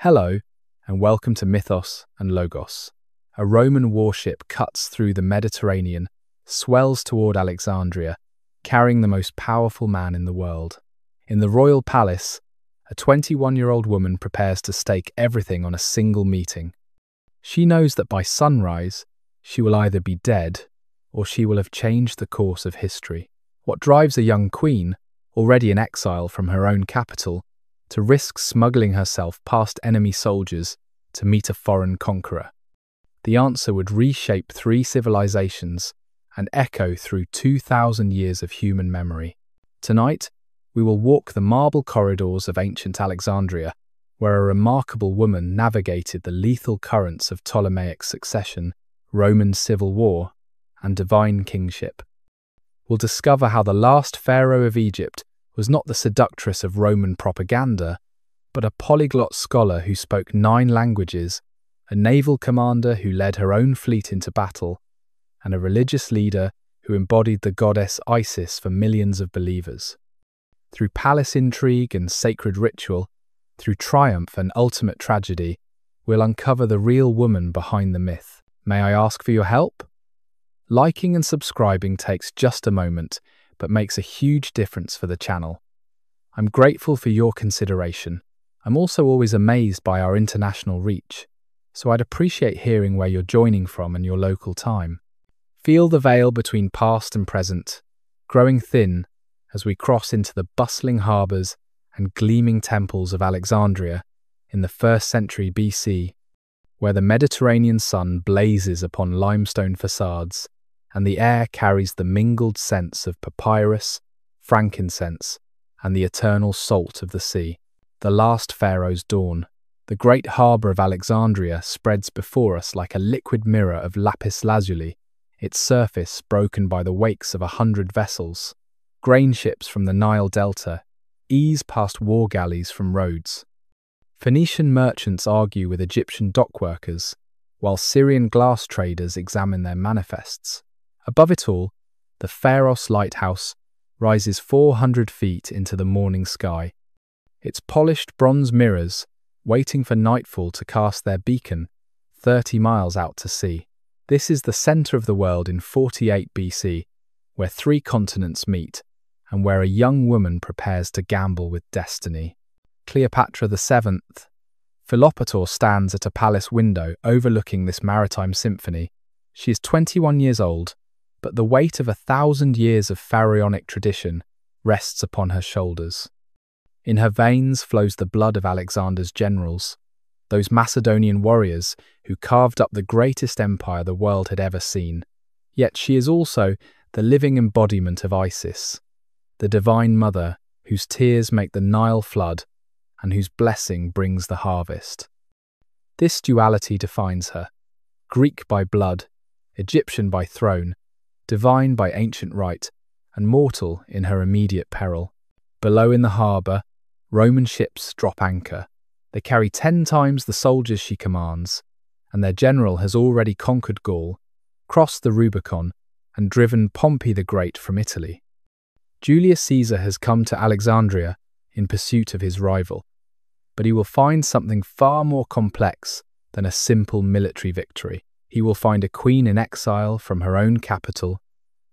Hello, and welcome to Mythos and Logos. A Roman warship cuts through the Mediterranean, swells toward Alexandria, carrying the most powerful man in the world. In the royal palace, a 21-year-old woman prepares to stake everything on a single meeting. She knows that by sunrise, she will either be dead or she will have changed the course of history. What drives a young queen, already in exile from her own capital, to risk smuggling herself past enemy soldiers to meet a foreign conqueror? The answer would reshape 3 civilizations and echo through 2,000 years of human memory. Tonight, we will walk the marble corridors of ancient Alexandria, where a remarkable woman navigated the lethal currents of Ptolemaic succession, Roman civil war, and divine kingship. We'll discover how the last pharaoh of Egypt was not the seductress of Roman propaganda, but a polyglot scholar who spoke 9 languages, a naval commander who led her own fleet into battle, and a religious leader who embodied the goddess Isis for millions of believers. Through palace intrigue and sacred ritual, through triumph and ultimate tragedy, we'll uncover the real woman behind the myth. May I ask for your help? Liking and subscribing takes just a moment, but makes a huge difference for the channel. I'm grateful for your consideration. I'm also always amazed by our international reach, so I'd appreciate hearing where you're joining from and your local time. Feel the veil between past and present, growing thin as we cross into the bustling harbours and gleaming temples of Alexandria in the 1st century BC, where the Mediterranean sun blazes upon limestone facades and the air carries the mingled scents of papyrus, frankincense, and the eternal salt of the sea. The last pharaoh's dawn. The great harbour of Alexandria spreads before us like a liquid mirror of lapis lazuli, its surface broken by the wakes of 100 vessels. Grain ships from the Nile Delta ease past war galleys from Rhodes. Phoenician merchants argue with Egyptian dockworkers, while Syrian glass traders examine their manifests. Above it all, the Pharos lighthouse rises 400 feet into the morning sky, its polished bronze mirrors waiting for nightfall to cast their beacon 30 miles out to sea. This is the centre of the world in 48 BC, where 3 continents meet, and where a young woman prepares to gamble with destiny. Cleopatra VII. Philopator stands at a palace window overlooking this maritime symphony. She is 21 years old, but the weight of 1,000 years of pharaonic tradition rests upon her shoulders. In her veins flows the blood of Alexander's generals, those Macedonian warriors who carved up the greatest empire the world had ever seen. Yet she is also the living embodiment of Isis, the divine mother whose tears make the Nile flood and whose blessing brings the harvest. This duality defines her, Greek by blood, Egyptian by throne, divine by ancient rite, and mortal in her immediate peril. Below in the harbour, Roman ships drop anchor. They carry 10 times the soldiers she commands, and their general has already conquered Gaul, crossed the Rubicon, and driven Pompey the Great from Italy. Julius Caesar has come to Alexandria in pursuit of his rival, but he will find something far more complex than a simple military victory. He will find a queen in exile from her own capital,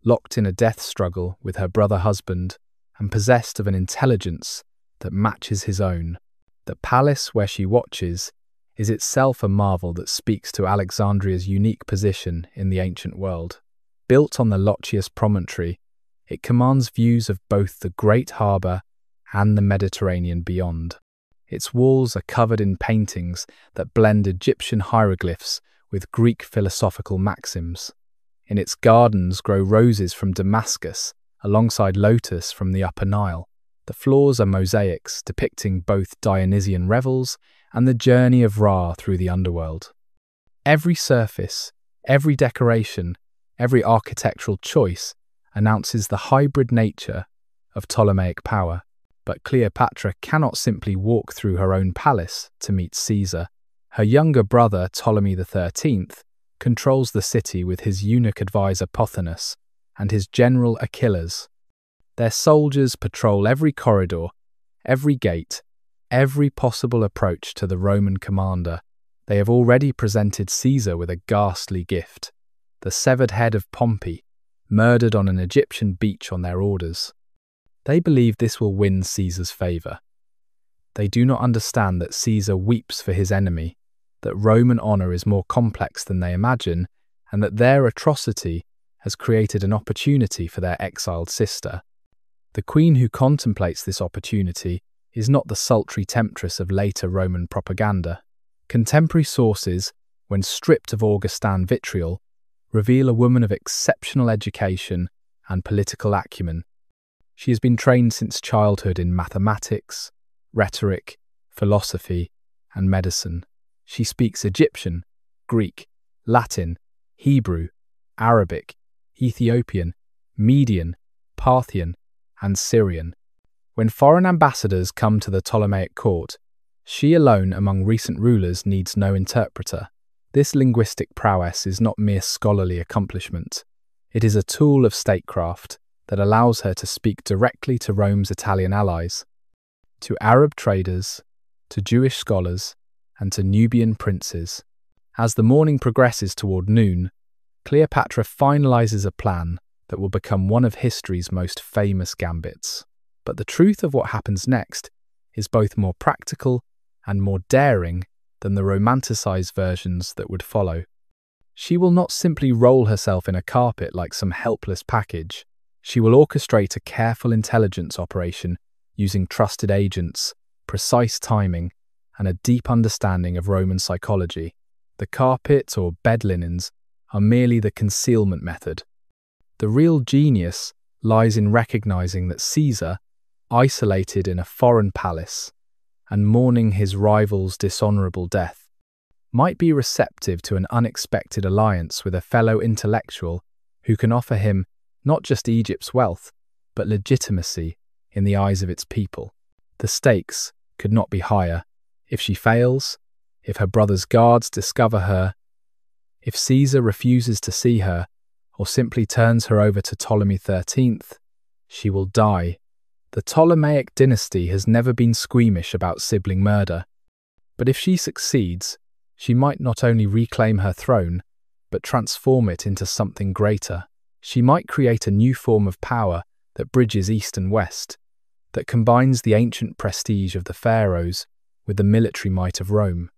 locked in a death struggle with her brother husband, and possessed of an intelligence that matches his own. The palace where she watches is itself a marvel that speaks to Alexandria's unique position in the ancient world. Built on the Lochias promontory, it commands views of both the great harbour and the Mediterranean beyond. Its walls are covered in paintings that blend Egyptian hieroglyphs with Greek philosophical maxims. In its gardens grow roses from Damascus alongside lotus from the Upper Nile. The floors are mosaics depicting both Dionysian revels and the journey of Ra through the underworld. Every surface, every decoration, every architectural choice announces the hybrid nature of Ptolemaic power. But Cleopatra cannot simply walk through her own palace to meet Caesar. Her younger brother, Ptolemy XIII, controls the city with his eunuch advisor Pothinus and his general Achilles. Their soldiers patrol every corridor, every gate, every possible approach to the Roman commander, they have already presented Caesar with a ghastly gift: the severed head of Pompey, murdered on an Egyptian beach on their orders. They believe this will win Caesar's favour. They do not understand that Caesar weeps for his enemy, that Roman honour is more complex than they imagine, and that their atrocity has created an opportunity for their exiled sister. The queen who contemplates this opportunity is not the sultry temptress of later Roman propaganda. Contemporary sources, when stripped of Augustan vitriol, reveal a woman of exceptional education and political acumen. She has been trained since childhood in mathematics, rhetoric, philosophy, and medicine. She speaks Egyptian, Greek, Latin, Hebrew, Arabic, Ethiopian, Median, Parthian, and Syrian. When foreign ambassadors come to the Ptolemaic court, she alone among recent rulers needs no interpreter. This linguistic prowess is not mere scholarly accomplishment. It is a tool of statecraft that allows her to speak directly to Rome's Italian allies, to Arab traders, to Jewish scholars, and to Nubian princes. As the morning progresses toward noon, Cleopatra finalizes a plan that will become one of history's most famous gambits. But the truth of what happens next is both more practical and more daring than the romanticized versions that would follow. She will not simply roll herself in a carpet like some helpless package. She will orchestrate a careful intelligence operation using trusted agents, precise timing, and a deep understanding of Roman psychology. The carpet or bed linens are merely the concealment method. The real genius lies in recognizing that Caesar, isolated in a foreign palace and mourning his rival's dishonorable death, might be receptive to an unexpected alliance with a fellow intellectual who can offer him not just Egypt's wealth, but legitimacy in the eyes of its people. The stakes could not be higher. If she fails, if her brother's guards discover her, if Caesar refuses to see her, or simply turns her over to Ptolemy XIII, she will die. The Ptolemaic dynasty has never been squeamish about sibling murder. But if she succeeds, she might not only reclaim her throne, but transform it into something greater. She might create a new form of power that bridges East and West, that combines the ancient prestige of the pharaohs with the military might of Rome.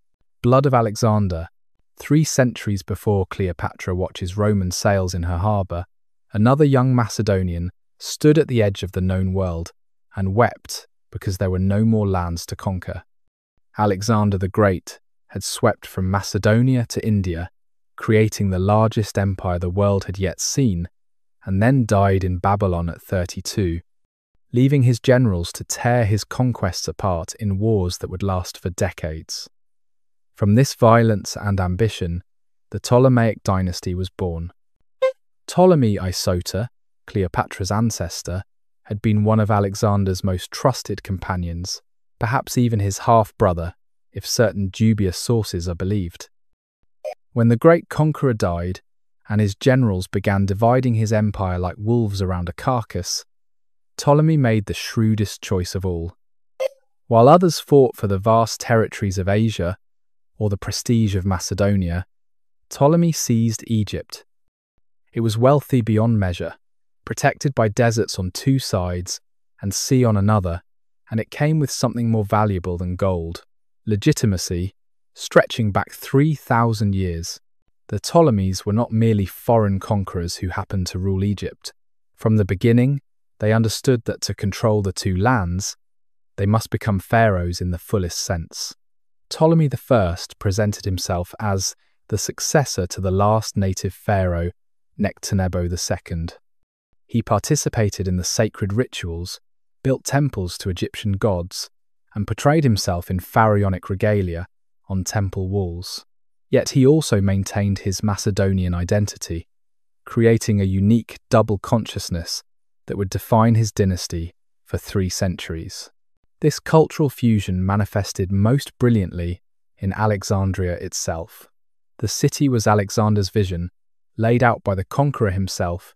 Blood of Alexander. 3 centuries before Cleopatra watches Roman sails in her harbour, another young Macedonian stood at the edge of the known world and wept because there were no more lands to conquer. Alexander the Great had swept from Macedonia to India, creating the largest empire the world had yet seen, and then died in Babylon at 32, leaving his generals to tear his conquests apart in wars that would last for decades. From this violence and ambition, the Ptolemaic dynasty was born. Ptolemy Isota, Cleopatra's ancestor, had been one of Alexander's most trusted companions, perhaps even his half-brother, if certain dubious sources are believed. When the great conqueror died, and his generals began dividing his empire like wolves around a carcass, Ptolemy made the shrewdest choice of all. While others fought for the vast territories of Asia or the prestige of Macedonia, Ptolemy seized Egypt. It was wealthy beyond measure, protected by deserts on 2 sides and sea on another, and it came with something more valuable than gold: legitimacy, stretching back 3,000 years. The Ptolemies were not merely foreign conquerors who happened to rule Egypt. From the beginning, they understood that to control the 2 lands, they must become pharaohs in the fullest sense. Ptolemy I presented himself as the successor to the last native pharaoh, Nectanebo II. He participated in the sacred rituals, built temples to Egyptian gods, and portrayed himself in pharaonic regalia on temple walls. Yet he also maintained his Macedonian identity, creating a unique double consciousness that would define his dynasty for 3 centuries. This cultural fusion manifested most brilliantly in Alexandria itself. The city was Alexander's vision, laid out by the conqueror himself,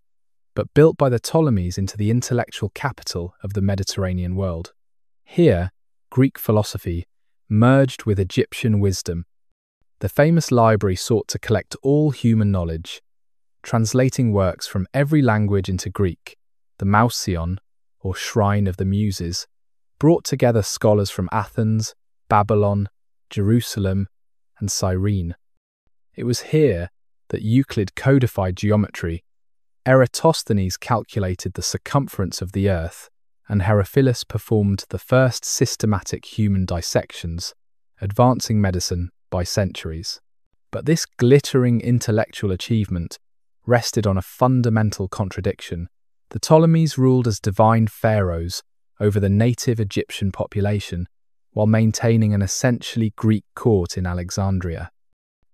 but built by the Ptolemies into the intellectual capital of the Mediterranean world. Here, Greek philosophy, merged with Egyptian wisdom. The famous library sought to collect all human knowledge, translating works from every language into Greek. The Mouseion, or Shrine of the Muses, brought together scholars from Athens, Babylon, Jerusalem, and Cyrene. It was here that Euclid codified geometry, Eratosthenes calculated the circumference of the Earth, and Herophilus performed the first systematic human dissections, advancing medicine by centuries. But this glittering intellectual achievement rested on a fundamental contradiction. The Ptolemies ruled as divine pharaohs over the native Egyptian population, while maintaining an essentially Greek court in Alexandria.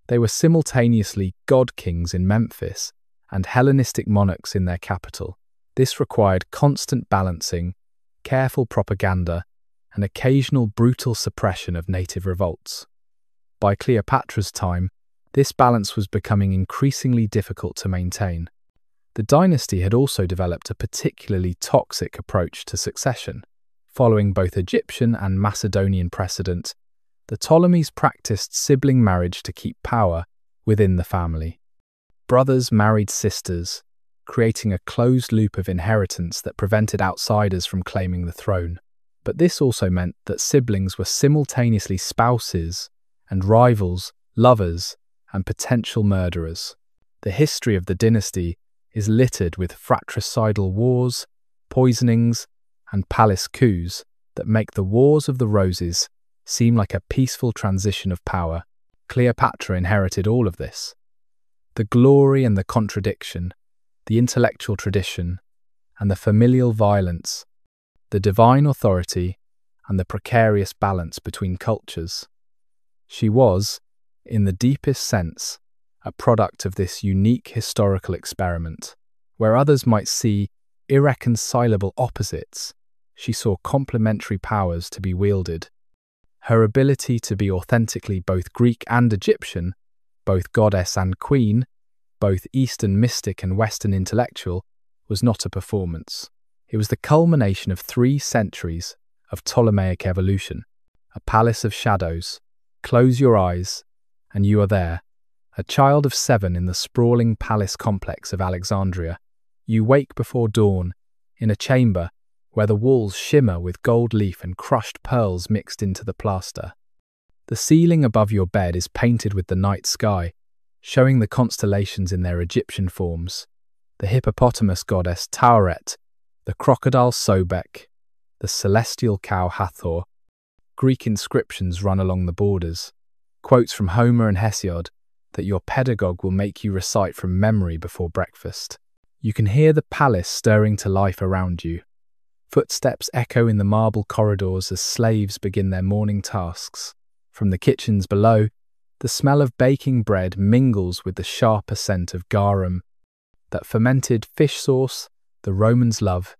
They were simultaneously god-kings in Memphis and Hellenistic monarchs in their capital. This required constant balancing, careful propaganda, and occasional brutal suppression of native revolts. By Cleopatra's time, this balance was becoming increasingly difficult to maintain. The dynasty had also developed a particularly toxic approach to succession. Following both Egyptian and Macedonian precedent, the Ptolemies practiced sibling marriage to keep power within the family. Brothers married sisters, creating a closed loop of inheritance that prevented outsiders from claiming the throne. But this also meant that siblings were simultaneously spouses and rivals, lovers, and potential murderers. The history of the dynasty is littered with fratricidal wars, poisonings, and palace coups that make the Wars of the Roses seem like a peaceful transition of power. Cleopatra inherited all of this. The glory and the contradiction, the intellectual tradition, and the familial violence, the divine authority, and the precarious balance between cultures. She was, in the deepest sense, a product of this unique historical experiment. Where others might see irreconcilable opposites, she saw complementary powers to be wielded. Her ability to be authentically both Greek and Egyptian, both goddess and queen, both Eastern mystic and Western intellectual, was not a performance. It was the culmination of 3 centuries of Ptolemaic evolution. A palace of shadows. Close your eyes, and you are there. A child of 7 in the sprawling palace complex of Alexandria. You wake before dawn, in a chamber where the walls shimmer with gold leaf and crushed pearls mixed into the plaster. The ceiling above your bed is painted with the night sky, showing the constellations in their Egyptian forms. The hippopotamus goddess Tauret, the crocodile Sobek, the celestial cow Hathor. Greek inscriptions run along the borders. Quotes from Homer and Hesiod that your pedagogue will make you recite from memory before breakfast. You can hear the palace stirring to life around you. Footsteps echo in the marble corridors as slaves begin their morning tasks. From the kitchens below, the smell of baking bread mingles with the sharper scent of garum, that fermented fish sauce the Romans love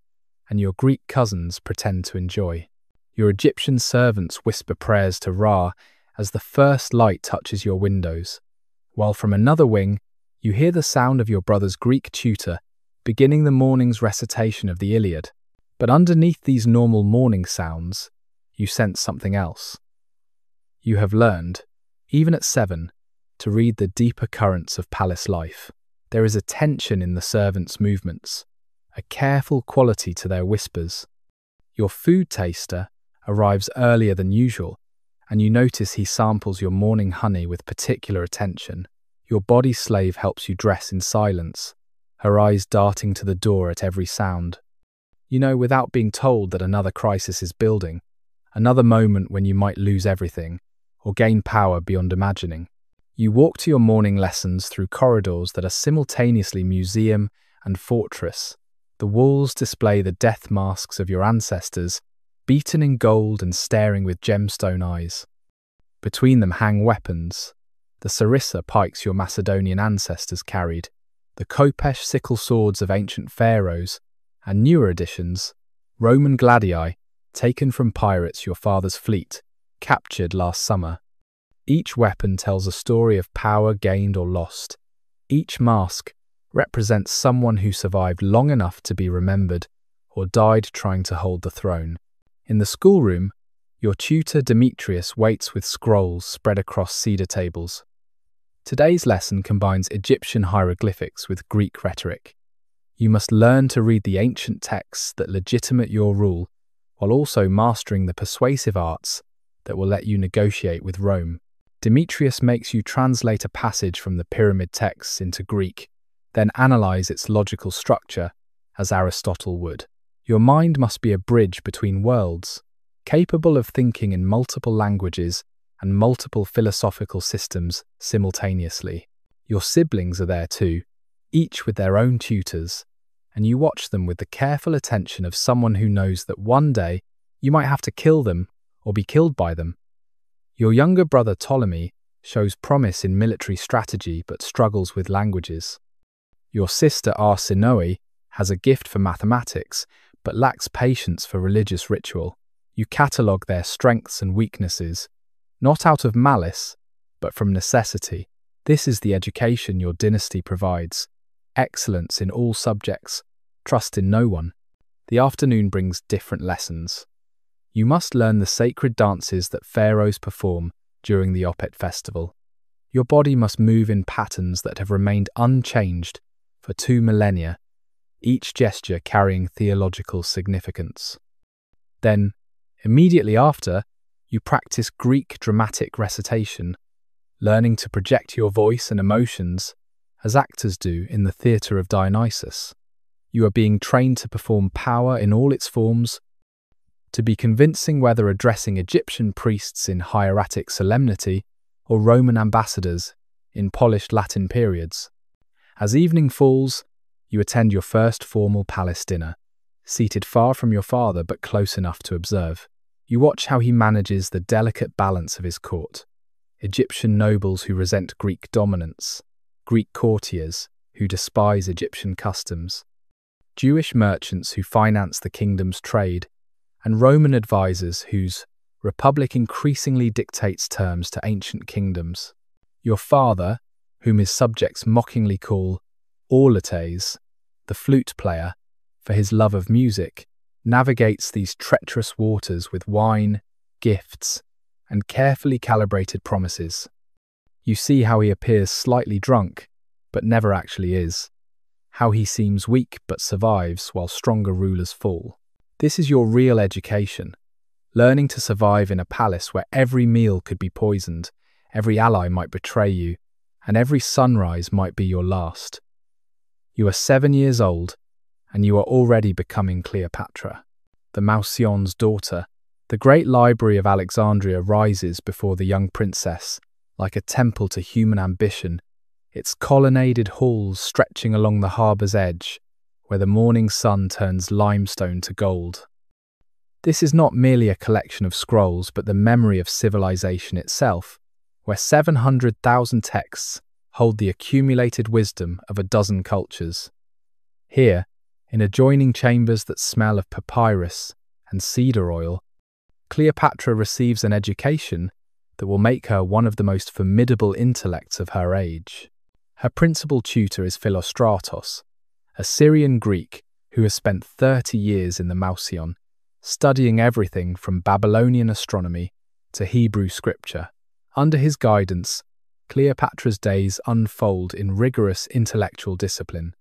and your Greek cousins pretend to enjoy. Your Egyptian servants whisper prayers to Ra as the first light touches your windows, while from another wing you hear the sound of your brother's Greek tutor beginning the morning's recitation of the Iliad. But underneath these normal morning sounds, you sense something else. You have learned, even at 7, to read the deeper currents of palace life. There is a tension in the servants' movements, a careful quality to their whispers. Your food taster arrives earlier than usual, and you notice he samples your morning honey with particular attention. Your body slave helps you dress in silence, her eyes darting to the door at every sound. You know, without being told that another crisis is building, another moment when you might lose everything, or gain power beyond imagining. You walk to your morning lessons through corridors that are simultaneously museum and fortress. The walls display the death masks of your ancestors, beaten in gold and staring with gemstone eyes. Between them hang weapons, the sarissa pikes your Macedonian ancestors carried, the khopesh sickle swords of ancient pharaohs, and newer additions, Roman gladii, taken from pirates your father's fleet, captured last summer. Each weapon tells a story of power gained or lost. Each mask represents someone who survived long enough to be remembered or died trying to hold the throne. In the schoolroom, Your tutor Demetrius waits with scrolls spread across cedar tables. Today's lesson combines Egyptian hieroglyphics with Greek rhetoric. You must learn to read the ancient texts that legitimate your rule, while also mastering the persuasive arts that will let you negotiate with Rome. Demetrius makes you translate a passage from the pyramid texts into Greek, then analyze its logical structure, as Aristotle would. Your mind must be a bridge between worlds, capable of thinking in multiple languages and multiple philosophical systems simultaneously. Your siblings are there too, each with their own tutors, and you watch them with the careful attention of someone who knows that one day you might have to kill them or be killed by them. Your younger brother Ptolemy shows promise in military strategy but struggles with languages. Your sister Arsinoe has a gift for mathematics but lacks patience for religious ritual. You catalogue their strengths and weaknesses, not out of malice, but from necessity. This is the education your dynasty provides. Excellence in all subjects, trust in no one. The afternoon brings different lessons. You must learn the sacred dances that pharaohs perform during the Opet festival. Your body must move in patterns that have remained unchanged for 2 millennia, each gesture carrying theological significance. Then, immediately after, you practice Greek dramatic recitation, learning to project your voice and emotions as actors do in the theatre of Dionysus. You are being trained to perform power in all its forms, to be convincing whether addressing Egyptian priests in hieratic solemnity or Roman ambassadors in polished Latin periods. As evening falls, you attend your first formal palace dinner, seated far from your father but close enough to observe. You watch how he manages the delicate balance of his court. Egyptian nobles who resent Greek dominance, Greek courtiers who despise Egyptian customs, Jewish merchants who finance the kingdom's trade, and Roman advisors whose republic increasingly dictates terms to ancient kingdoms. Your father, whom his subjects mockingly call Orlates, the flute player, for his love of music, navigates these treacherous waters with wine, gifts, and carefully calibrated promises. You see how he appears slightly drunk, but never actually is, how he seems weak but survives while stronger rulers fall. This is your real education, learning to survive in a palace where every meal could be poisoned, every ally might betray you, and every sunrise might be your last. You are 7 years old, and you are already becoming Cleopatra, the Mausion's daughter. The great library of Alexandria rises before the young princess, like a temple to human ambition, its colonnaded halls stretching along the harbour's edge, where the morning sun turns limestone to gold. This is not merely a collection of scrolls, but the memory of civilization itself, where 700,000 texts hold the accumulated wisdom of a dozen cultures. Here, in adjoining chambers that smell of papyrus and cedar oil, Cleopatra receives an education that will make her one of the most formidable intellects of her age. Her principal tutor is Philostratos, a Syrian Greek who has spent 30 years in the Mausion, studying everything from Babylonian astronomy to Hebrew scripture. Under his guidance, Cleopatra's days unfold in rigorous intellectual discipline.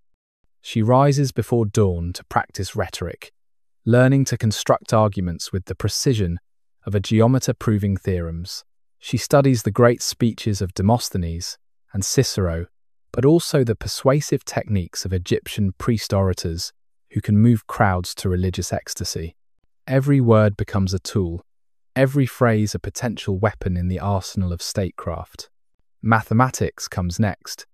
She rises before dawn to practice rhetoric, learning to construct arguments with the precision of a geometer proving theorems. She studies the great speeches of Demosthenes and Cicero, but also the persuasive techniques of Egyptian priest orators who can move crowds to religious ecstasy. Every word becomes a tool, every phrase a potential weapon in the arsenal of statecraft. Mathematics comes next,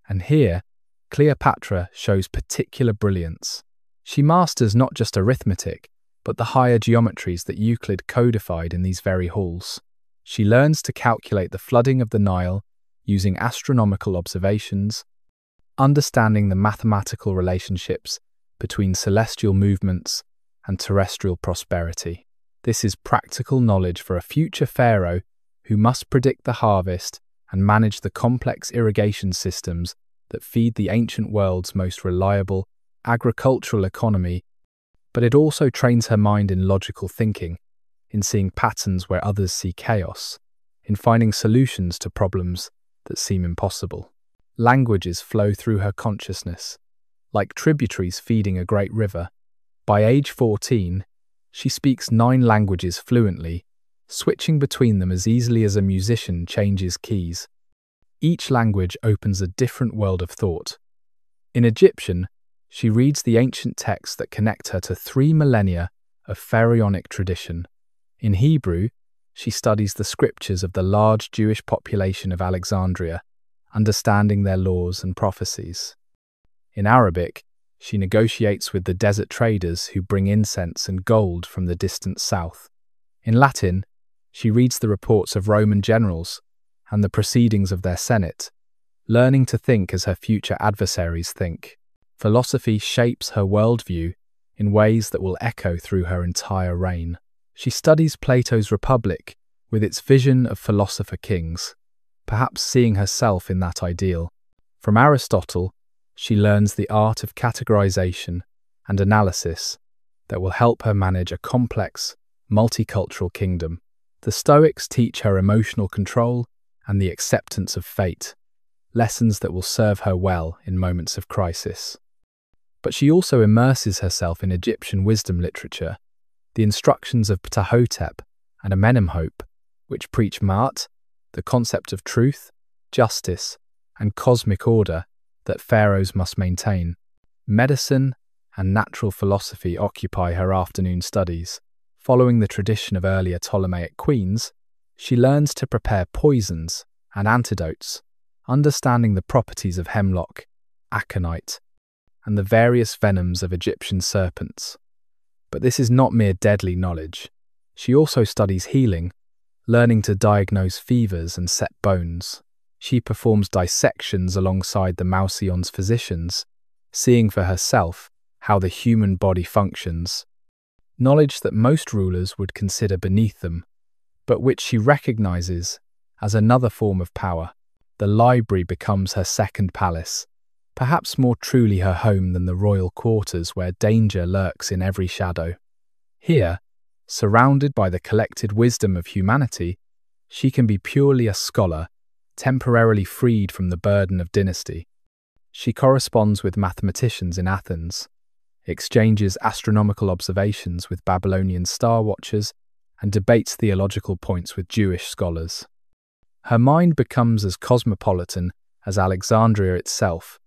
and here, Cleopatra shows particular brilliance. She masters not just arithmetic, but the higher geometries that Euclid codified in these very halls. She learns to calculate the flooding of the Nile using astronomical observations, understanding the mathematical relationships between celestial movements and terrestrial prosperity. This is practical knowledge for a future pharaoh who must predict the harvest and manage the complex irrigation systems that feed the ancient world's most reliable agricultural economy, but it also trains her mind in logical thinking, in seeing patterns where others see chaos, in finding solutions to problems that seem impossible. Languages flow through her consciousness, like tributaries feeding a great river. By age 14, she speaks 9 languages fluently, switching between them as easily as a musician changes keys. Each language opens a different world of thought. In Egyptian, she reads the ancient texts that connect her to 3 millennia of pharaonic tradition. In Hebrew, she studies the scriptures of the large Jewish population of Alexandria, understanding their laws and prophecies. In Arabic, she negotiates with the desert traders who bring incense and gold from the distant south. In Latin, she reads the reports of Roman generals and the proceedings of their Senate, learning to think as her future adversaries think. Philosophy shapes her worldview in ways that will echo through her entire reign. She studies Plato's Republic with its vision of philosopher kings, perhaps seeing herself in that ideal. From Aristotle, she learns the art of categorization and analysis that will help her manage a complex, multicultural kingdom. The Stoics teach her emotional control and the acceptance of fate, lessons that will serve her well in moments of crisis. But she also immerses herself in Egyptian wisdom literature, the instructions of Ptahhotep and Amenemhotep, which preach Ma'at, the concept of truth, justice, and cosmic order that pharaohs must maintain. Medicine and natural philosophy occupy her afternoon studies. Following the tradition of earlier Ptolemaic queens, she learns to prepare poisons and antidotes, understanding the properties of hemlock, aconite, and the various venoms of Egyptian serpents. But this is not mere deadly knowledge. She also studies healing, learning to diagnose fevers and set bones. She performs dissections alongside the Mausion's physicians, seeing for herself how the human body functions. Knowledge that most rulers would consider beneath them, but which she recognizes as another form of power. The library becomes her second palace, perhaps more truly her home than the royal quarters where danger lurks in every shadow. Here, surrounded by the collected wisdom of humanity, she can be purely a scholar, temporarily freed from the burden of dynasty. She corresponds with mathematicians in Athens, exchanges astronomical observations with Babylonian star watchers, and debates theological points with Jewish scholars. Her mind becomes as cosmopolitan as Alexandria itself,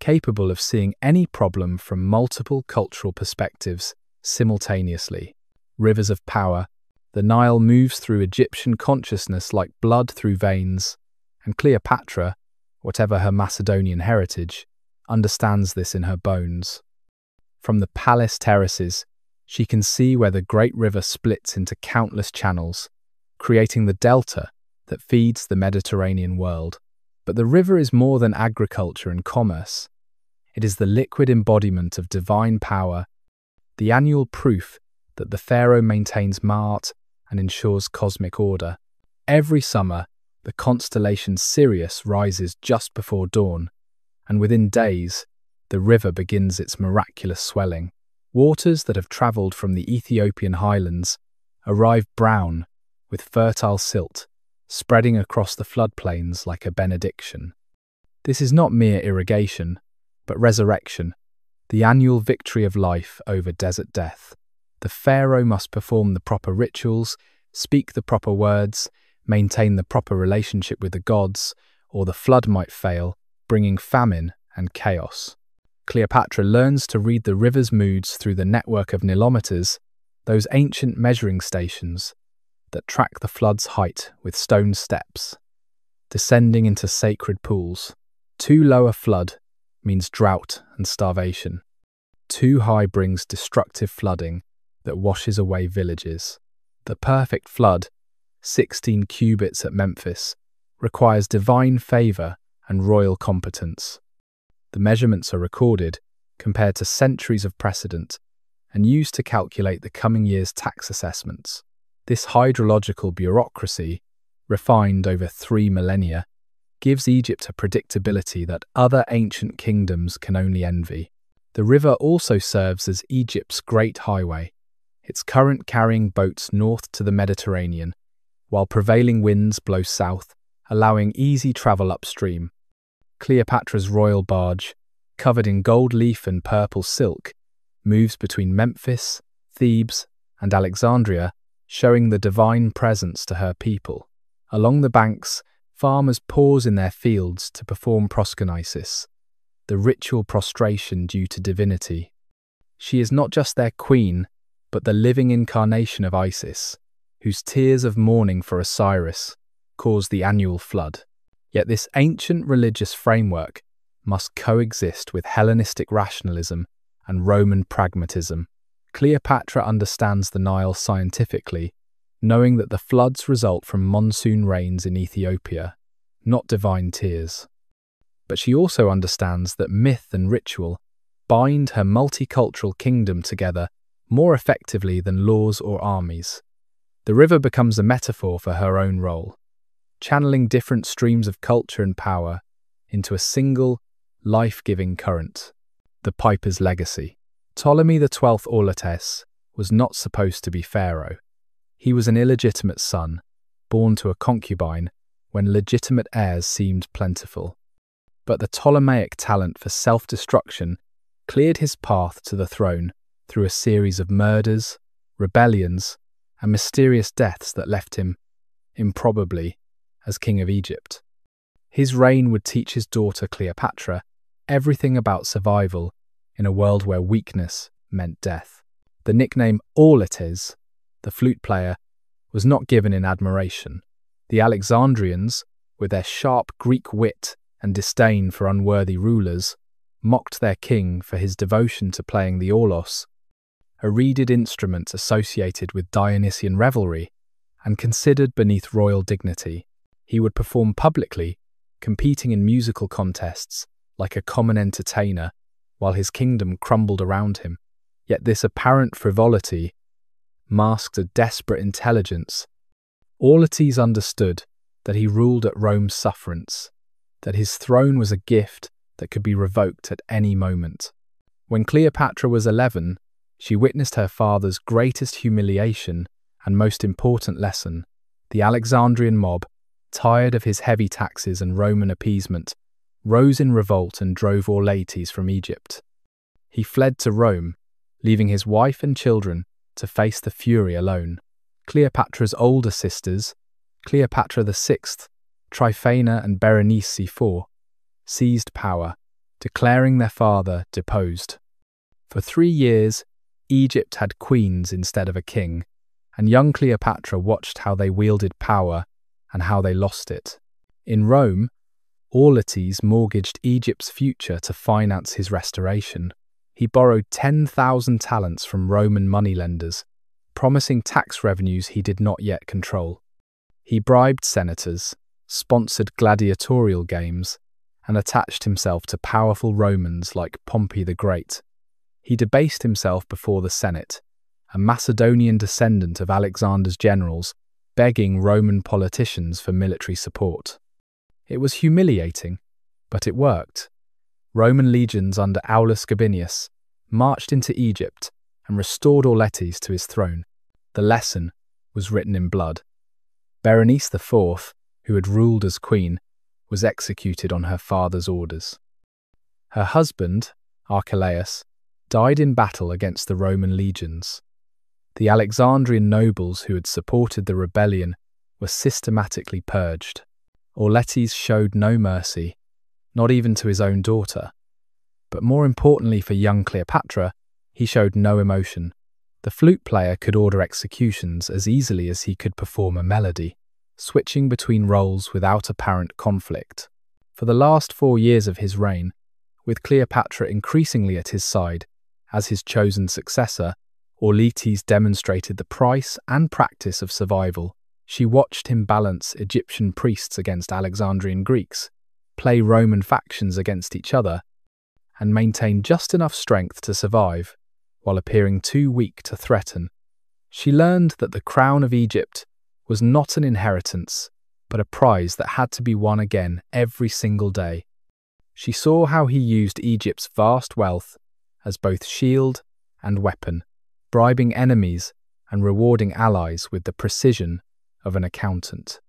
capable of seeing any problem from multiple cultural perspectives simultaneously. Rivers of power, the Nile moves through Egyptian consciousness like blood through veins, and Cleopatra, whatever her Macedonian heritage, understands this in her bones. From the palace terraces, she can see where the great river splits into countless channels, creating the delta that feeds the Mediterranean world. But the river is more than agriculture and commerce. It is the liquid embodiment of divine power, the annual proof that the pharaoh maintains Ma'at and ensures cosmic order. Every summer, the constellation Sirius rises just before dawn, and within days, the river begins its miraculous swelling. Waters that have travelled from the Ethiopian highlands arrive brown with fertile silt, spreading across the floodplains like a benediction. This is not mere irrigation, but resurrection, the annual victory of life over desert death. The pharaoh must perform the proper rituals, speak the proper words, maintain the proper relationship with the gods, or the flood might fail, bringing famine and chaos. Cleopatra learns to read the river's moods through the network of nilometers, those ancient measuring stations that track the flood's height with stone steps, descending into sacred pools. Too low a flood means drought and starvation. Too high brings destructive flooding that washes away villages. The perfect flood, 16 cubits at Memphis, requires divine favor and royal competence. The measurements are recorded, compared to centuries of precedent, and used to calculate the coming year's tax assessments. This hydrological bureaucracy, refined over 3 millennia, gives Egypt a predictability that other ancient kingdoms can only envy. The river also serves as Egypt's great highway, its current carrying boats north to the Mediterranean, while prevailing winds blow south, allowing easy travel upstream. Cleopatra's royal barge, covered in gold leaf and purple silk, moves between Memphis, Thebes, and Alexandria, showing the divine presence to her people. Along the banks, farmers pause in their fields to perform proskynesis, the ritual prostration due to divinity. She is not just their queen, but the living incarnation of Isis, whose tears of mourning for Osiris caused the annual flood. Yet this ancient religious framework must coexist with Hellenistic rationalism and Roman pragmatism. Cleopatra understands the Nile scientifically, knowing that the floods result from monsoon rains in Ethiopia, not divine tears. But she also understands that myth and ritual bind her multicultural kingdom together more effectively than laws or armies. The river becomes a metaphor for her own role, channeling different streams of culture and power into a single, life-giving current. The Piper's legacy. Ptolemy XII Auletes was not supposed to be pharaoh. He was an illegitimate son, born to a concubine when legitimate heirs seemed plentiful. But the Ptolemaic talent for self-destruction cleared his path to the throne through a series of murders, rebellions, and mysterious deaths that left him, improbably, as king of Egypt. His reign would teach his daughter Cleopatra everything about survival in a world where weakness meant death. The nickname Auletes, the flute player, was not given in admiration. The Alexandrians, with their sharp Greek wit and disdain for unworthy rulers, mocked their king for his devotion to playing the aulos, a reeded instrument associated with Dionysian revelry and considered beneath royal dignity. He would perform publicly, competing in musical contests like a common entertainer, while his kingdom crumbled around him. Yet this apparent frivolity masked a desperate intelligence. Auletes understood that he ruled at Rome's sufferance, that his throne was a gift that could be revoked at any moment. When Cleopatra was 11, she witnessed her father's greatest humiliation and most important lesson. The Alexandrian mob, tired of his heavy taxes and Roman appeasement, rose in revolt and drove Auletes from Egypt. He fled to Rome, leaving his wife and children to face the fury alone. Cleopatra's older sisters, Cleopatra VI, Tryphena and Berenice IV, seized power, declaring their father deposed. For 3 years, Egypt had queens instead of a king, and young Cleopatra watched how they wielded power and how they lost it. In Rome, Auletes mortgaged Egypt's future to finance his restoration. He borrowed 10,000 talents from Roman moneylenders, promising tax revenues he did not yet control. He bribed senators, sponsored gladiatorial games, and attached himself to powerful Romans like Pompey the Great. He debased himself before the Senate, a Macedonian descendant of Alexander's generals, begging Roman politicians for military support. It was humiliating, but it worked. Roman legions under Aulus Gabinius marched into Egypt and restored Auletes to his throne. The lesson was written in blood. Berenice IV, who had ruled as queen, was executed on her father's orders. Her husband, Archelaus, died in battle against the Roman legions. The Alexandrian nobles who had supported the rebellion were systematically purged. Auletes showed no mercy, not even to his own daughter. But more importantly for young Cleopatra, he showed no emotion. The flute player could order executions as easily as he could perform a melody, switching between roles without apparent conflict. For the last 4 years of his reign, with Cleopatra increasingly at his side as his chosen successor, Auletes demonstrated the price and practice of survival. She watched him balance Egyptian priests against Alexandrian Greeks, play Roman factions against each other, and maintain just enough strength to survive, while appearing too weak to threaten. She learned that the crown of Egypt was not an inheritance, but a prize that had to be won again every single day. She saw how he used Egypt's vast wealth as both shield and weapon, bribing enemies and rewarding allies with the precision of an accountant.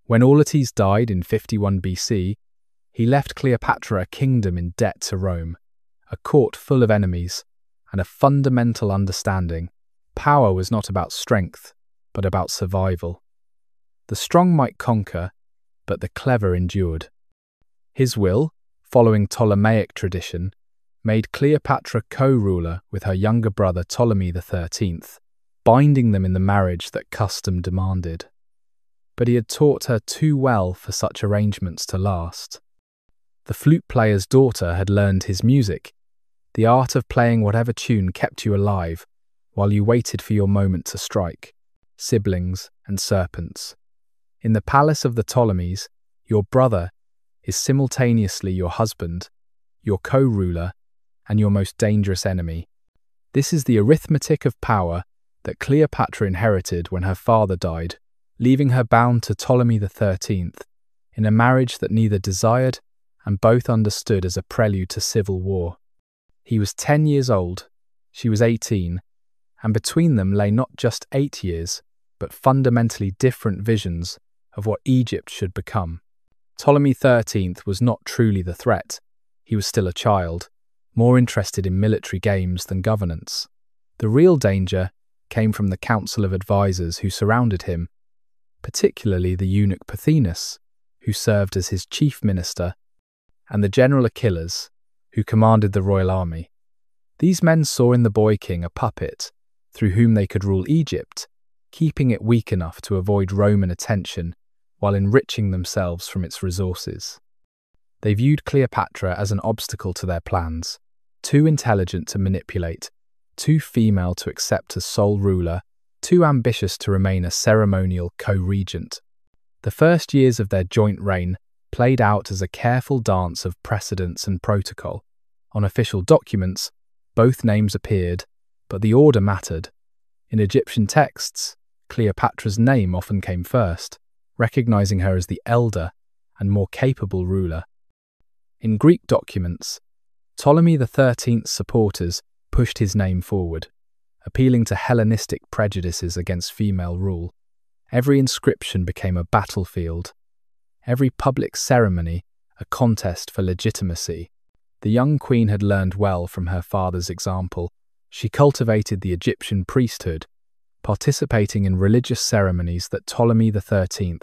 When Auletes died in 51 BC, he left Cleopatra a kingdom in debt to Rome, a court full of enemies, and a fundamental understanding. Power was not about strength, but about survival. The strong might conquer, but the clever endured. His will, following Ptolemaic tradition, made Cleopatra co-ruler with her younger brother Ptolemy XIII, binding them in the marriage that custom demanded. But he had taught her too well for such arrangements to last. The flute player's daughter had learned his music. The art of playing whatever tune kept you alive while you waited for your moment to strike. Siblings and serpents. In the palace of the Ptolemies, your brother is simultaneously your husband, your co-ruler, and your most dangerous enemy. This is the arithmetic of power that Cleopatra inherited when her father died, leaving her bound to Ptolemy XIII in a marriage that neither desired and both understood as a prelude to civil war. He was 10 years old, she was 18, and between them lay not just 8 years, but fundamentally different visions of what Egypt should become. Ptolemy XIII was not truly the threat. He was still a child, more interested in military games than governance. The real danger came from the council of advisors who surrounded him, particularly the eunuch Pothinus, who served as his chief minister, and the general Achilles, who commanded the royal army. These men saw in the boy king a puppet through whom they could rule Egypt, keeping it weak enough to avoid Roman attention while enriching themselves from its resources. They viewed Cleopatra as an obstacle to their plans, too intelligent to manipulate, too female to accept as sole ruler, too ambitious to remain a ceremonial co-regent. The first years of their joint reign played out as a careful dance of precedence and protocol. On official documents, both names appeared, but the order mattered. In Egyptian texts, Cleopatra's name often came first, recognizing her as the elder and more capable ruler. In Greek documents, Ptolemy XIII's supporters pushed his name forward, appealing to Hellenistic prejudices against female rule. Every inscription became a battlefield, every public ceremony a contest for legitimacy. The young queen had learned well from her father's example. She cultivated the Egyptian priesthood, participating in religious ceremonies that Ptolemy XIII,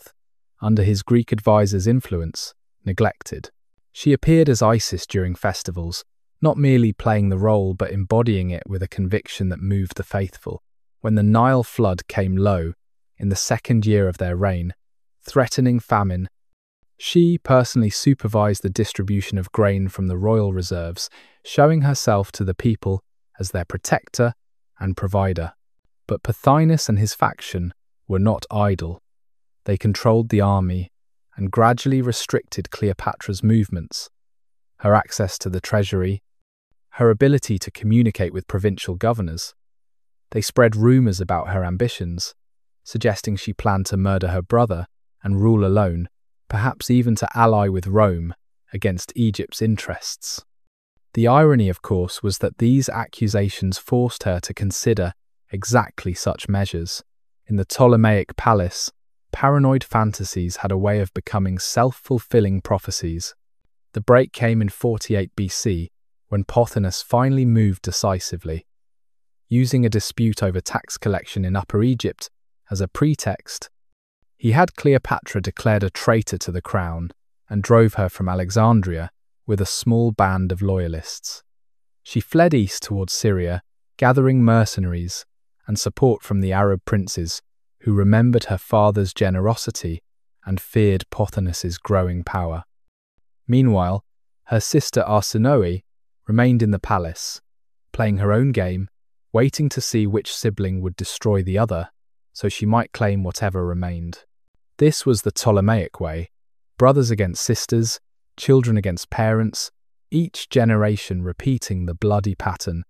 under his Greek advisor's influence, neglected. She appeared as Isis during festivals, not merely playing the role but embodying it with a conviction that moved the faithful. When the Nile flood came low, in the second year of their reign, threatening famine, she personally supervised the distribution of grain from the royal reserves, showing herself to the people as their protector and provider. But Pothinus and his faction were not idle. They controlled the army and gradually restricted Cleopatra's movements, her access to the treasury, her ability to communicate with provincial governors. They spread rumors about her ambitions, suggesting she planned to murder her brother and rule alone, perhaps even to ally with Rome against Egypt's interests. The irony, of course, was that these accusations forced her to consider exactly such measures. In the Ptolemaic palace, paranoid fantasies had a way of becoming self-fulfilling prophecies. The break came in 48 BC, when Pothinus finally moved decisively. Using a dispute over tax collection in Upper Egypt as a pretext, he had Cleopatra declared a traitor to the crown and drove her from Alexandria with a small band of loyalists. She fled east towards Syria, gathering mercenaries and support from the Arab princes who remembered her father's generosity and feared Pothinus's growing power. Meanwhile, her sister Arsinoe remained in the palace, playing her own game, waiting to see which sibling would destroy the other, so she might claim whatever remained. This was the Ptolemaic way: brothers against sisters, children against parents, each generation repeating the bloody pattern,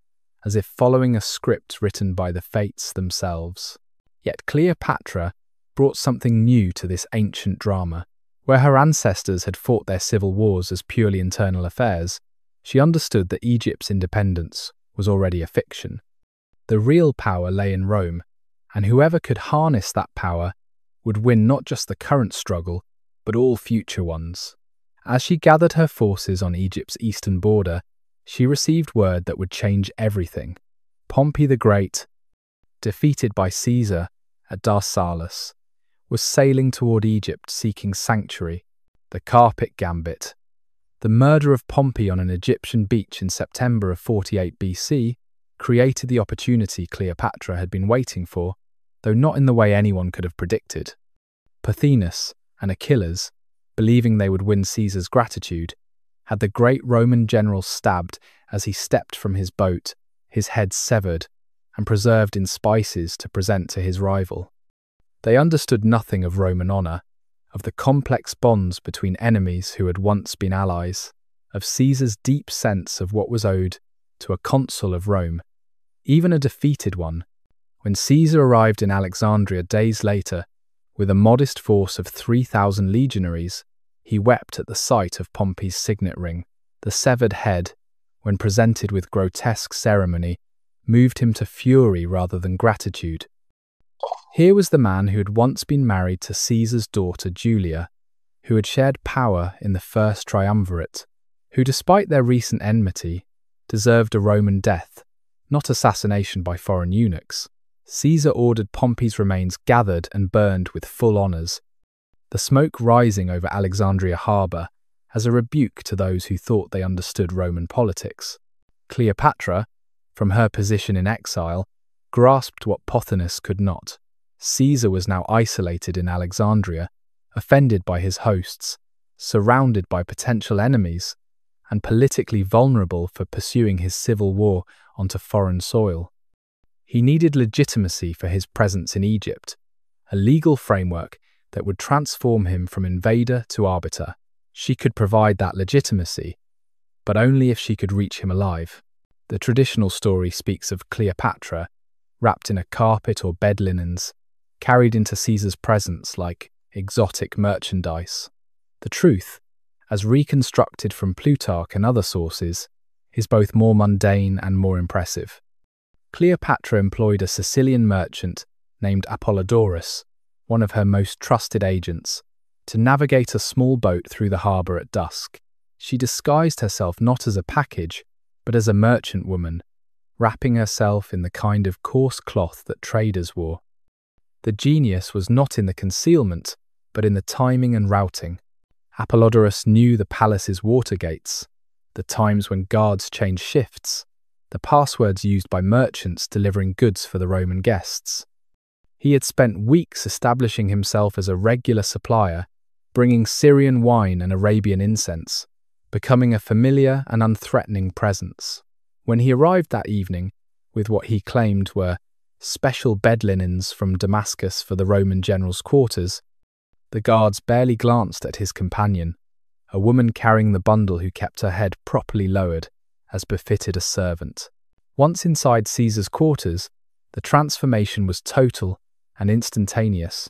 as if following a script written by the fates themselves. Yet Cleopatra brought something new to this ancient drama. Where her ancestors had fought their civil wars as purely internal affairs, she understood that Egypt's independence was already a fiction. The real power lay in Rome, and whoever could harness that power would win not just the current struggle, but all future ones. As she gathered her forces on Egypt's eastern border, she received word that would change everything. Pompey the Great, defeated by Caesar at Darsalus, was sailing toward Egypt seeking sanctuary. The Carpet Gambit. The murder of Pompey on an Egyptian beach in September of 48 BC created the opportunity Cleopatra had been waiting for, though not in the way anyone could have predicted. Pothinus and Achilles, believing they would win Caesar's gratitude, had the great Roman general stabbed as he stepped from his boat, his head severed, and preserved in spices to present to his rival. They understood nothing of Roman honour, of the complex bonds between enemies who had once been allies, of Caesar's deep sense of what was owed to a consul of Rome, even a defeated one. When Caesar arrived in Alexandria days later, with a modest force of 3,000 legionaries, he wept at the sight of Pompey's signet ring. The severed head, when presented with grotesque ceremony, moved him to fury rather than gratitude. Here was the man who had once been married to Caesar's daughter Julia, who had shared power in the first triumvirate, who, despite their recent enmity, deserved a Roman death, not assassination by foreign eunuchs. Caesar ordered Pompey's remains gathered and burned with full honours, the smoke rising over Alexandria harbour as a rebuke to those who thought they understood Roman politics. Cleopatra, from her position in exile, grasped what Pothinus could not. Caesar was now isolated in Alexandria, offended by his hosts, surrounded by potential enemies, and politically vulnerable for pursuing his civil war onto foreign soil. He needed legitimacy for his presence in Egypt, a legal framework that would transform him from invader to arbiter. She could provide that legitimacy, but only if she could reach him alive. The traditional story speaks of Cleopatra, wrapped in a carpet or bed linens, carried into Caesar's presence like exotic merchandise. The truth, as reconstructed from Plutarch and other sources, is both more mundane and more impressive. Cleopatra employed a Sicilian merchant named Apollodorus, one of her most trusted agents, to navigate a small boat through the harbour at dusk. She disguised herself not as a package, but as a merchant woman, wrapping herself in the kind of coarse cloth that traders wore. The genius was not in the concealment, but in the timing and routing. Apollodorus knew the palace's water gates, the times when guards changed shifts, the passwords used by merchants delivering goods for the Roman guests. He had spent weeks establishing himself as a regular supplier, bringing Syrian wine and Arabian incense, becoming a familiar and unthreatening presence. When he arrived that evening, with what he claimed were special bed linens from Damascus for the Roman general's quarters, the guards barely glanced at his companion, a woman carrying the bundle who kept her head properly lowered, as befitted a servant. Once inside Caesar's quarters, the transformation was total and instantaneous.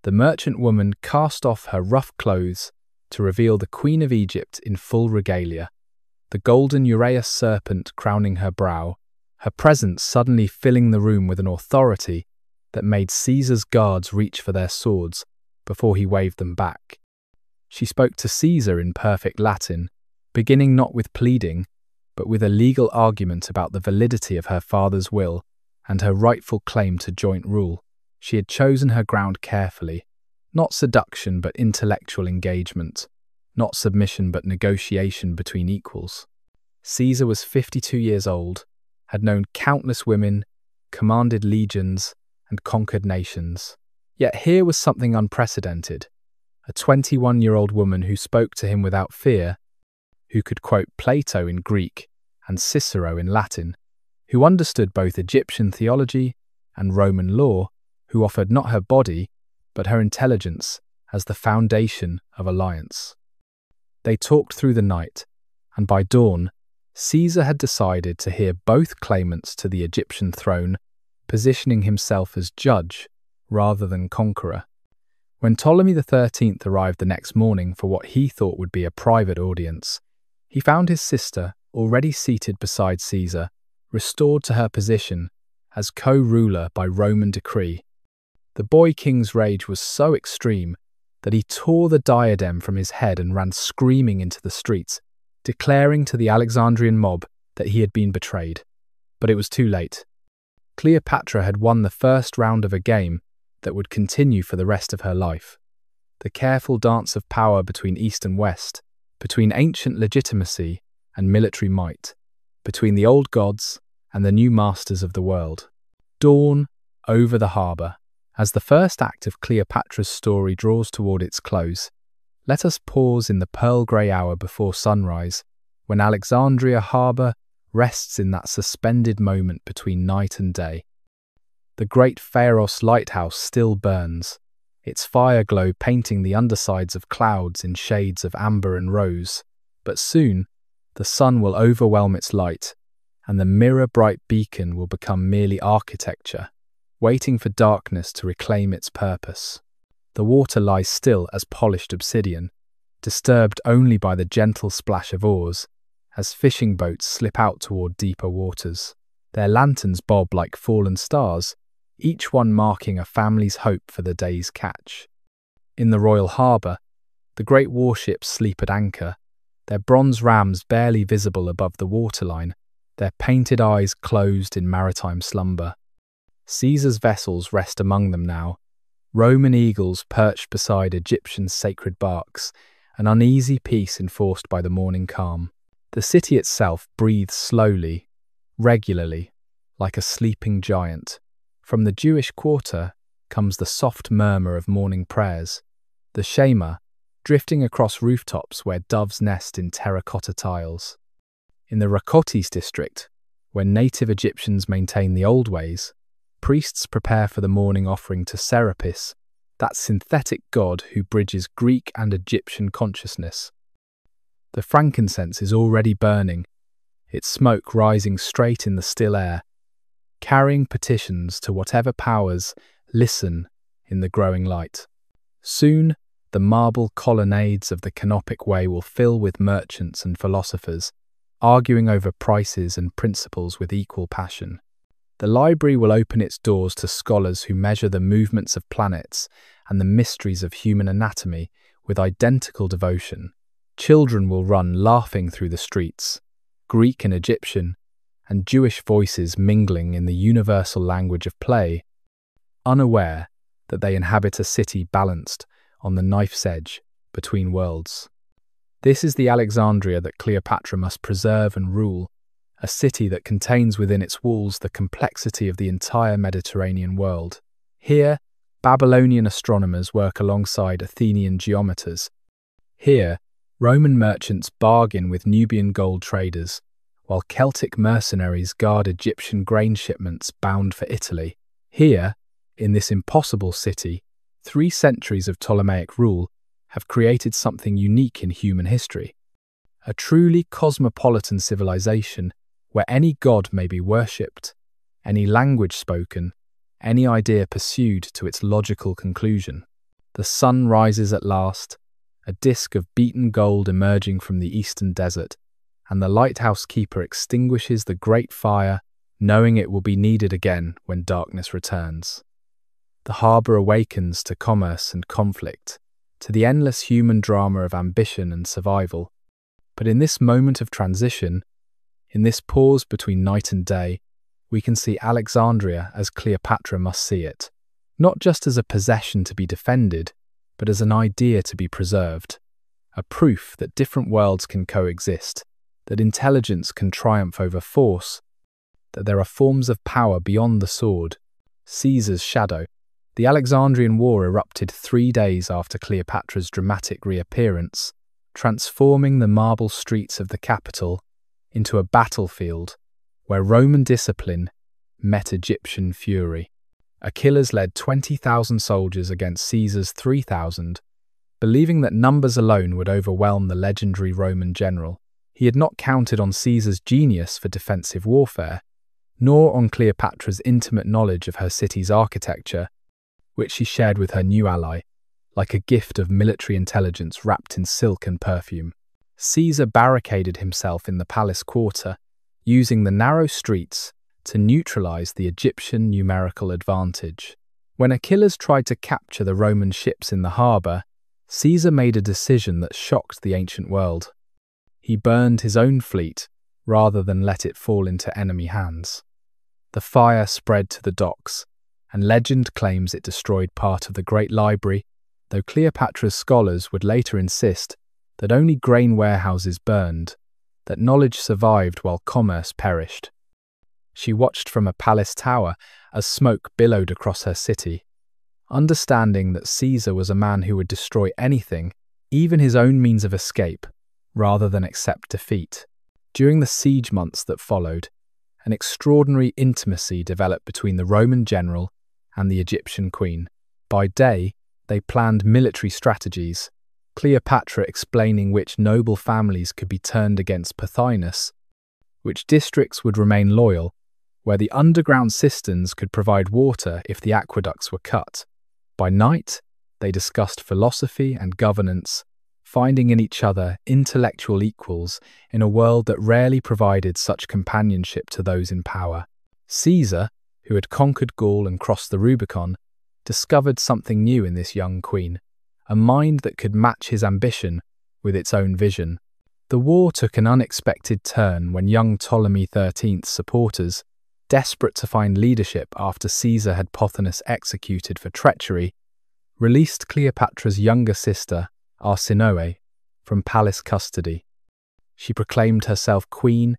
The merchant woman cast off her rough clothes to reveal the Queen of Egypt in full regalia, the golden uraeus serpent crowning her brow, her presence suddenly filling the room with an authority that made Caesar's guards reach for their swords before he waved them back. She spoke to Caesar in perfect Latin, beginning not with pleading, but with a legal argument about the validity of her father's will and her rightful claim to joint rule. She had chosen her ground carefully, not seduction but intellectual engagement, not submission but negotiation between equals. Caesar was 52 years old, had known countless women, commanded legions, and conquered nations. Yet here was something unprecedented. A 21-year-old woman who spoke to him without fear, who could quote Plato in Greek and Cicero in Latin, who understood both Egyptian theology and Roman law, who offered not her body, but her intelligence as the foundation of alliance. They talked through the night, and by dawn, Caesar had decided to hear both claimants to the Egyptian throne, positioning himself as judge rather than conqueror. When Ptolemy XIII arrived the next morning for what he thought would be a private audience, he found his sister already seated beside Caesar, restored to her position as co-ruler by Roman decree. The boy king's rage was so extreme that he tore the diadem from his head and ran screaming into the streets, declaring to the Alexandrian mob that he had been betrayed. But it was too late. Cleopatra had won the first round of a game that would continue for the rest of her life. The careful dance of power between East and West, between ancient legitimacy and military might, between the old gods and the new masters of the world. Dawn over the harbour. As the first act of Cleopatra's story draws toward its close, let us pause in the pearl-grey hour before sunrise, when Alexandria harbour rests in that suspended moment between night and day. The great Pharos lighthouse still burns, its fire glow painting the undersides of clouds in shades of amber and rose, but soon the sun will overwhelm its light, and the mirror-bright beacon will become merely architecture, waiting for darkness to reclaim its purpose. The water lies still as polished obsidian, disturbed only by the gentle splash of oars, as fishing boats slip out toward deeper waters. Their lanterns bob like fallen stars, each one marking a family's hope for the day's catch. In the royal harbour, the great warships sleep at anchor, their bronze rams barely visible above the waterline, their painted eyes closed in maritime slumber. Caesar's vessels rest among them now, Roman eagles perched beside Egyptian sacred barks, an uneasy peace enforced by the morning calm. The city itself breathes slowly, regularly, like a sleeping giant. From the Jewish quarter comes the soft murmur of morning prayers, the Shema drifting across rooftops where doves nest in terracotta tiles. In the Rakotis district, where native Egyptians maintain the old ways, priests prepare for the morning offering to Serapis, that synthetic god who bridges Greek and Egyptian consciousness. The frankincense is already burning, its smoke rising straight in the still air, carrying petitions to whatever powers listen in the growing light. Soon, the marble colonnades of the Canopic Way will fill with merchants and philosophers, arguing over prices and principles with equal passion. The library will open its doors to scholars who measure the movements of planets and the mysteries of human anatomy with identical devotion. Children will run laughing through the streets, Greek and Egyptian, and Jewish voices mingling in the universal language of play, unaware that they inhabit a city balanced on the knife's edge between worlds. This is the Alexandria that Cleopatra must preserve and rule, a city that contains within its walls the complexity of the entire Mediterranean world. Here, Babylonian astronomers work alongside Athenian geometers. Here, Roman merchants bargain with Nubian gold traders, while Celtic mercenaries guard Egyptian grain shipments bound for Italy. Here, in this impossible city, 3 centuries of Ptolemaic rule have created something unique in human history. A truly cosmopolitan civilization where any god may be worshipped, any language spoken, any idea pursued to its logical conclusion. The sun rises at last, a disk of beaten gold emerging from the eastern desert, and the lighthouse keeper extinguishes the great fire, knowing it will be needed again when darkness returns. The harbour awakens to commerce and conflict, to the endless human drama of ambition and survival. But in this moment of transition, in this pause between night and day, we can see Alexandria as Cleopatra must see it, not just as a possession to be defended, but as an idea to be preserved, a proof that different worlds can coexist, that intelligence can triumph over force, that there are forms of power beyond the sword. Caesar's shadow. The Alexandrian War erupted 3 days after Cleopatra's dramatic reappearance, transforming the marble streets of the capital into a battlefield where Roman discipline met Egyptian fury. Achilles led 20,000 soldiers against Caesar's 3,000, believing that numbers alone would overwhelm the legendary Roman general. He had not counted on Caesar's genius for defensive warfare, nor on Cleopatra's intimate knowledge of her city's architecture, which she shared with her new ally, like a gift of military intelligence wrapped in silk and perfume. Caesar barricaded himself in the palace quarter, using the narrow streets to neutralize the Egyptian numerical advantage. When Achilles tried to capture the Roman ships in the harbor, Caesar made a decision that shocked the ancient world. He burned his own fleet rather than let it fall into enemy hands. The fire spread to the docks, and legend claims it destroyed part of the Great Library, though Cleopatra's scholars would later insist that only grain warehouses burned, that knowledge survived while commerce perished. She watched from a palace tower as smoke billowed across her city, understanding that Caesar was a man who would destroy anything, even his own means of escape, rather than accept defeat. During the siege months that followed, an extraordinary intimacy developed between the Roman general and the Egyptian queen. By day, they planned military strategies, Cleopatra explaining which noble families could be turned against Pothinus, which districts would remain loyal, where the underground cisterns could provide water if the aqueducts were cut. By night, they discussed philosophy and governance, finding in each other intellectual equals in a world that rarely provided such companionship to those in power. Caesar, who had conquered Gaul and crossed the Rubicon, discovered something new in this young queen, a mind that could match his ambition with its own vision. The war took an unexpected turn when young Ptolemy XIII's supporters, desperate to find leadership after Caesar had Pothinus executed for treachery, released Cleopatra's younger sister, Arsinoe, from palace custody. She proclaimed herself queen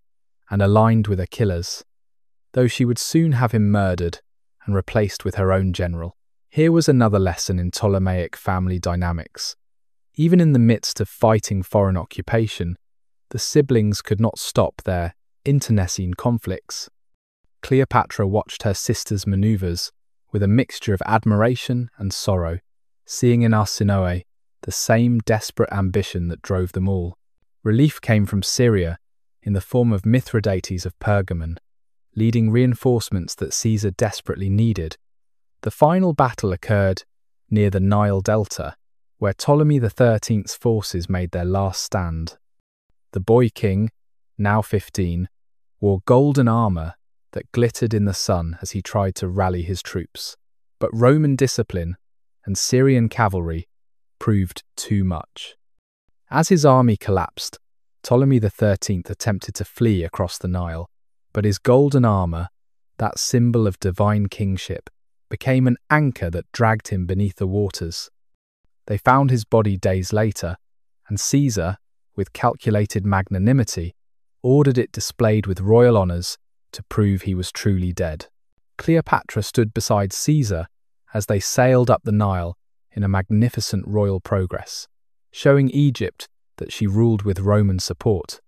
and aligned with Achilles, though she would soon have him murdered and replaced with her own general. Here was another lesson in Ptolemaic family dynamics. Even in the midst of fighting foreign occupation, the siblings could not stop their internecine conflicts. Cleopatra watched her sister's maneuvers with a mixture of admiration and sorrow, seeing in Arsinoe the same desperate ambition that drove them all. Relief came from Syria in the form of Mithridates of Pergamon, leading reinforcements that Caesar desperately needed. The final battle occurred near the Nile Delta, where Ptolemy XIII's forces made their last stand. The boy king, now 15, wore golden armor that glittered in the sun as he tried to rally his troops. But Roman discipline and Syrian cavalry proved too much. As his army collapsed, Ptolemy XIII attempted to flee across the Nile, but his golden armor, that symbol of divine kingship, became an anchor that dragged him beneath the waters. They found his body days later, and Caesar, with calculated magnanimity, ordered it displayed with royal honours to prove he was truly dead. Cleopatra stood beside Caesar as they sailed up the Nile in a magnificent royal progress, showing Egypt that she ruled with Roman support.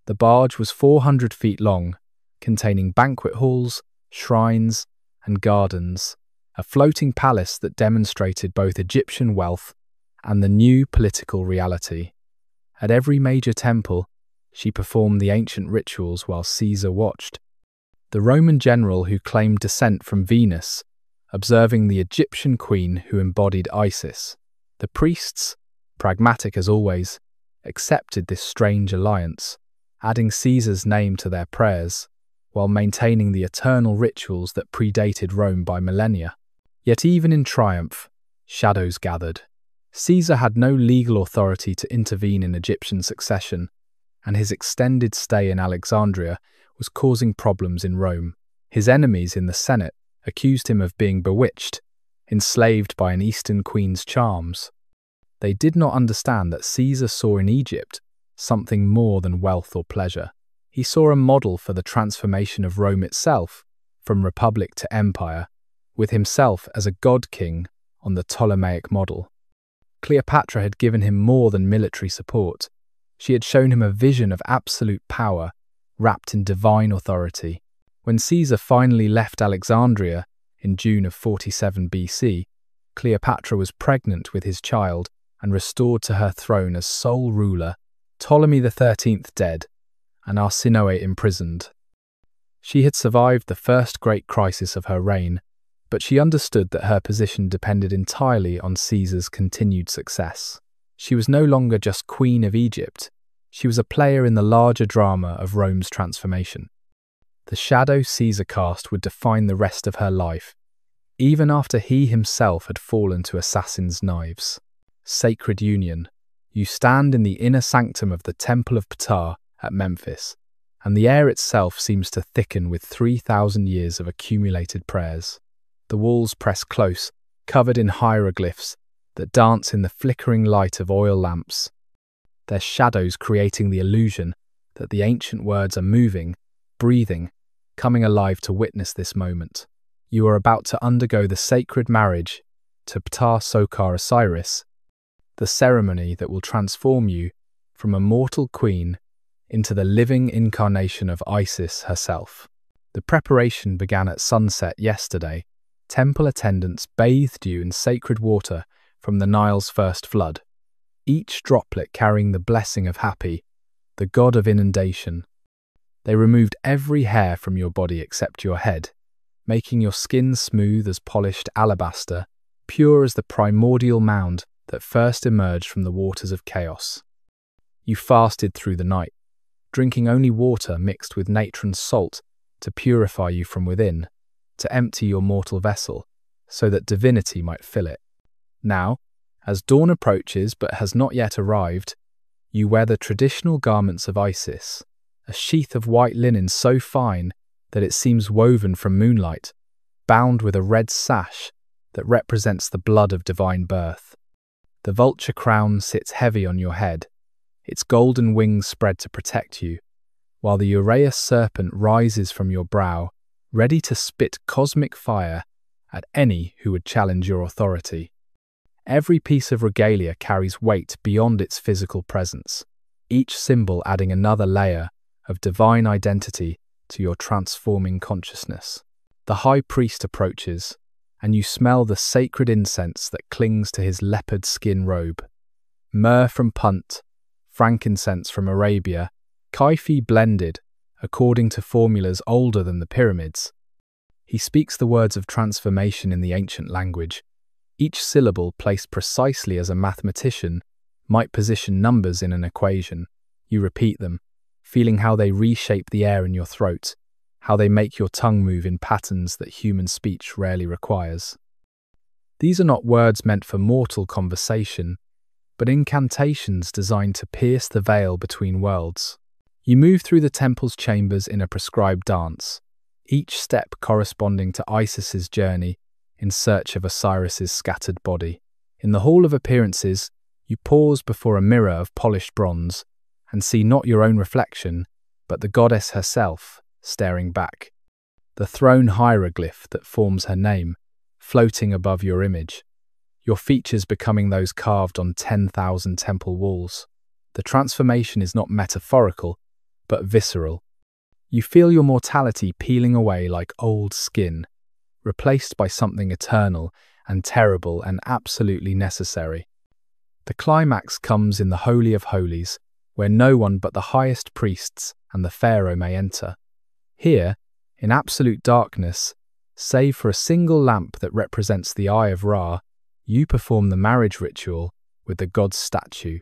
The barge was 400 feet long, containing banquet halls, shrines, and gardens, a floating palace that demonstrated both Egyptian wealth and the new political reality. At every major temple, she performed the ancient rituals while Caesar watched. The Roman general who claimed descent from Venus, observing the Egyptian queen who embodied Isis. The priests, pragmatic as always, accepted this strange alliance, adding Caesar's name to their prayers, while maintaining the eternal rituals that predated Rome by millennia. Yet even in triumph, shadows gathered. Caesar had no legal authority to intervene in Egyptian succession, and his extended stay in Alexandria was causing problems in Rome. His enemies in the Senate accused him of being bewitched, enslaved by an Eastern queen's charms. They did not understand that Caesar saw in Egypt something more than wealth or pleasure. He saw a model for the transformation of Rome itself, from republic to empire, with himself as a god-king on the Ptolemaic model. Cleopatra had given him more than military support. She had shown him a vision of absolute power, wrapped in divine authority. When Caesar finally left Alexandria in June of 47 BC, Cleopatra was pregnant with his child and restored to her throne as sole ruler, Ptolemy XIII dead, and Arsinoe imprisoned. She had survived the first great crisis of her reign, but she understood that her position depended entirely on Caesar's continued success. She was no longer just Queen of Egypt, she was a player in the larger drama of Rome's transformation. The shadow Caesar cast would define the rest of her life, even after he himself had fallen to assassins' knives. Sacred union. You stand in the inner sanctum of the Temple of Ptah at Memphis, and the air itself seems to thicken with 3,000 years of accumulated prayers. The walls press close, covered in hieroglyphs that dance in the flickering light of oil lamps, their shadows creating the illusion that the ancient words are moving, breathing, coming alive to witness this moment. You are about to undergo the sacred marriage to Ptah Sokar Osiris, the ceremony that will transform you from a mortal queen into the living incarnation of Isis herself. The preparation began at sunset yesterday. Temple attendants bathed you in sacred water from the Nile's first flood, each droplet carrying the blessing of Hapi, the god of inundation. They removed every hair from your body except your head, making your skin smooth as polished alabaster, pure as the primordial mound that first emerged from the waters of chaos. You fasted through the night, drinking only water mixed with natron salt to purify you from within, to empty your mortal vessel, so that divinity might fill it. Now, as dawn approaches but has not yet arrived, you wear the traditional garments of Isis, a sheath of white linen so fine that it seems woven from moonlight, bound with a red sash that represents the blood of divine birth. The vulture crown sits heavy on your head, its golden wings spread to protect you, while the Uraeus serpent rises from your brow, ready to spit cosmic fire at any who would challenge your authority. Every piece of regalia carries weight beyond its physical presence, each symbol adding another layer of divine identity to your transforming consciousness. The high priest approaches, and you smell the sacred incense that clings to his leopard skin robe. Myrrh from Punt, frankincense from Arabia, Kaifi blended, according to formulas older than the pyramids. He speaks the words of transformation in the ancient language, each syllable placed precisely as a mathematician might position numbers in an equation. You repeat them, feeling how they reshape the air in your throat, how they make your tongue move in patterns that human speech rarely requires. These are not words meant for mortal conversation, but incantations designed to pierce the veil between worlds. You move through the temple's chambers in a prescribed dance, each step corresponding to Isis's journey in search of Osiris's scattered body. In the Hall of Appearances, you pause before a mirror of polished bronze and see not your own reflection, but the goddess herself, staring back. The throne hieroglyph that forms her name, floating above your image, your features becoming those carved on 10,000 temple walls. The transformation is not metaphorical, but visceral. You feel your mortality peeling away like old skin, replaced by something eternal and terrible and absolutely necessary. The climax comes in the Holy of Holies, where no one but the highest priests and the pharaoh may enter. Here, in absolute darkness, save for a single lamp that represents the Eye of Ra, you perform the marriage ritual with the god's statue.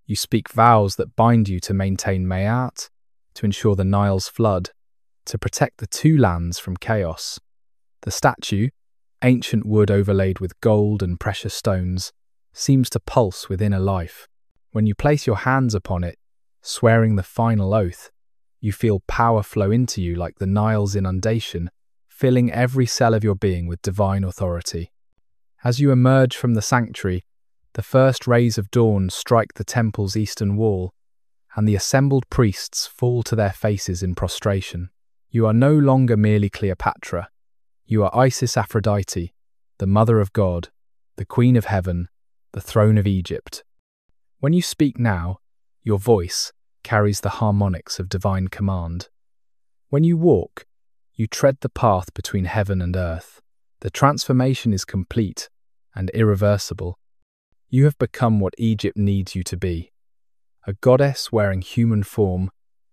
You speak vows that bind you to maintain Mayat, to ensure the Nile's flood, to protect the two lands from chaos. The statue, ancient wood overlaid with gold and precious stones, seems to pulse with inner life. When you place your hands upon it, swearing the final oath, you feel power flow into you like the Nile's inundation, filling every cell of your being with divine authority. As you emerge from the sanctuary, the first rays of dawn strike the temple's eastern wall, and the assembled priests fall to their faces in prostration. You are no longer merely Cleopatra. You are Isis Aphrodite, the Mother of God, the Queen of Heaven, the Throne of Egypt. When you speak now, your voice carries the harmonics of divine command. When you walk, you tread the path between heaven and earth. The transformation is complete and irreversible. You have become what Egypt needs you to be, a goddess wearing human form,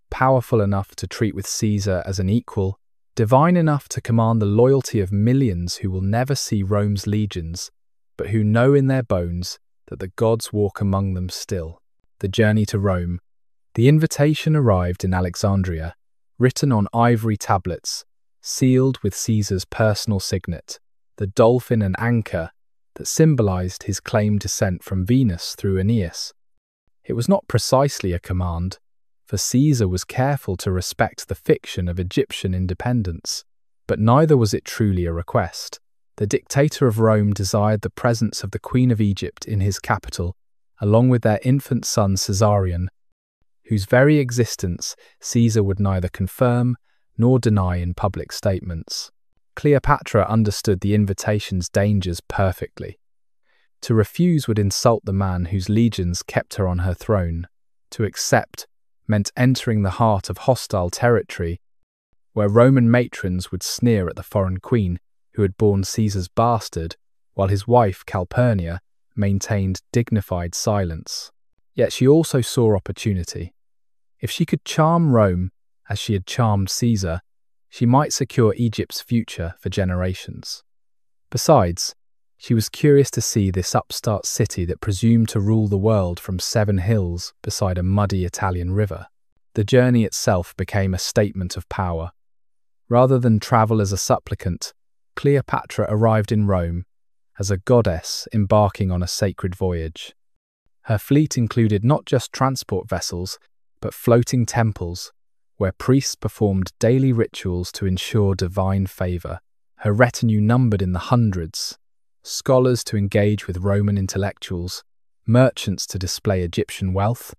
powerful enough to treat with Caesar as an equal, divine enough to command the loyalty of millions who will never see Rome's legions, but who know in their bones that the gods walk among them still. The journey to Rome. The invitation arrived in Alexandria, written on ivory tablets, sealed with Caesar's personal signet, the dolphin and anchor that symbolized his claimed descent from Venus through Aeneas. It was not precisely a command, for Caesar was careful to respect the fiction of Egyptian independence, but neither was it truly a request. The dictator of Rome desired the presence of the Queen of Egypt in his capital, along with their infant son Caesarion, whose very existence Caesar would neither confirm nor deny in public statements. Cleopatra understood the invitation's dangers perfectly. To refuse would insult the man whose legions kept her on her throne. To accept meant entering the heart of hostile territory, where Roman matrons would sneer at the foreign queen who had borne Caesar's bastard, while his wife Calpurnia maintained dignified silence. Yet she also saw opportunity. If she could charm Rome as she had charmed Caesar, she might secure Egypt's future for generations. Besides, she was curious to see this upstart city that presumed to rule the world from 7 hills beside a muddy Italian river. The journey itself became a statement of power. Rather than travel as a supplicant, Cleopatra arrived in Rome as a goddess embarking on a sacred voyage. Her fleet included not just transport vessels, but floating temples, where priests performed daily rituals to ensure divine favor. Her retinue numbered in the hundreds, scholars to engage with Roman intellectuals, merchants to display Egyptian wealth,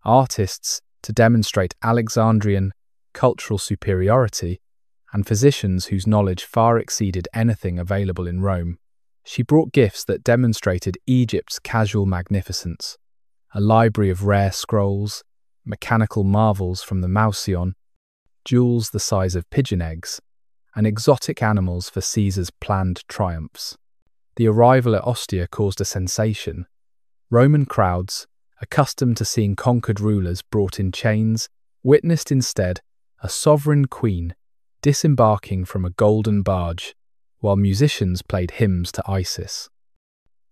artists to demonstrate Alexandrian cultural superiority, and physicians whose knowledge far exceeded anything available in Rome. She brought gifts that demonstrated Egypt's casual magnificence, a library of rare scrolls, mechanical marvels from the Mausion, jewels the size of pigeon eggs, and exotic animals for Caesar's planned triumphs. The arrival at Ostia caused a sensation. Roman crowds, accustomed to seeing conquered rulers brought in chains, witnessed instead a sovereign queen disembarking from a golden barge, while musicians played hymns to Isis.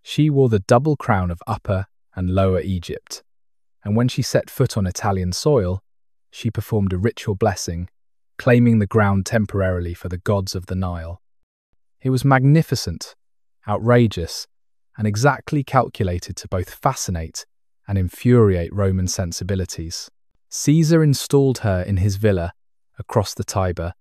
She wore the double crown of Upper and Lower Egypt, and when she set foot on Italian soil, she performed a ritual blessing, claiming the ground temporarily for the gods of the Nile. It was magnificent, outrageous, and exactly calculated to both fascinate and infuriate Roman sensibilities. Caesar installed her in his villa across the Tiber,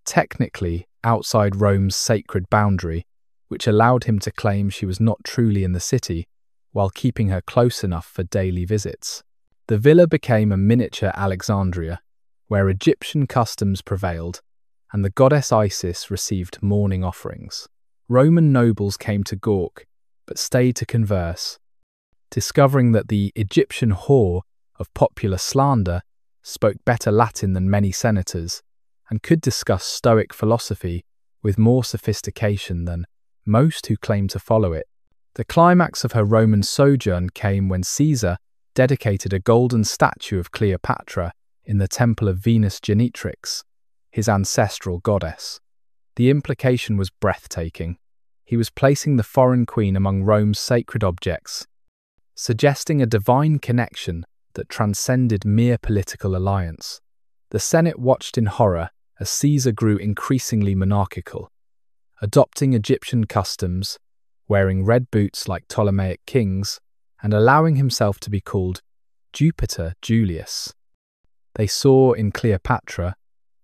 technically outside Rome's sacred boundary, which allowed him to claim she was not truly in the city, while keeping her close enough for daily visits. The villa became a miniature Alexandria, where Egyptian customs prevailed, and the goddess Isis received morning offerings. Roman nobles came to gawk, but stayed to converse, discovering that the Egyptian whore of popular slander spoke better Latin than many senators, and could discuss Stoic philosophy with more sophistication than most who claimed to follow it. The climax of her Roman sojourn came when Caesar dedicated a golden statue of Cleopatra in the temple of Venus Genitrix, his ancestral goddess. The implication was breathtaking. He was placing the foreign queen among Rome's sacred objects, suggesting a divine connection that transcended mere political alliance. The Senate watched in horror as Caesar grew increasingly monarchical, adopting Egyptian customs, wearing red boots like Ptolemaic kings, and allowing himself to be called Jupiter Julius. They saw in Cleopatra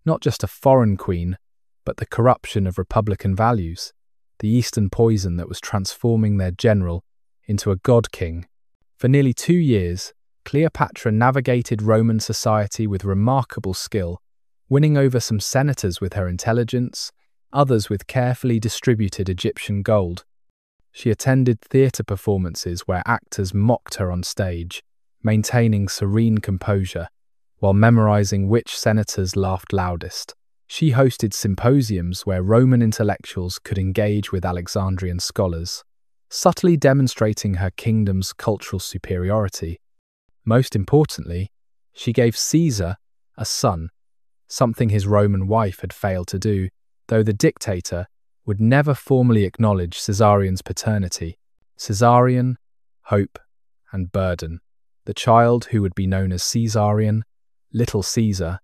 not just a foreign queen, but the corruption of republican values, the Eastern poison that was transforming their general into a god-king. For nearly 2 years, Cleopatra navigated Roman society with remarkable skill, winning over some senators with her intelligence, others with carefully distributed Egyptian gold. She attended theatre performances where actors mocked her on stage, maintaining serene composure, while memorizing which senators laughed loudest. She hosted symposiums where Roman intellectuals could engage with Alexandrian scholars, subtly demonstrating her kingdom's cultural superiority. Most importantly, she gave Caesar a son, something his Roman wife had failed to do, though the dictator would never formally acknowledge Caesarion's paternity. Caesarion, hope, and burden. The child who would be known as Caesarion, Little Caesar,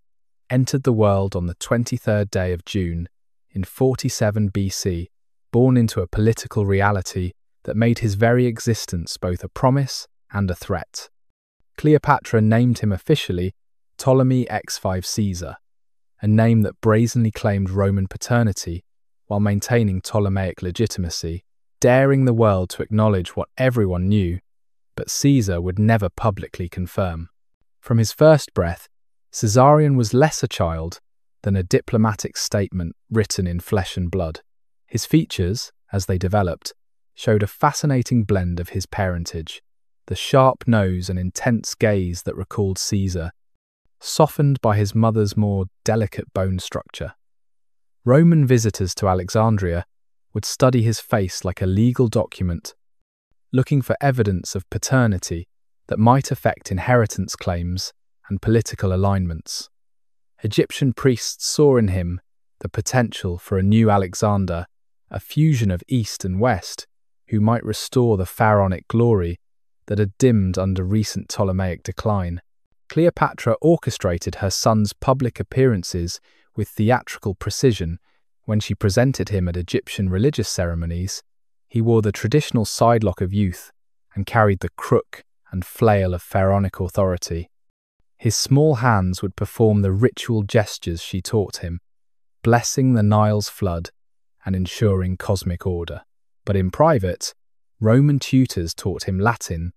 entered the world on the 23rd day of June in 47 BC, born into a political reality that made his very existence both a promise and a threat. Cleopatra named him officially Ptolemy X5 Caesar, a name that brazenly claimed Roman paternity while maintaining Ptolemaic legitimacy, daring the world to acknowledge what everyone knew, but Caesar would never publicly confirm. From his first breath, Caesarion was less a child than a diplomatic statement written in flesh and blood. His features, as they developed, showed a fascinating blend of his parentage, the sharp nose and intense gaze that recalled Caesar, softened by his mother's more delicate bone structure. Roman visitors to Alexandria would study his face like a legal document, looking for evidence of paternity that might affect inheritance claims and political alignments. Egyptian priests saw in him the potential for a new Alexander, a fusion of East and West, who might restore the pharaonic glory that had dimmed under recent Ptolemaic decline. Cleopatra orchestrated her son's public appearances with theatrical precision. When she presented him at Egyptian religious ceremonies, he wore the traditional sidelock of youth and carried the crook and flail of pharaonic authority. His small hands would perform the ritual gestures she taught him, blessing the Nile's flood and ensuring cosmic order. But in private, Roman tutors taught him Latin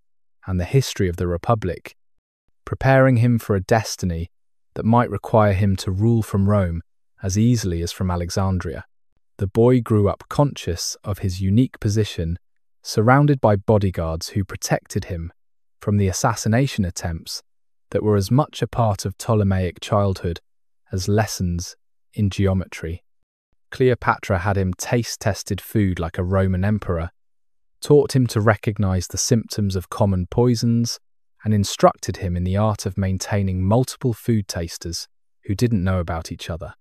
and the history of the Republic, preparing him for a destiny that might require him to rule from Rome as easily as from Alexandria. The boy grew up conscious of his unique position, surrounded by bodyguards who protected him from the assassination attempts that were as much a part of Ptolemaic childhood as lessons in geometry. Cleopatra had him taste-tested food like a Roman emperor, taught him to recognize the symptoms of common poisons, and instructed him in the art of maintaining multiple food tasters who didn't know about each other.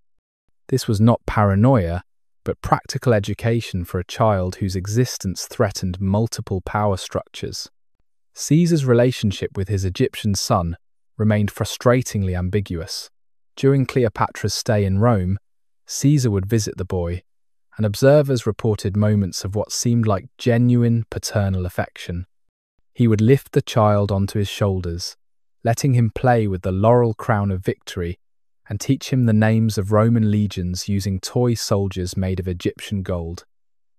This was not paranoia, but practical education for a child whose existence threatened multiple power structures. Caesar's relationship with his Egyptian son remained frustratingly ambiguous. During Cleopatra's stay in Rome, Caesar would visit the boy, and observers reported moments of what seemed like genuine paternal affection. He would lift the child onto his shoulders, letting him play with the laurel crown of victory, and teach him the names of Roman legions using toy soldiers made of Egyptian gold.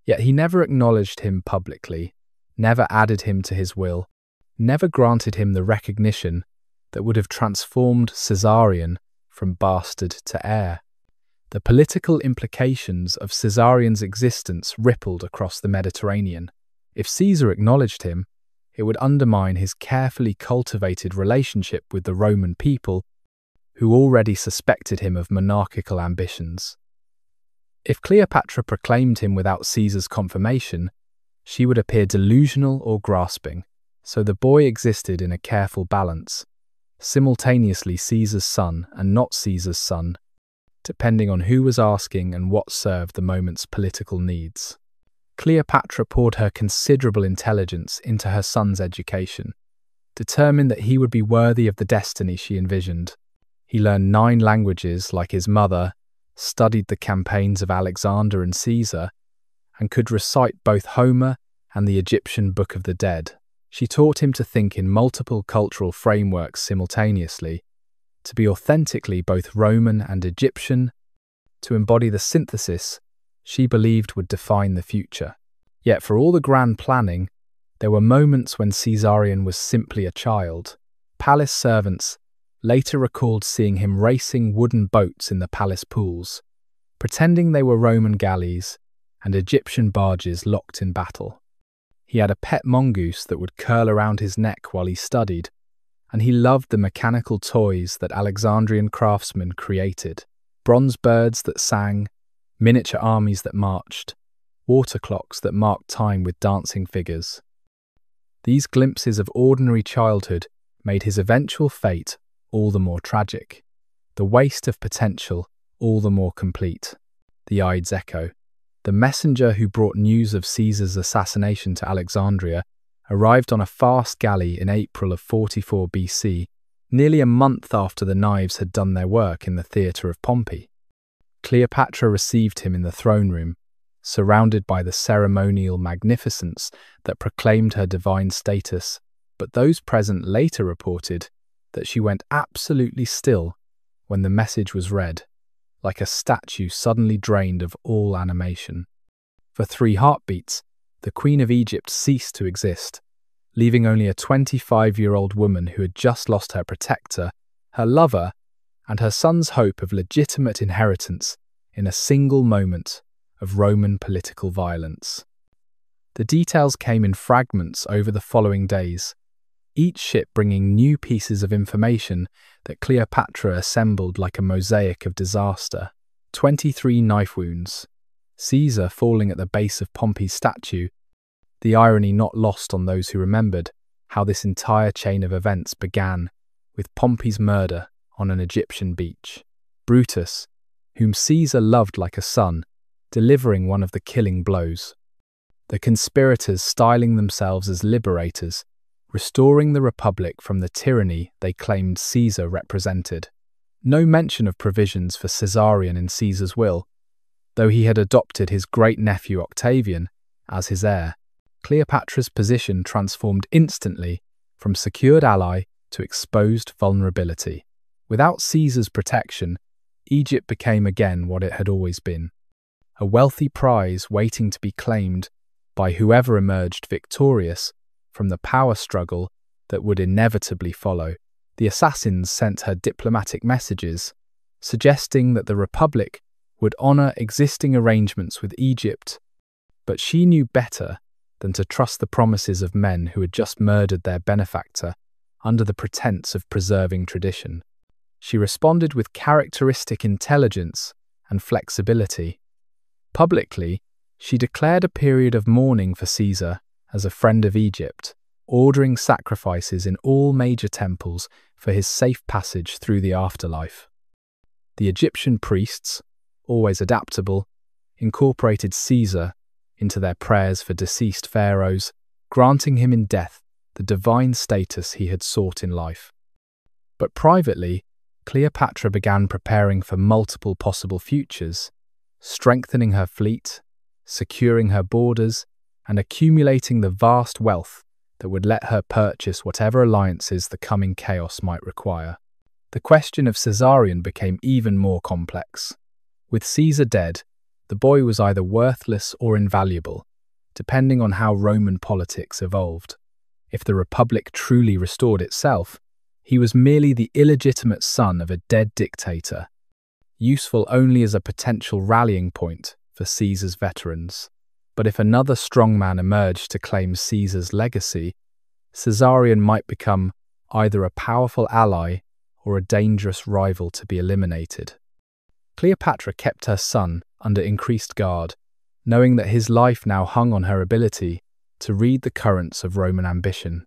Yet he never acknowledged him publicly, never added him to his will, never granted him the recognition that would have transformed Caesarion from bastard to heir. The political implications of Caesarion's existence rippled across the Mediterranean. If Caesar acknowledged him, it would undermine his carefully cultivated relationship with the Roman people, who already suspected him of monarchical ambitions. If Cleopatra proclaimed him without Caesar's confirmation, she would appear delusional or grasping, so the boy existed in a careful balance, simultaneously Caesar's son and not Caesar's son, depending on who was asking and what served the moment's political needs. Cleopatra poured her considerable intelligence into her son's education, determined that he would be worthy of the destiny she envisioned. He learned 9 languages like his mother, studied the campaigns of Alexander and Caesar, and could recite both Homer and the Egyptian Book of the Dead. She taught him to think in multiple cultural frameworks simultaneously, to be authentically both Roman and Egyptian, to embody the synthesis she believed would define the future. Yet for all the grand planning, there were moments when Caesarion was simply a child. Palace servants later recalled seeing him racing wooden boats in the palace pools, pretending they were Roman galleys and Egyptian barges locked in battle. He had a pet mongoose that would curl around his neck while he studied, and he loved the mechanical toys that Alexandrian craftsmen created: bronze birds that sang, miniature armies that marched, water clocks that marked time with dancing figures. These glimpses of ordinary childhood made his eventual fate all the more tragic, the waste of potential all the more complete. The Ides Echo, the messenger who brought news of Caesar's assassination to Alexandria, arrived on a fast galley in April of 44 BC nearly a month after the knives had done their work in the theatre of Pompey. Cleopatra received him in the throne room, surrounded by the ceremonial magnificence that proclaimed her divine status, but those present later reported that she went absolutely still when the message was read, like a statue suddenly drained of all animation. For 3 heartbeats, the Queen of Egypt ceased to exist, leaving only a 25-year-old woman who had just lost her protector, her lover, and her son's hope of legitimate inheritance in a single moment of Roman political violence. The details came in fragments over the following days, each ship bringing new pieces of information that Cleopatra assembled like a mosaic of disaster. 23 knife wounds, Caesar falling at the base of Pompey's statue, the irony not lost on those who remembered how this entire chain of events began with Pompey's murder on an Egyptian beach. Brutus, whom Caesar loved like a son, delivering one of the killing blows. The conspirators styling themselves as liberators, restoring the Republic from the tyranny they claimed Caesar represented. No mention of provisions for Caesarion in Caesar's will, though he had adopted his great-nephew Octavian as his heir. Cleopatra's position transformed instantly from secured ally to exposed vulnerability. Without Caesar's protection, Egypt became again what it had always been, a wealthy prize waiting to be claimed by whoever emerged victorious from the power struggle that would inevitably follow. The assassins sent her diplomatic messages, suggesting that the Republic would honor existing arrangements with Egypt, but she knew better than to trust the promises of men who had just murdered their benefactor under the pretense of preserving tradition. She responded with characteristic intelligence and flexibility. Publicly, she declared a period of mourning for Caesar as a friend of Egypt, ordering sacrifices in all major temples for his safe passage through the afterlife. The Egyptian priests, always adaptable, incorporated Caesar into their prayers for deceased pharaohs, granting him in death the divine status he had sought in life. But privately, Cleopatra began preparing for multiple possible futures, strengthening her fleet, securing her borders, and accumulating the vast wealth that would let her purchase whatever alliances the coming chaos might require. The question of Caesarion became even more complex. With Caesar dead, the boy was either worthless or invaluable, depending on how Roman politics evolved. If the Republic truly restored itself, he was merely the illegitimate son of a dead dictator, useful only as a potential rallying point for Caesar's veterans. But if another strongman emerged to claim Caesar's legacy, Caesarion might become either a powerful ally or a dangerous rival to be eliminated. Cleopatra kept her son under increased guard, knowing that his life now hung on her ability to read the currents of Roman ambition.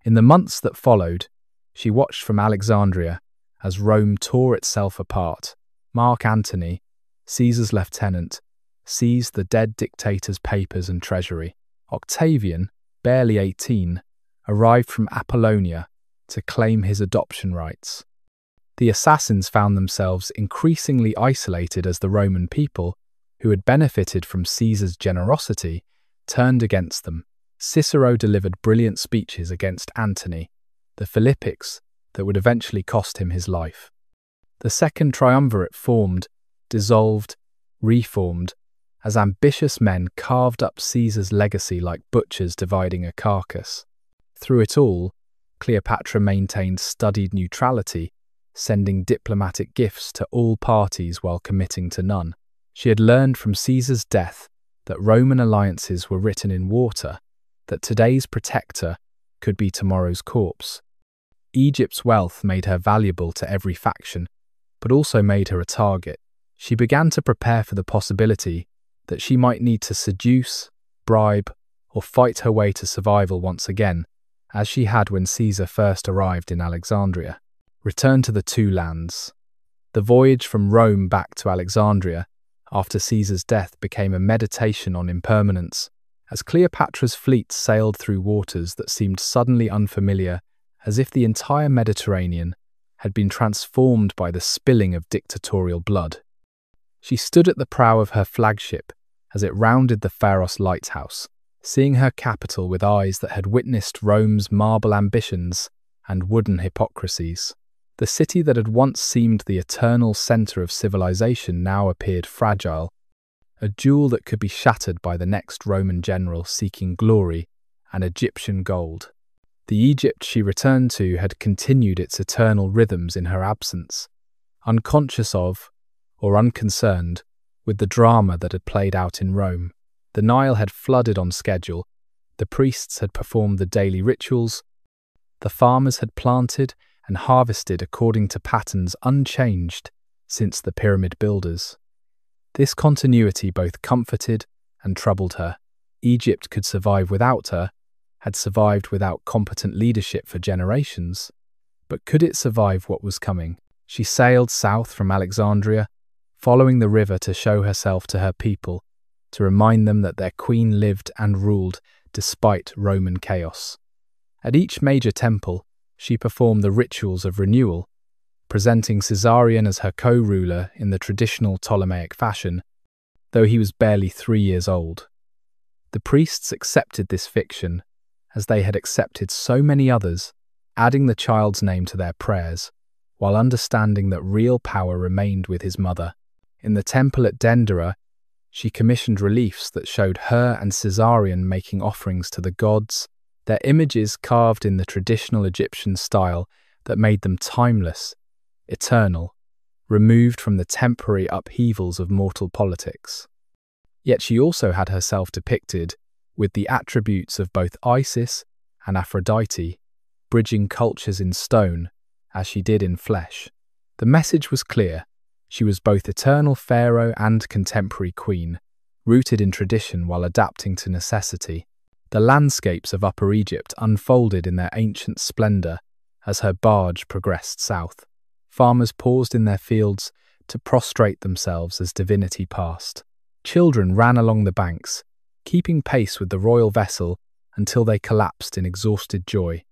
In the months that followed, she watched from Alexandria as Rome tore itself apart. Mark Antony, Caesar's lieutenant, seized the dead dictator's papers and treasury. Octavian, barely 18, arrived from Apollonia to claim his adoption rights. The assassins found themselves increasingly isolated as the Roman people, who had benefited from Caesar's generosity, turned against them. Cicero delivered brilliant speeches against Antony, the Philippics that would eventually cost him his life. The second triumvirate formed, dissolved, reformed, as ambitious men carved up Caesar's legacy like butchers dividing a carcass. Through it all, Cleopatra maintained studied neutrality, sending diplomatic gifts to all parties while committing to none. She had learned from Caesar's death that Roman alliances were written in water, that today's protector could be tomorrow's corpse. Egypt's wealth made her valuable to every faction, but also made her a target. She began to prepare for the possibility that she might need to seduce, bribe, or fight her way to survival once again, as she had when Caesar first arrived in Alexandria. Return to the two lands. The voyage from Rome back to Alexandria after Caesar's death became a meditation on impermanence, as Cleopatra's fleet sailed through waters that seemed suddenly unfamiliar as if the entire Mediterranean had been transformed by the spilling of dictatorial blood. She stood at the prow of her flagship as it rounded the Pharos lighthouse, seeing her capital with eyes that had witnessed Rome's marble ambitions and wooden hypocrisies. The city that had once seemed the eternal centre of civilization now appeared fragile, a jewel that could be shattered by the next Roman general seeking glory and Egyptian gold. The Egypt she returned to had continued its eternal rhythms in her absence, unconscious of, or unconcerned, with the drama that had played out in Rome. The Nile had flooded on schedule, the priests had performed the daily rituals, the farmers had planted and harvested according to patterns unchanged since the pyramid builders. This continuity both comforted and troubled her. Egypt could survive without her, had survived without competent leadership for generations. But could it survive what was coming? She sailed south from Alexandria, following the river to show herself to her people, to remind them that their queen lived and ruled despite Roman chaos. At each major temple, she performed the rituals of renewal, presenting Caesarion as her co-ruler in the traditional Ptolemaic fashion, though he was barely 3 years old. The priests accepted this fiction, as they had accepted so many others, adding the child's name to their prayers, while understanding that real power remained with his mother. In the temple at Dendera, she commissioned reliefs that showed her and Caesarion making offerings to the gods, their images carved in the traditional Egyptian style that made them timeless, eternal, removed from the temporary upheavals of mortal politics. Yet she also had herself depicted with the attributes of both Isis and Aphrodite, bridging cultures in stone as she did in flesh. The message was clear. She was both eternal pharaoh and contemporary queen, rooted in tradition while adapting to necessity. The landscapes of Upper Egypt unfolded in their ancient splendor as her barge progressed south. Farmers paused in their fields to prostrate themselves as divinity passed. Children ran along the banks, keeping pace with the royal vessel until they collapsed in exhausted joy.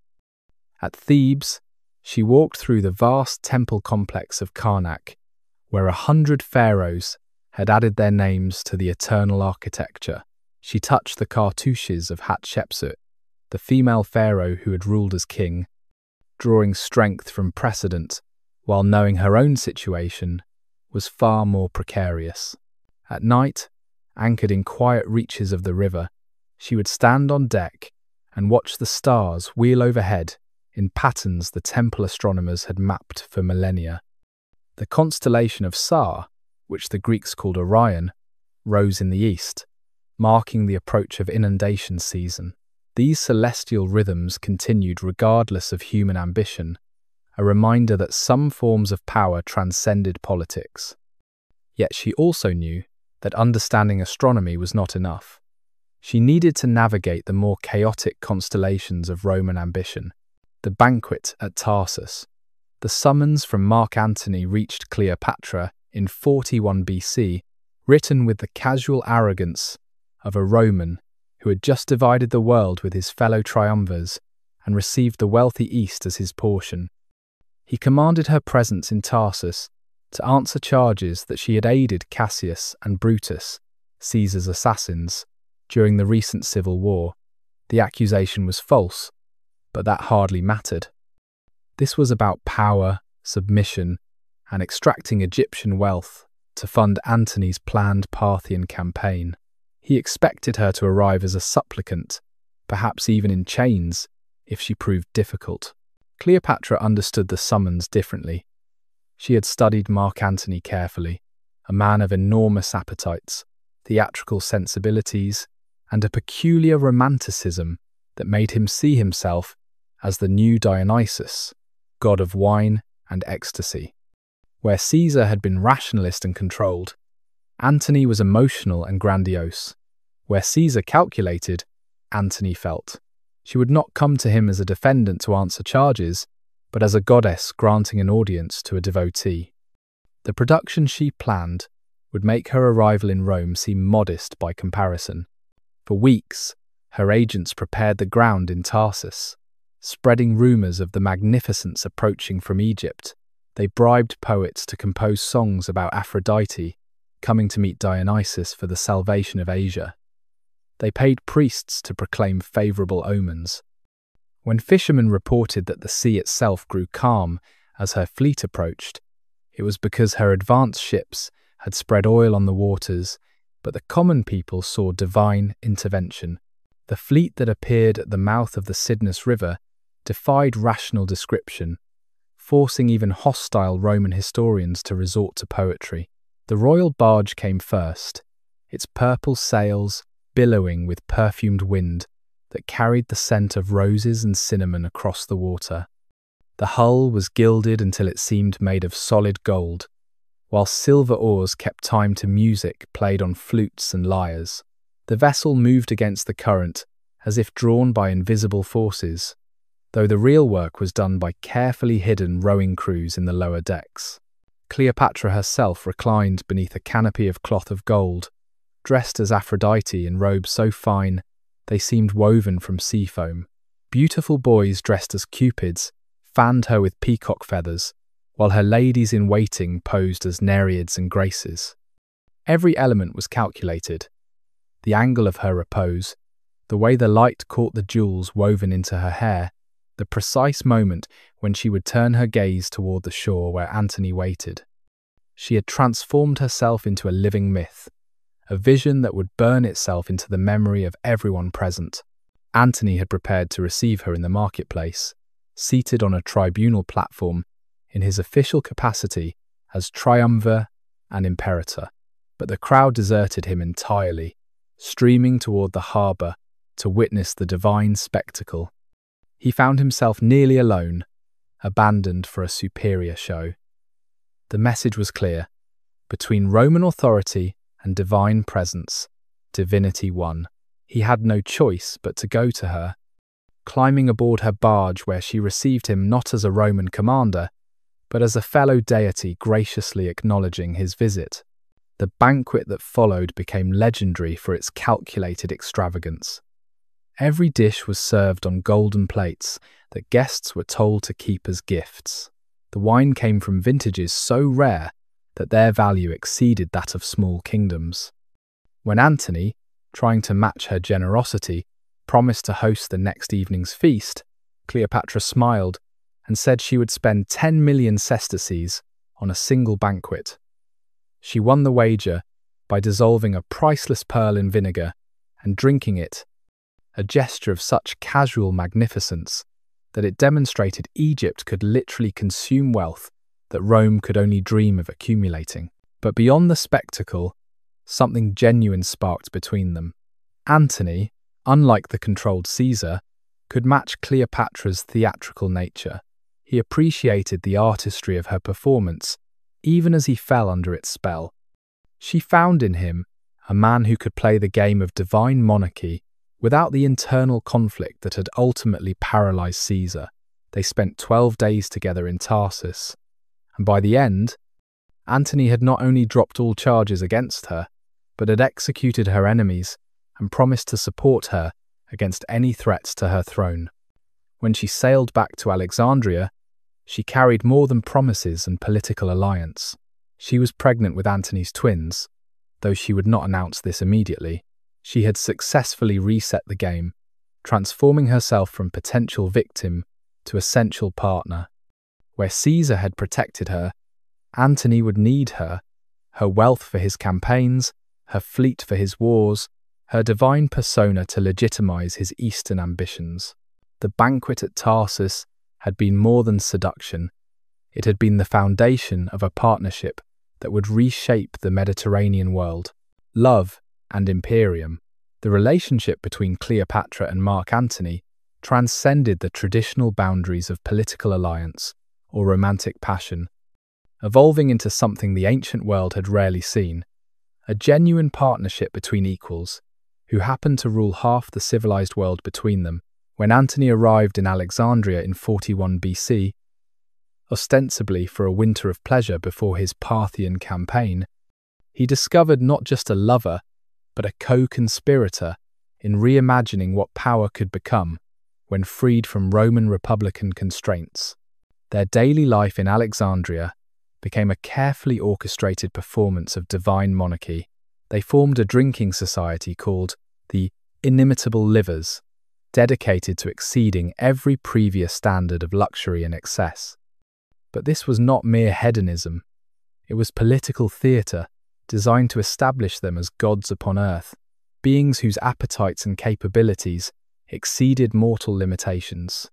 At Thebes, she walked through the vast temple complex of Karnak, where 100 pharaohs had added their names to the eternal architecture. She touched the cartouches of Hatshepsut, the female pharaoh who had ruled as king, drawing strength from precedent, while knowing her own situation was far more precarious. At night, anchored in quiet reaches of the river, she would stand on deck and watch the stars wheel overhead in patterns the temple astronomers had mapped for millennia. The constellation of Sar, which the Greeks called Orion, rose in the east, marking the approach of inundation season. These celestial rhythms continued regardless of human ambition, a reminder that some forms of power transcended politics. Yet she also knew that understanding astronomy was not enough. She needed to navigate the more chaotic constellations of Roman ambition. The banquet at Tarsus. The summons from Mark Antony reached Cleopatra in 41 BC, written with the casual arrogance of a Roman who had just divided the world with his fellow triumvirs and received the wealthy East as his portion. He commanded her presence in Tarsus to answer charges that she had aided Cassius and Brutus, Caesar's assassins, during the recent civil war. The accusation was false, but that hardly mattered. This was about power, submission, and extracting Egyptian wealth to fund Antony's planned Parthian campaign. He expected her to arrive as a supplicant, perhaps even in chains, if she proved difficult. Cleopatra understood the summons differently. She had studied Mark Antony carefully, a man of enormous appetites, theatrical sensibilities, and a peculiar romanticism that made him see himself as the new Dionysus, god of wine and ecstasy. Where Caesar had been rationalist and controlled, Antony was emotional and grandiose. Where Caesar calculated, Antony felt. She would not come to him as a defendant to answer charges, but as a goddess granting an audience to a devotee. The production she planned would make her arrival in Rome seem modest by comparison. For weeks, her agents prepared the ground in Tarsus, spreading rumors of the magnificence approaching from Egypt. They bribed poets to compose songs about Aphrodite coming to meet Dionysus for the salvation of Asia. They paid priests to proclaim favorable omens. When fishermen reported that the sea itself grew calm as her fleet approached, it was because her advanced ships had spread oil on the waters, but the common people saw divine intervention. The fleet that appeared at the mouth of the Cydnus River defied rational description, forcing even hostile Roman historians to resort to poetry. The royal barge came first, its purple sails billowing with perfumed wind that carried the scent of roses and cinnamon across the water. The hull was gilded until it seemed made of solid gold, while silver oars kept time to music played on flutes and lyres. The vessel moved against the current as if drawn by invisible forces, though the real work was done by carefully hidden rowing crews in the lower decks. Cleopatra herself reclined beneath a canopy of cloth of gold, dressed as Aphrodite in robes so fine they seemed woven from sea foam. Beautiful boys dressed as cupids fanned her with peacock feathers, while her ladies-in-waiting posed as nereids and graces. Every element was calculated. The angle of her repose, the way the light caught the jewels woven into her hair, the precise moment when she would turn her gaze toward the shore where Antony waited. She had transformed herself into a living myth, a vision that would burn itself into the memory of everyone present. Antony had prepared to receive her in the marketplace, seated on a tribunal platform in his official capacity as triumvir and imperator. But the crowd deserted him entirely, streaming toward the harbour to witness the divine spectacle. He found himself nearly alone, abandoned for a superior show. The message was clear. Between Roman authority and divine presence, divinity won. He had no choice but to go to her, climbing aboard her barge where she received him not as a Roman commander, but as a fellow deity graciously acknowledging his visit. The banquet that followed became legendary for its calculated extravagance. Every dish was served on golden plates that guests were told to keep as gifts. The wine came from vintages so rare that their value exceeded that of small kingdoms. When Antony, trying to match her generosity, promised to host the next evening's feast, Cleopatra smiled and said she would spend 10 million sesterces on a single banquet. She won the wager by dissolving a priceless pearl in vinegar and drinking it, a gesture of such casual magnificence that it demonstrated Egypt could literally consume wealth that Rome could only dream of accumulating. But beyond the spectacle, something genuine sparked between them. Antony, unlike the controlled Caesar, could match Cleopatra's theatrical nature. He appreciated the artistry of her performance, even as he fell under its spell. She found in him a man who could play the game of divine monarchy without the internal conflict that had ultimately paralyzed Caesar. They spent 12 days together in Tarsus, and by the end, Antony had not only dropped all charges against her, but had executed her enemies and promised to support her against any threats to her throne. When she sailed back to Alexandria, she carried more than promises and political alliance. She was pregnant with Antony's twins, though she would not announce this immediately. She had successfully reset the game, transforming herself from potential victim to essential partner. Where Caesar had protected her, Antony would need her wealth for his campaigns, her fleet for his wars, her divine persona to legitimize his eastern ambitions. The banquet at Tarsus had been more than seduction. It had been the foundation of a partnership that would reshape the Mediterranean world. Love and imperium. The relationship between Cleopatra and Mark Antony transcended the traditional boundaries of political alliance or romantic passion, evolving into something the ancient world had rarely seen, a genuine partnership between equals, who happened to rule half the civilized world between them. When Antony arrived in Alexandria in 41 BC, ostensibly for a winter of pleasure before his Parthian campaign, he discovered not just a lover, but a co-conspirator in reimagining what power could become. when freed from Roman republican constraints. Their daily life in Alexandria became a carefully orchestrated performance of divine monarchy. They formed a drinking society called the Inimitable Livers, dedicated to exceeding every previous standard of luxury and excess. But this was not mere hedonism. It was political theatre designed to establish them as gods upon earth, beings whose appetites and capabilities exceeded mortal limitations.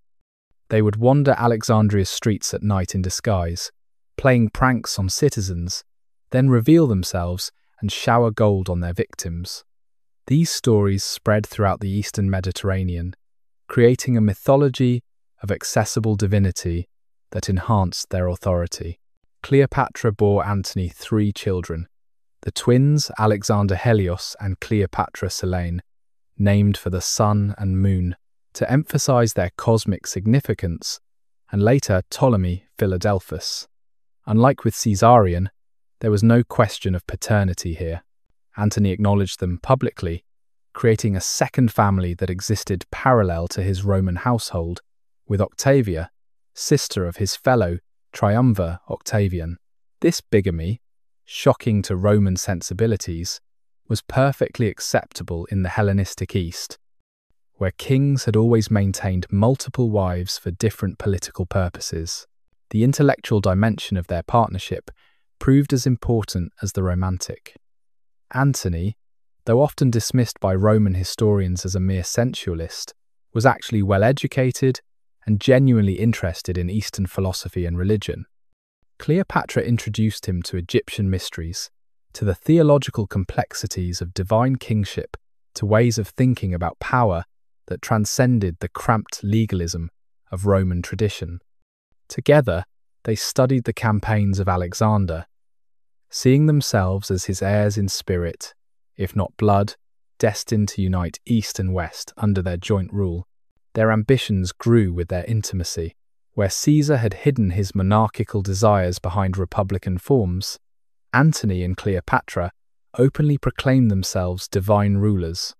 They would wander Alexandria's streets at night in disguise, playing pranks on citizens, then reveal themselves and shower gold on their victims. These stories spread throughout the Eastern Mediterranean, creating a mythology of accessible divinity that enhanced their authority. Cleopatra bore Antony 3 children, the twins Alexander Helios and Cleopatra Selene, named for the sun and moon, to emphasize their cosmic significance, and later Ptolemy Philadelphus. Unlike with Caesarion, there was no question of paternity here. Antony acknowledged them publicly, creating a second family that existed parallel to his Roman household, with Octavia, sister of his fellow triumvir Octavian. This bigamy, shocking to Roman sensibilities, was perfectly acceptable in the Hellenistic East, where kings had always maintained multiple wives for different political purposes. The intellectual dimension of their partnership proved as important as the romantic. Antony, though often dismissed by Roman historians as a mere sensualist, was actually well-educated and genuinely interested in Eastern philosophy and religion. Cleopatra introduced him to Egyptian mysteries, to the theological complexities of divine kingship, to ways of thinking about power that transcended the cramped legalism of Roman tradition. Together, they studied the campaigns of Alexander, seeing themselves as his heirs in spirit, if not blood, destined to unite East and West under their joint rule. Their ambitions grew with their intimacy. Where Caesar had hidden his monarchical desires behind republican forms, Antony and Cleopatra openly proclaimed themselves divine rulers.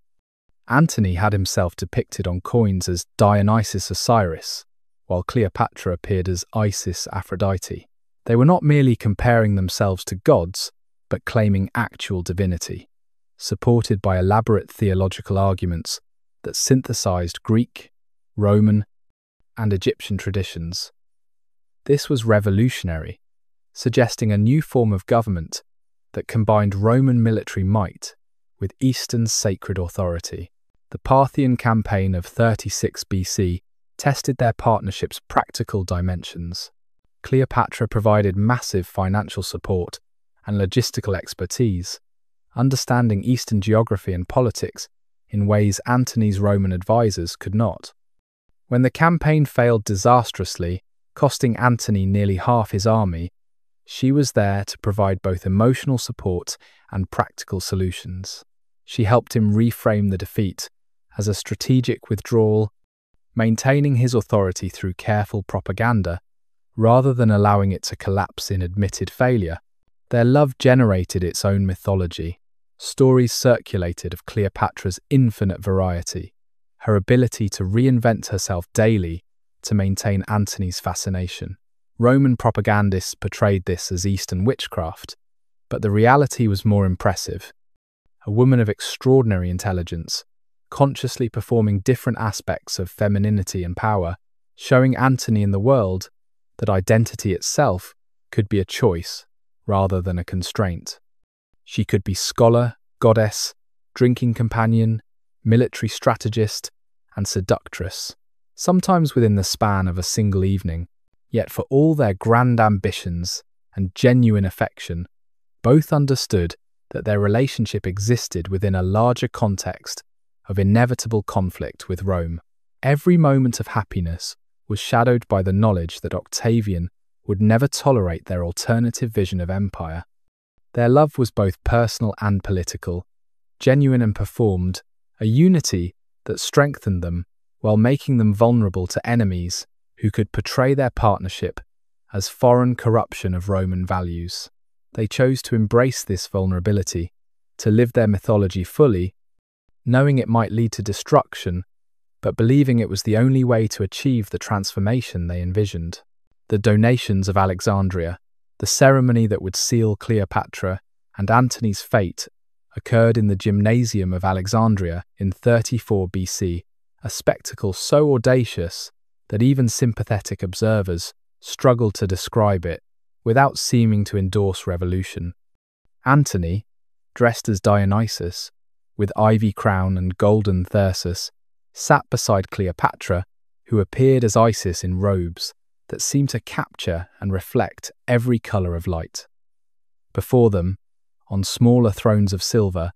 Antony had himself depicted on coins as Dionysus Osiris, while Cleopatra appeared as Isis Aphrodite. They were not merely comparing themselves to gods, but claiming actual divinity, supported by elaborate theological arguments that synthesized Greek, Roman, and Egyptian traditions. This was revolutionary, suggesting a new form of government that combined Roman military might with Eastern sacred authority. The Parthian campaign of 36 BC tested their partnership's practical dimensions. Cleopatra provided massive financial support and logistical expertise, understanding Eastern geography and politics in ways Antony's Roman advisors could not. When the campaign failed disastrously, costing Antony nearly half his army, she was there to provide both emotional support and practical solutions. She helped him reframe the defeat as a strategic withdrawal, maintaining his authority through careful propaganda, rather than allowing it to collapse in admitted failure. Their love generated its own mythology. Stories circulated of Cleopatra's infinite variety, her ability to reinvent herself daily to maintain Antony's fascination. Roman propagandists portrayed this as Eastern witchcraft, but the reality was more impressive. A woman of extraordinary intelligence, consciously performing different aspects of femininity and power, showing Antony and the world that identity itself could be a choice rather than a constraint. She could be scholar, goddess, drinking companion, military strategist, and seductress, sometimes within the span of a single evening. Yet for all their grand ambitions and genuine affection, both understood that their relationship existed within a larger context of inevitable conflict with Rome. Every moment of happiness was shadowed by the knowledge that Octavian would never tolerate their alternative vision of empire. Their love was both personal and political, genuine and performed, a unity that strengthened them while making them vulnerable to enemies who could portray their partnership as foreign corruption of Roman values. They chose to embrace this vulnerability, to live their mythology fully, knowing it might lead to destruction, but believing it was the only way to achieve the transformation they envisioned. The donations of Alexandria, the ceremony that would seal Cleopatra and Antony's fate, occurred in the Gymnasium of Alexandria in 34 BC, a spectacle so audacious that even sympathetic observers struggled to describe it without seeming to endorse revolution. Antony, dressed as Dionysus, with ivy crown and golden thyrsus, sat beside Cleopatra, who appeared as Isis in robes that seemed to capture and reflect every colour of light. Before them, on smaller thrones of silver,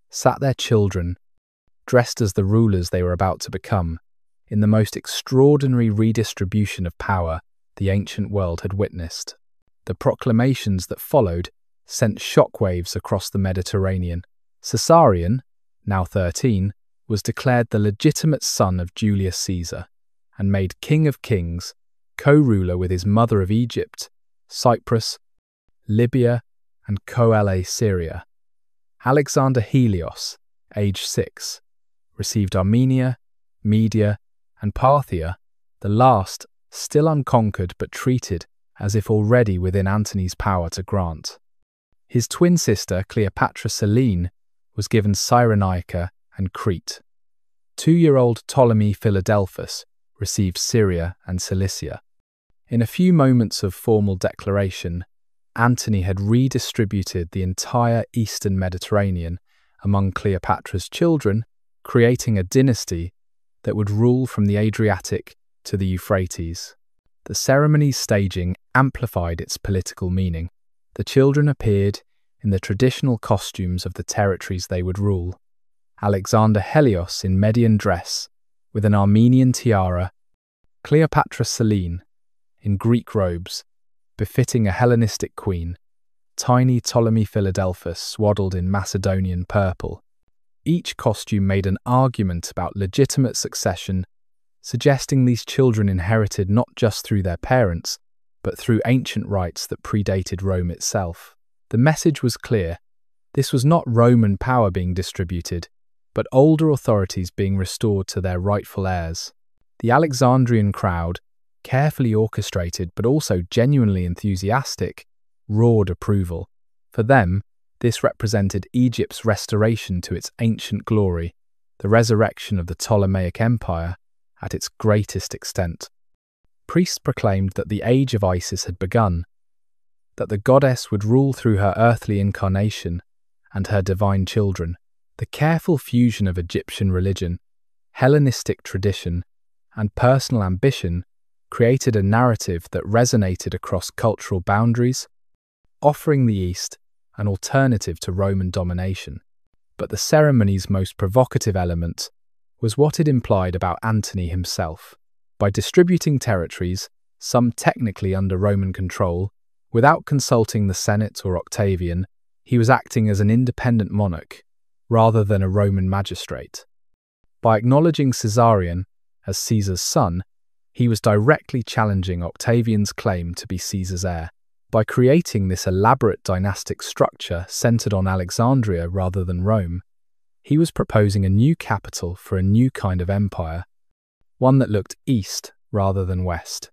sat their children, dressed as the rulers they were about to become, in the most extraordinary redistribution of power the ancient world had witnessed. The proclamations that followed sent shockwaves across the Mediterranean. Caesarion, now 13, was declared the legitimate son of Julius Caesar and made King of Kings, co-ruler with his mother of Egypt, Cyprus, Libya, and Coele Syria. Alexander Helios, aged 6, received Armenia, Media, and Parthia, the last still unconquered but treated as if already within Antony's power to grant. His twin sister, Cleopatra VII, was given Cyrenaica and Crete. 2-year-old Ptolemy Philadelphus received Syria and Cilicia. In a few moments of formal declaration, Antony had redistributed the entire eastern Mediterranean among Cleopatra's children, creating a dynasty that would rule from the Adriatic to the Euphrates. The ceremony's staging amplified its political meaning. The children appeared in the traditional costumes of the territories they would rule. Alexander Helios in Median dress, with an Armenian tiara, Cleopatra Selene in Greek robes, befitting a Hellenistic queen, tiny Ptolemy Philadelphus swaddled in Macedonian purple. Each costume made an argument about legitimate succession, suggesting these children inherited not just through their parents, but through ancient rights that predated Rome itself. The message was clear. This was not Roman power being distributed, but older authorities being restored to their rightful heirs. The Alexandrian crowd, carefully orchestrated but also genuinely enthusiastic, roared approval. For them, this represented Egypt's restoration to its ancient glory, the resurrection of the Ptolemaic Empire at its greatest extent. Priests proclaimed that the age of Isis had begun, that the goddess would rule through her earthly incarnation and her divine children. The careful fusion of Egyptian religion, Hellenistic tradition, and personal ambition created a narrative that resonated across cultural boundaries, offering the East an alternative to Roman domination. But the ceremony's most provocative element was what it implied about Antony himself. By distributing territories, some technically under Roman control, without consulting the Senate or Octavian, he was acting as an independent monarch, rather than a Roman magistrate. By acknowledging Caesarion as Caesar's son, he was directly challenging Octavian's claim to be Caesar's heir. By creating this elaborate dynastic structure centered on Alexandria rather than Rome, he was proposing a new capital for a new kind of empire, one that looked east rather than west.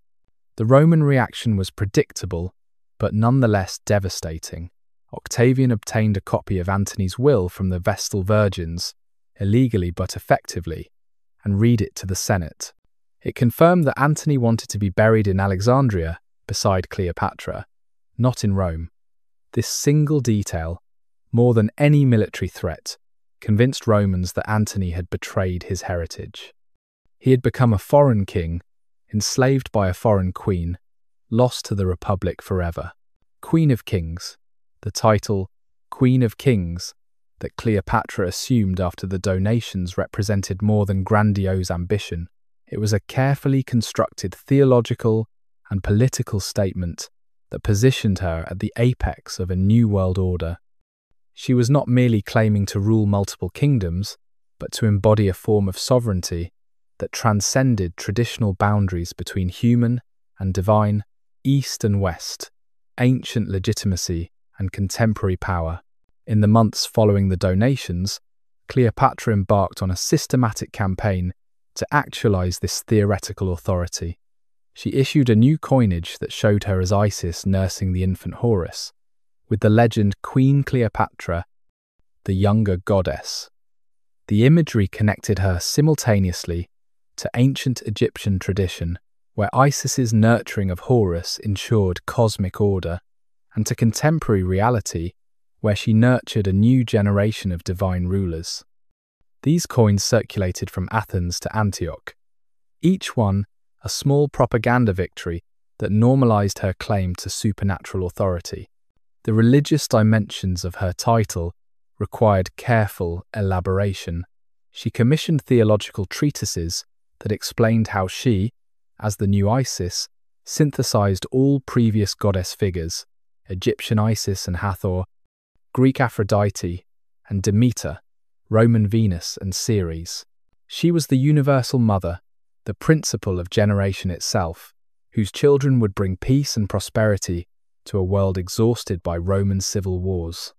The Roman reaction was predictable, but nonetheless devastating. Octavian obtained a copy of Antony's will from the Vestal Virgins, illegally but effectively, and read it to the Senate. It confirmed that Antony wanted to be buried in Alexandria beside Cleopatra, not in Rome. This single detail, more than any military threat, convinced Romans that Antony had betrayed his heritage. He had become a foreign king, enslaved by a foreign queen, lost to the Republic forever. Queen of Kings, the title Queen of Kings that Cleopatra assumed after the donations represented more than grandiose ambition. It was a carefully constructed theological and political statement that positioned her at the apex of a new world order. She was not merely claiming to rule multiple kingdoms, but to embody a form of sovereignty that transcended traditional boundaries between human and divine, east and west, ancient legitimacy and contemporary power. In the months following the donations, Cleopatra embarked on a systematic campaign to actualize this theoretical authority. She issued a new coinage that showed her as Isis nursing the infant Horus, with the legend Queen Cleopatra, the younger goddess. The imagery connected her simultaneously to ancient Egyptian tradition, where Isis's nurturing of Horus ensured cosmic order, and to contemporary reality, where she nurtured a new generation of divine rulers. These coins circulated from Athens to Antioch, each one a small propaganda victory that normalized her claim to supernatural authority. The religious dimensions of her title required careful elaboration. She commissioned theological treatises that explained how she, as the new Isis, synthesized all previous goddess figures, Egyptian Isis and Hathor, Greek Aphrodite and Demeter, Roman Venus and Ceres. She was the universal mother, the principle of generation itself, whose children would bring peace and prosperity to a world exhausted by Roman civil wars.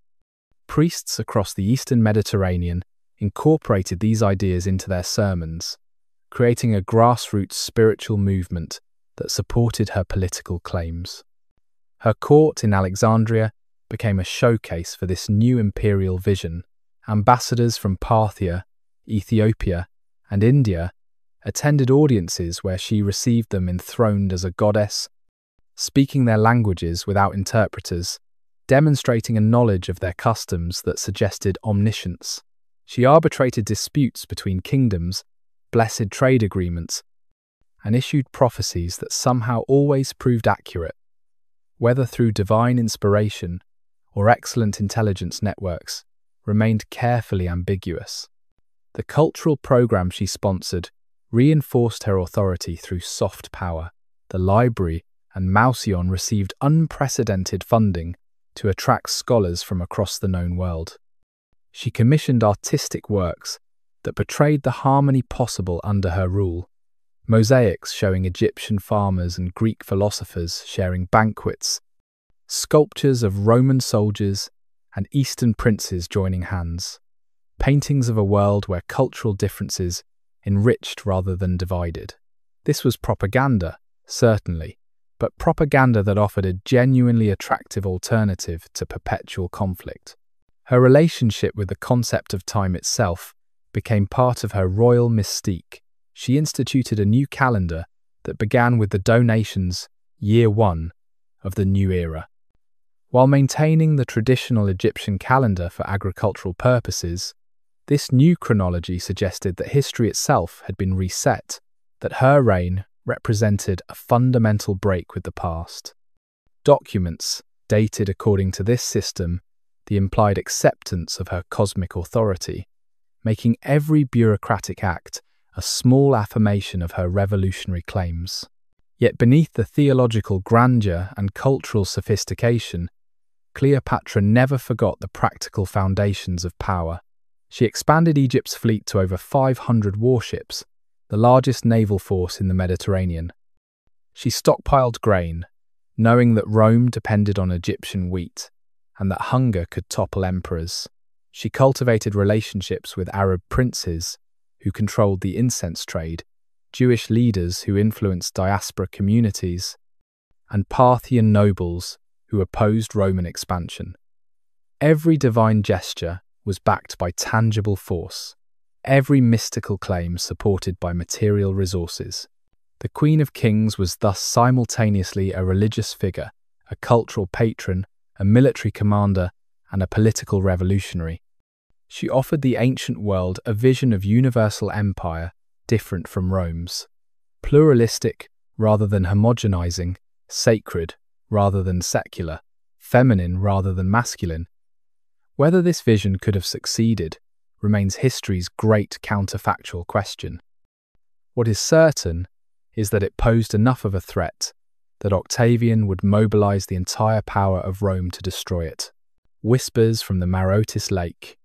Priests across the Eastern Mediterranean incorporated these ideas into their sermons, creating a grassroots spiritual movement that supported her political claims. Her court in Alexandria became a showcase for this new imperial vision. Ambassadors from Parthia, Ethiopia, and India attended audiences where she received them enthroned as a goddess, speaking their languages without interpreters, demonstrating a knowledge of their customs that suggested omniscience. She arbitrated disputes between kingdoms, blessed trade agreements, and issued prophecies that somehow always proved accurate, whether through divine inspiration or excellent intelligence networks, remained carefully ambiguous. The cultural program she sponsored reinforced her authority through soft power. The library and Mausion received unprecedented funding to attract scholars from across the known world. She commissioned artistic works that portrayed the harmony possible under her rule, mosaics showing Egyptian farmers and Greek philosophers sharing banquets, sculptures of Roman soldiers and Eastern princes joining hands, paintings of a world where cultural differences enriched rather than divided. This was propaganda, certainly, but propaganda that offered a genuinely attractive alternative to perpetual conflict. Her relationship with the concept of time itself became part of her royal mystique. She instituted a new calendar that began with the donations, year 1, of the new era. While maintaining the traditional Egyptian calendar for agricultural purposes, this new chronology suggested that history itself had been reset, that her reign represented a fundamental break with the past. Documents, dated according to this system, the implied acceptance of her cosmic authority, making every bureaucratic act a small affirmation of her revolutionary claims. Yet beneath the theological grandeur and cultural sophistication, Cleopatra never forgot the practical foundations of power. She expanded Egypt's fleet to over 500 warships, the largest naval force in the Mediterranean. She stockpiled grain, knowing that Rome depended on Egyptian wheat, and that hunger could topple emperors. She cultivated relationships with Arab princes, who controlled the incense trade, Jewish leaders who influenced diaspora communities, and Parthian nobles who opposed Roman expansion. Every divine gesture was backed by tangible force, every mystical claim supported by material resources. The Queen of Kings was thus simultaneously a religious figure, a cultural patron, a military commander, and a political revolutionary. She offered the ancient world a vision of universal empire different from Rome's, pluralistic rather than homogenizing, sacred rather than secular, feminine rather than masculine. Whether this vision could have succeeded remains history's great counterfactual question. What is certain is that it posed enough of a threat that Octavian would mobilize the entire power of Rome to destroy it. Whispers from the Marotis Lake.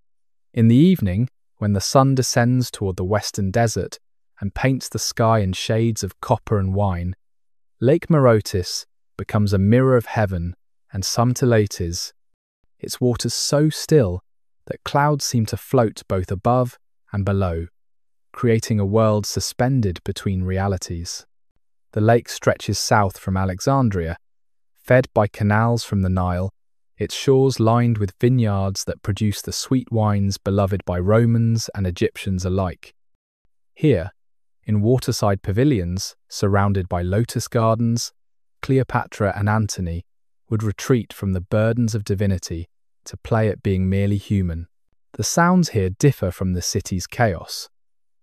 In the evening, when the sun descends toward the western desert and paints the sky in shades of copper and wine, Lake Marotis becomes a mirror of heaven and Samtelates, its waters so still that clouds seem to float both above and below, creating a world suspended between realities. The lake stretches south from Alexandria, fed by canals from the Nile, its shores lined with vineyards that produce the sweet wines beloved by Romans and Egyptians alike. Here, in waterside pavilions, surrounded by lotus gardens, Cleopatra and Antony would retreat from the burdens of divinity to play at being merely human. The sounds here differ from the city's chaos.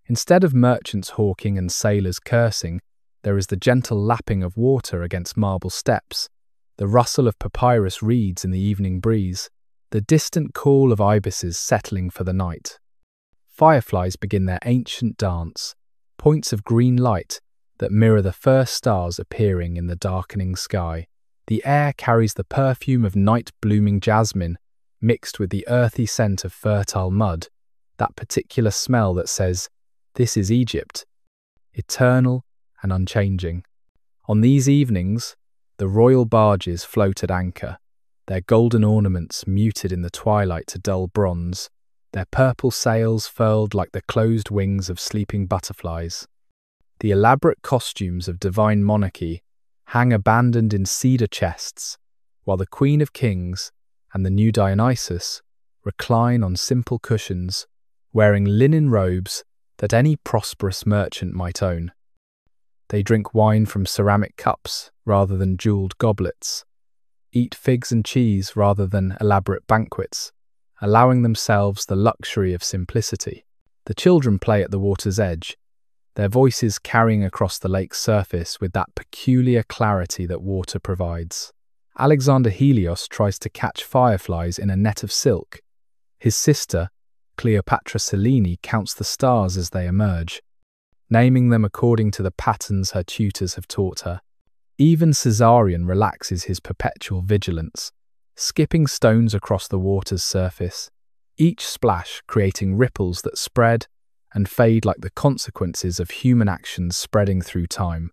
Instead of merchants hawking and sailors cursing, there is the gentle lapping of water against marble steps, the rustle of papyrus reeds in the evening breeze, the distant call of ibises settling for the night. Fireflies begin their ancient dance, points of green light that mirror the first stars appearing in the darkening sky. The air carries the perfume of night-blooming jasmine, mixed with the earthy scent of fertile mud, that particular smell that says, "This is Egypt," eternal and unchanging. On these evenings, the royal barges float at anchor, their golden ornaments muted in the twilight to dull bronze, their purple sails furled like the closed wings of sleeping butterflies. The elaborate costumes of divine monarchy hang abandoned in cedar chests, while the Queen of Kings and the new Dionysus recline on simple cushions, wearing linen robes that any prosperous merchant might own. They drink wine from ceramic cups rather than jeweled goblets, eat figs and cheese rather than elaborate banquets, allowing themselves the luxury of simplicity. The children play at the water's edge, their voices carrying across the lake's surface with that peculiar clarity that water provides. Alexander Helios tries to catch fireflies in a net of silk. His sister, Cleopatra Selene, counts the stars as they emerge, naming them according to the patterns her tutors have taught her. Even Caesarion relaxes his perpetual vigilance, skipping stones across the water's surface, each splash creating ripples that spread and fade like the consequences of human actions spreading through time.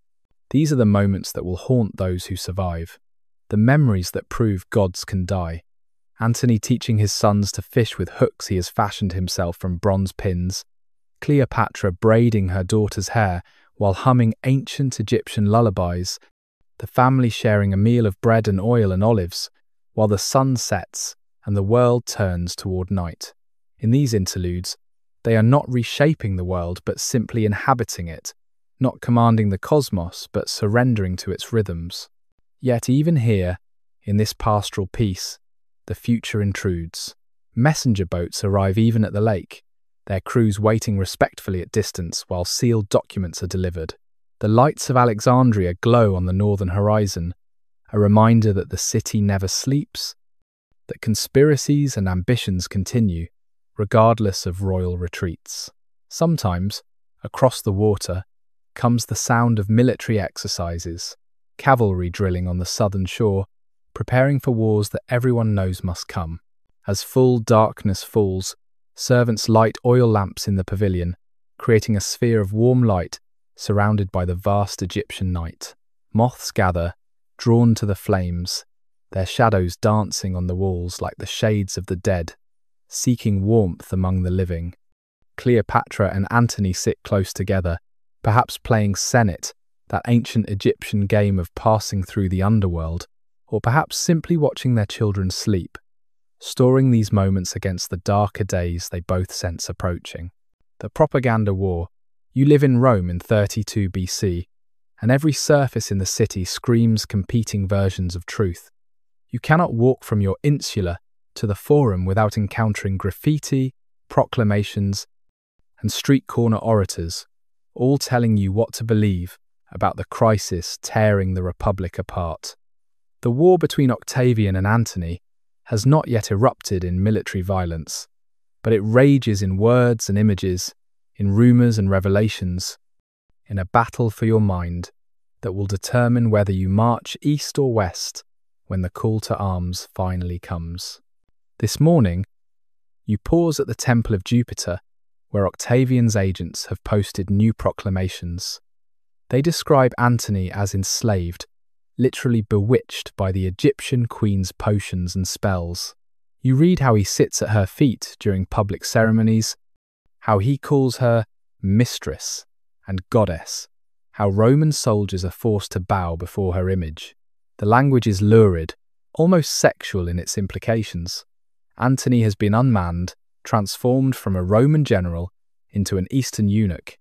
These are the moments that will haunt those who survive, the memories that prove gods can die. Antony teaching his sons to fish with hooks he has fashioned himself from bronze pins, Cleopatra braiding her daughter's hair while humming ancient Egyptian lullabies, the family sharing a meal of bread and oil and olives, while the sun sets and the world turns toward night. In these interludes, they are not reshaping the world but simply inhabiting it, not commanding the cosmos but surrendering to its rhythms. Yet even here, in this pastoral peace, the future intrudes. Messenger boats arrive even at the lake, their crews waiting respectfully at distance while sealed documents are delivered. The lights of Alexandria glow on the northern horizon, a reminder that the city never sleeps, that conspiracies and ambitions continue, regardless of royal retreats. Sometimes, across the water, comes the sound of military exercises, cavalry drilling on the southern shore, preparing for wars that everyone knows must come. As full darkness falls, servants light oil lamps in the pavilion, creating a sphere of warm light surrounded by the vast Egyptian night. Moths gather, drawn to the flames, their shadows dancing on the walls like the shades of the dead, seeking warmth among the living. Cleopatra and Antony sit close together, perhaps playing senet, that ancient Egyptian game of passing through the underworld, or perhaps simply watching their children sleep, storing these moments against the darker days they both sense approaching. The propaganda war. You live in Rome in 32 BC, and every surface in the city screams competing versions of truth. You cannot walk from your insula to the forum without encountering graffiti, proclamations, and street corner orators, all telling you what to believe about the crisis tearing the Republic apart. The war between Octavian and Antony has not yet erupted in military violence, but it rages in words and images, in rumours and revelations, in a battle for your mind that will determine whether you march east or west when the call to arms finally comes. This morning, you pause at the Temple of Jupiter, where Octavian's agents have posted new proclamations. They describe Antony as enslaved, literally bewitched by the Egyptian queen's potions and spells. You read how he sits at her feet during public ceremonies, how he calls her mistress, and goddess, how Roman soldiers are forced to bow before her image. The language is lurid, almost sexual in its implications. Antony has been unmanned, transformed from a Roman general into an Eastern eunuch.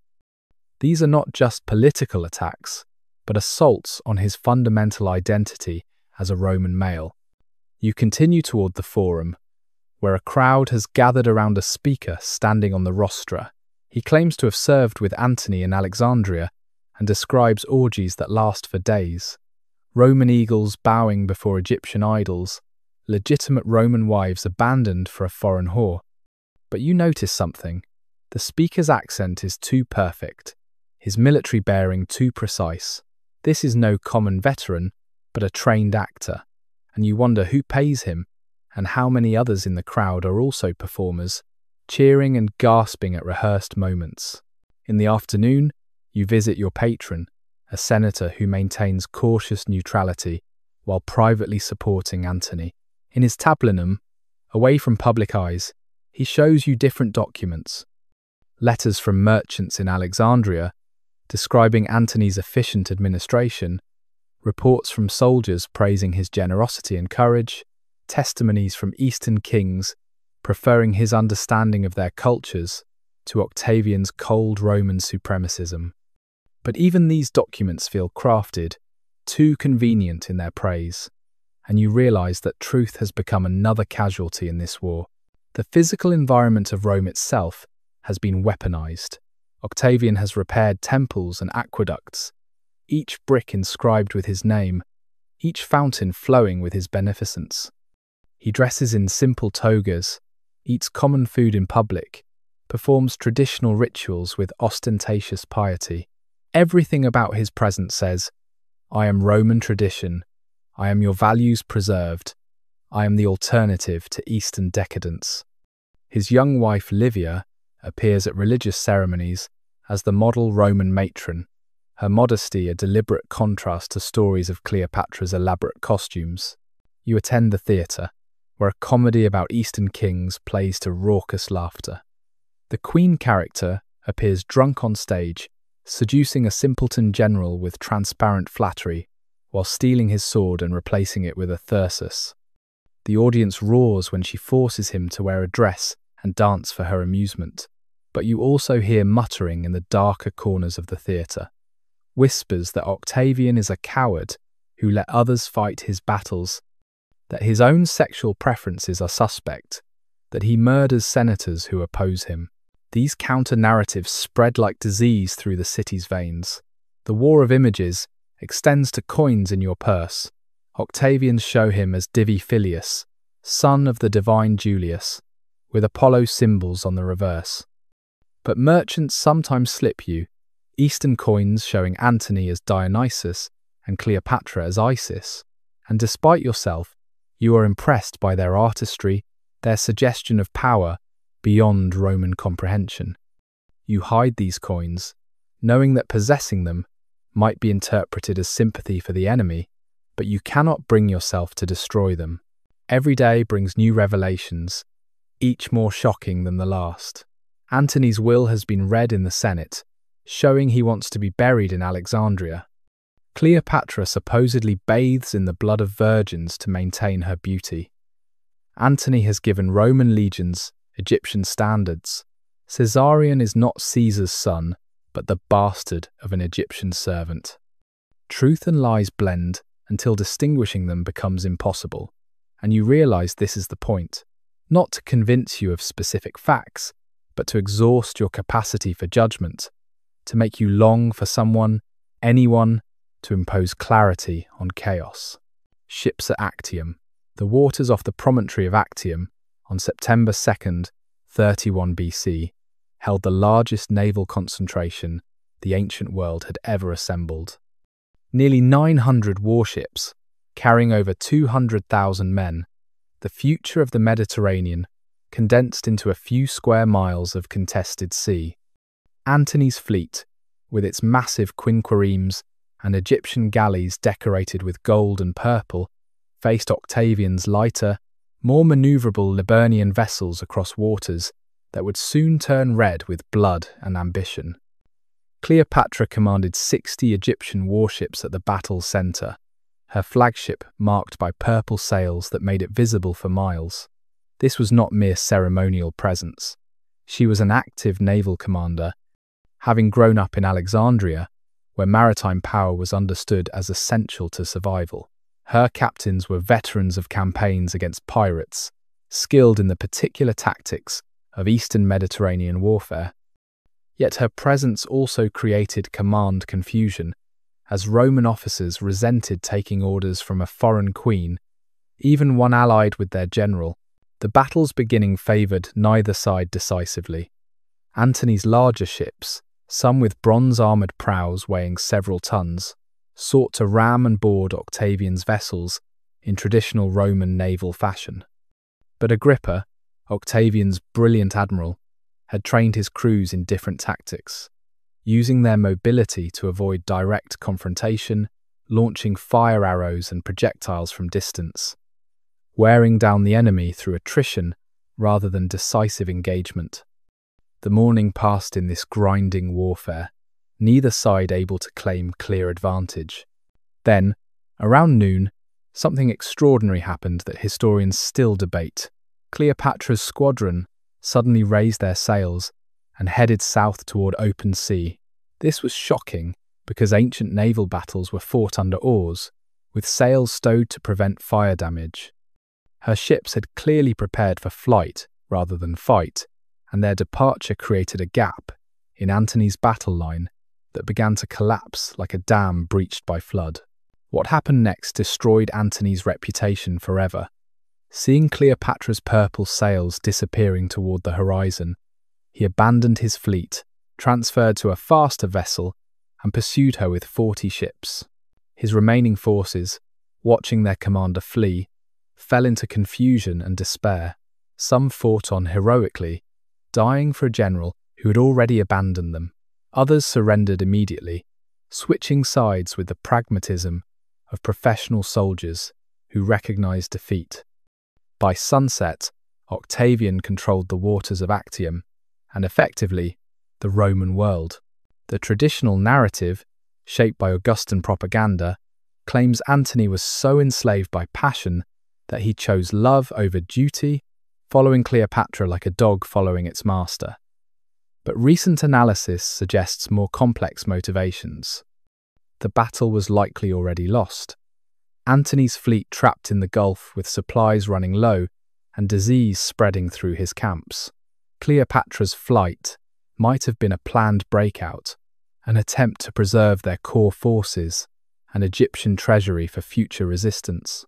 These are not just political attacks, but assaults on his fundamental identity as a Roman male. You continue toward the forum, where a crowd has gathered around a speaker standing on the rostra. He claims to have served with Antony in Alexandria and describes orgies that last for days. Roman eagles bowing before Egyptian idols, legitimate Roman wives abandoned for a foreign whore. But you notice something. The speaker's accent is too perfect, his military bearing too precise. This is no common veteran, but a trained actor, and you wonder who pays him and how many others in the crowd are also performers, cheering and gasping at rehearsed moments. In the afternoon, you visit your patron, a senator who maintains cautious neutrality while privately supporting Antony. In his tablinum, away from public eyes, he shows you different documents. Letters from merchants in Alexandria, describing Antony's efficient administration, reports from soldiers praising his generosity and courage, testimonies from Eastern kings preferring his understanding of their cultures to Octavian's cold Roman supremacism. But even these documents feel crafted, too convenient in their praise, and you realize that truth has become another casualty in this war. The physical environment of Rome itself has been weaponized. Octavian has repaired temples and aqueducts, each brick inscribed with his name, each fountain flowing with his beneficence. He dresses in simple togas, eats common food in public, performs traditional rituals with ostentatious piety. Everything about his presence says, "I am Roman tradition, I am your values preserved, I am the alternative to Eastern decadence." His young wife Livia appears at religious ceremonies as the model Roman matron, her modesty a deliberate contrast to stories of Cleopatra's elaborate costumes. You attend the theatre, where a comedy about Eastern kings plays to raucous laughter. The queen character appears drunk on stage, seducing a simpleton general with transparent flattery, while stealing his sword and replacing it with a thyrsus. The audience roars when she forces him to wear a dress and dance for her amusement, but you also hear muttering in the darker corners of the theatre. Whispers that Octavian is a coward who let others fight his battles, that his own sexual preferences are suspect, that he murders senators who oppose him. These counter-narratives spread like disease through the city's veins. The war of images extends to coins in your purse. Octavians show him as Divi Filius, son of the divine Julius, with Apollo symbols on the reverse. But merchants sometimes slip you, Eastern coins showing Antony as Dionysus and Cleopatra as Isis, and despite yourself, you are impressed by their artistry, their suggestion of power beyond Roman comprehension. You hide these coins, knowing that possessing them might be interpreted as sympathy for the enemy, but you cannot bring yourself to destroy them. Every day brings new revelations, each more shocking than the last. Antony's will has been read in the Senate, showing he wants to be buried in Alexandria. Cleopatra supposedly bathes in the blood of virgins to maintain her beauty. Antony has given Roman legions Egyptian standards. Caesarion is not Caesar's son, but the bastard of an Egyptian servant. Truth and lies blend until distinguishing them becomes impossible, and you realize this is the point, not to convince you of specific facts, but to exhaust your capacity for judgment, to make you long for someone, anyone, to impose clarity on chaos. Ships at Actium. The waters off the promontory of Actium, on September 2nd, 31 BC, held the largest naval concentration the ancient world had ever assembled. Nearly 900 warships, carrying over 200,000 men, the future of the Mediterranean, condensed into a few square miles of contested sea. Antony's fleet, with its massive quinqueremes and Egyptian galleys decorated with gold and purple, faced Octavian's lighter, more maneuverable Liburnian vessels across waters that would soon turn red with blood and ambition. Cleopatra commanded 60 Egyptian warships at the battle's center, her flagship marked by purple sails that made it visible for miles. This was not mere ceremonial presence. She was an active naval commander, having grown up in Alexandria, where maritime power was understood as essential to survival. Her captains were veterans of campaigns against pirates, skilled in the particular tactics of Eastern Mediterranean warfare. Yet her presence also created command confusion, as Roman officers resented taking orders from a foreign queen, even one allied with their general. The battle's beginning favoured neither side decisively. Antony's larger ships, some with bronze-armoured prows weighing several tons, sought to ram and board Octavian's vessels in traditional Roman naval fashion. But Agrippa, Octavian's brilliant admiral, had trained his crews in different tactics, using their mobility to avoid direct confrontation, launching fire arrows and projectiles from distance, wearing down the enemy through attrition rather than decisive engagement. The morning passed in this grinding warfare, neither side able to claim clear advantage. Then, around noon, something extraordinary happened that historians still debate. Cleopatra's squadron suddenly raised their sails and headed south toward open sea. This was shocking because ancient naval battles were fought under oars, with sails stowed to prevent fire damage. Her ships had clearly prepared for flight rather than fight, and their departure created a gap in Antony's battle line that began to collapse like a dam breached by flood. What happened next destroyed Antony's reputation forever. Seeing Cleopatra's purple sails disappearing toward the horizon, he abandoned his fleet, transferred to a faster vessel, and pursued her with 40 ships. His remaining forces, watching their commander flee, fell into confusion and despair. Some fought on heroically, dying for a general who had already abandoned them. Others surrendered immediately, switching sides with the pragmatism of professional soldiers who recognized defeat. By sunset, Octavian controlled the waters of Actium, and effectively, the Roman world. The traditional narrative, shaped by Augustan propaganda, claims Antony was so enslaved by passion that he chose love over duty, following Cleopatra like a dog following its master. But recent analysis suggests more complex motivations. The battle was likely already lost. Antony's fleet trapped in the Gulf with supplies running low and disease spreading through his camps. Cleopatra's flight might have been a planned breakout, an attempt to preserve their core forces and Egyptian treasury for future resistance.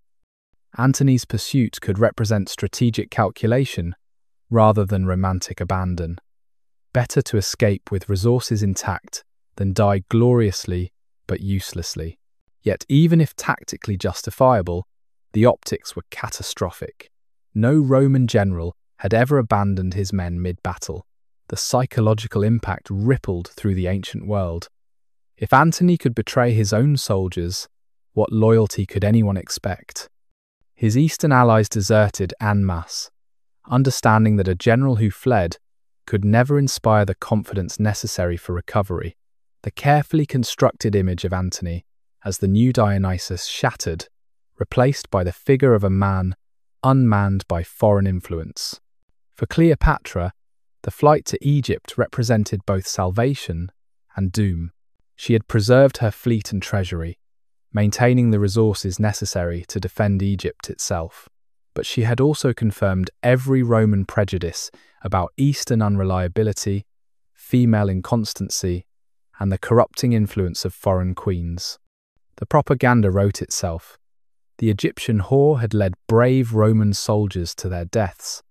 Antony's pursuit could represent strategic calculation rather than romantic abandon. Better to escape with resources intact than die gloriously but uselessly. Yet even if tactically justifiable, the optics were catastrophic. No Roman general had ever abandoned his men mid-battle. The psychological impact rippled through the ancient world. If Antony could betray his own soldiers, what loyalty could anyone expect? His eastern allies deserted en masse, understanding that a general who fled could never inspire the confidence necessary for recovery. The carefully constructed image of Antony as the new Dionysus shattered, replaced by the figure of a man unmanned by foreign influence. For Cleopatra, the flight to Egypt represented both salvation and doom. She had preserved her fleet and treasury, maintaining the resources necessary to defend Egypt itself. But she had also confirmed every Roman prejudice about Eastern unreliability, female inconstancy, and the corrupting influence of foreign queens. The propaganda wrote itself. The Egyptian whore had led brave Roman soldiers to their deaths,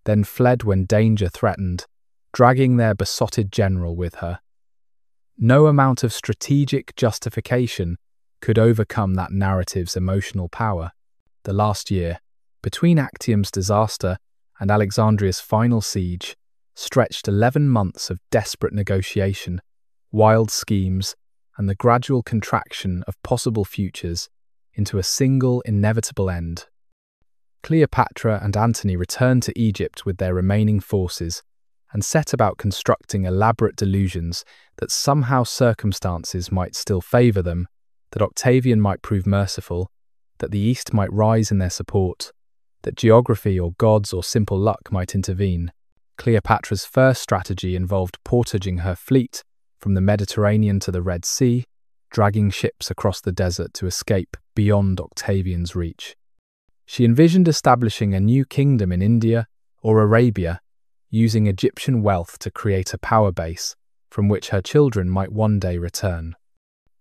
then fled when danger threatened, dragging their besotted general with her. No amount of strategic justification could overcome that narrative's emotional power. The last year, between Actium's disaster and Alexandria's final siege, stretched 11 months of desperate negotiation, wild schemes, and the gradual contraction of possible futures into a single inevitable end. Cleopatra and Antony returned to Egypt with their remaining forces, and set about constructing elaborate delusions that somehow circumstances might still favour them, that Octavian might prove merciful, that the East might rise in their support, that geography or gods or simple luck might intervene. Cleopatra's first strategy involved portaging her fleet from the Mediterranean to the Red Sea, dragging ships across the desert to escape beyond Octavian's reach. She envisioned establishing a new kingdom in India or Arabia, using Egyptian wealth to create a power base from which her children might one day return.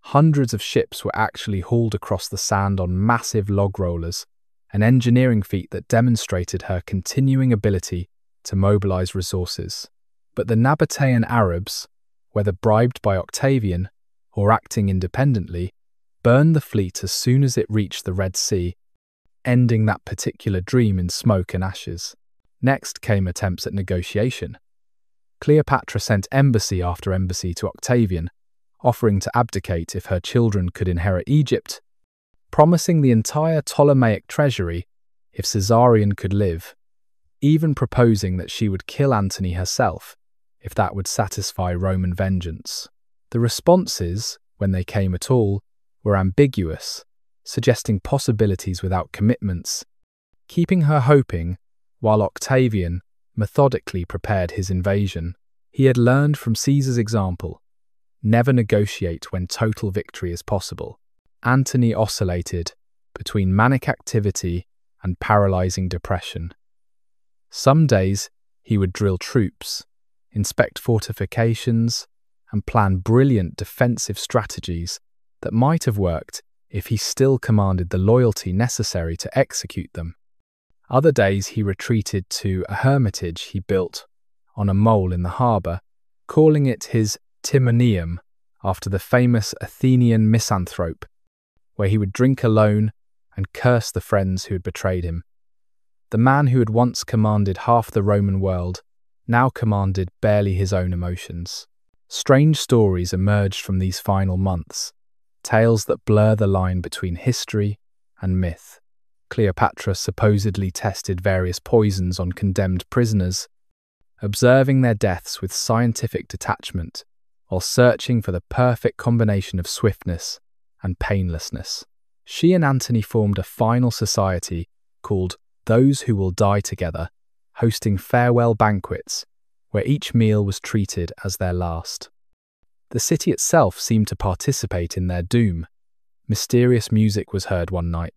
Hundreds of ships were actually hauled across the sand on massive log rollers, an engineering feat that demonstrated her continuing ability to mobilize resources. But the Nabatean Arabs, whether bribed by Octavian or acting independently, burned the fleet as soon as it reached the Red Sea, ending that particular dream in smoke and ashes. Next came attempts at negotiation. Cleopatra sent embassy after embassy to Octavian, offering to abdicate if her children could inherit Egypt, promising the entire Ptolemaic treasury if Caesarion could live, even proposing that she would kill Antony herself if that would satisfy Roman vengeance. The responses, when they came at all, were ambiguous, suggesting possibilities without commitments, keeping her hoping while Octavian methodically prepared his invasion. He had learned from Caesar's example: never negotiate when total victory is possible. Antony oscillated between manic activity and paralyzing depression. Some days he would drill troops, inspect fortifications, and plan brilliant defensive strategies that might have worked if he still commanded the loyalty necessary to execute them. Other days he retreated to a hermitage he built on a mole in the harbour, calling it his Timonium after the famous Athenian misanthrope, where he would drink alone and curse the friends who had betrayed him. The man who had once commanded half the Roman world now commanded barely his own emotions. Strange stories emerged from these final months, tales that blur the line between history and myth. Cleopatra supposedly tested various poisons on condemned prisoners, observing their deaths with scientific detachment while searching for the perfect combination of swiftness and painlessness. She and Antony formed a final society called Those Who Will Die Together, hosting farewell banquets where each meal was treated as their last. The city itself seemed to participate in their doom. Mysterious music was heard one night,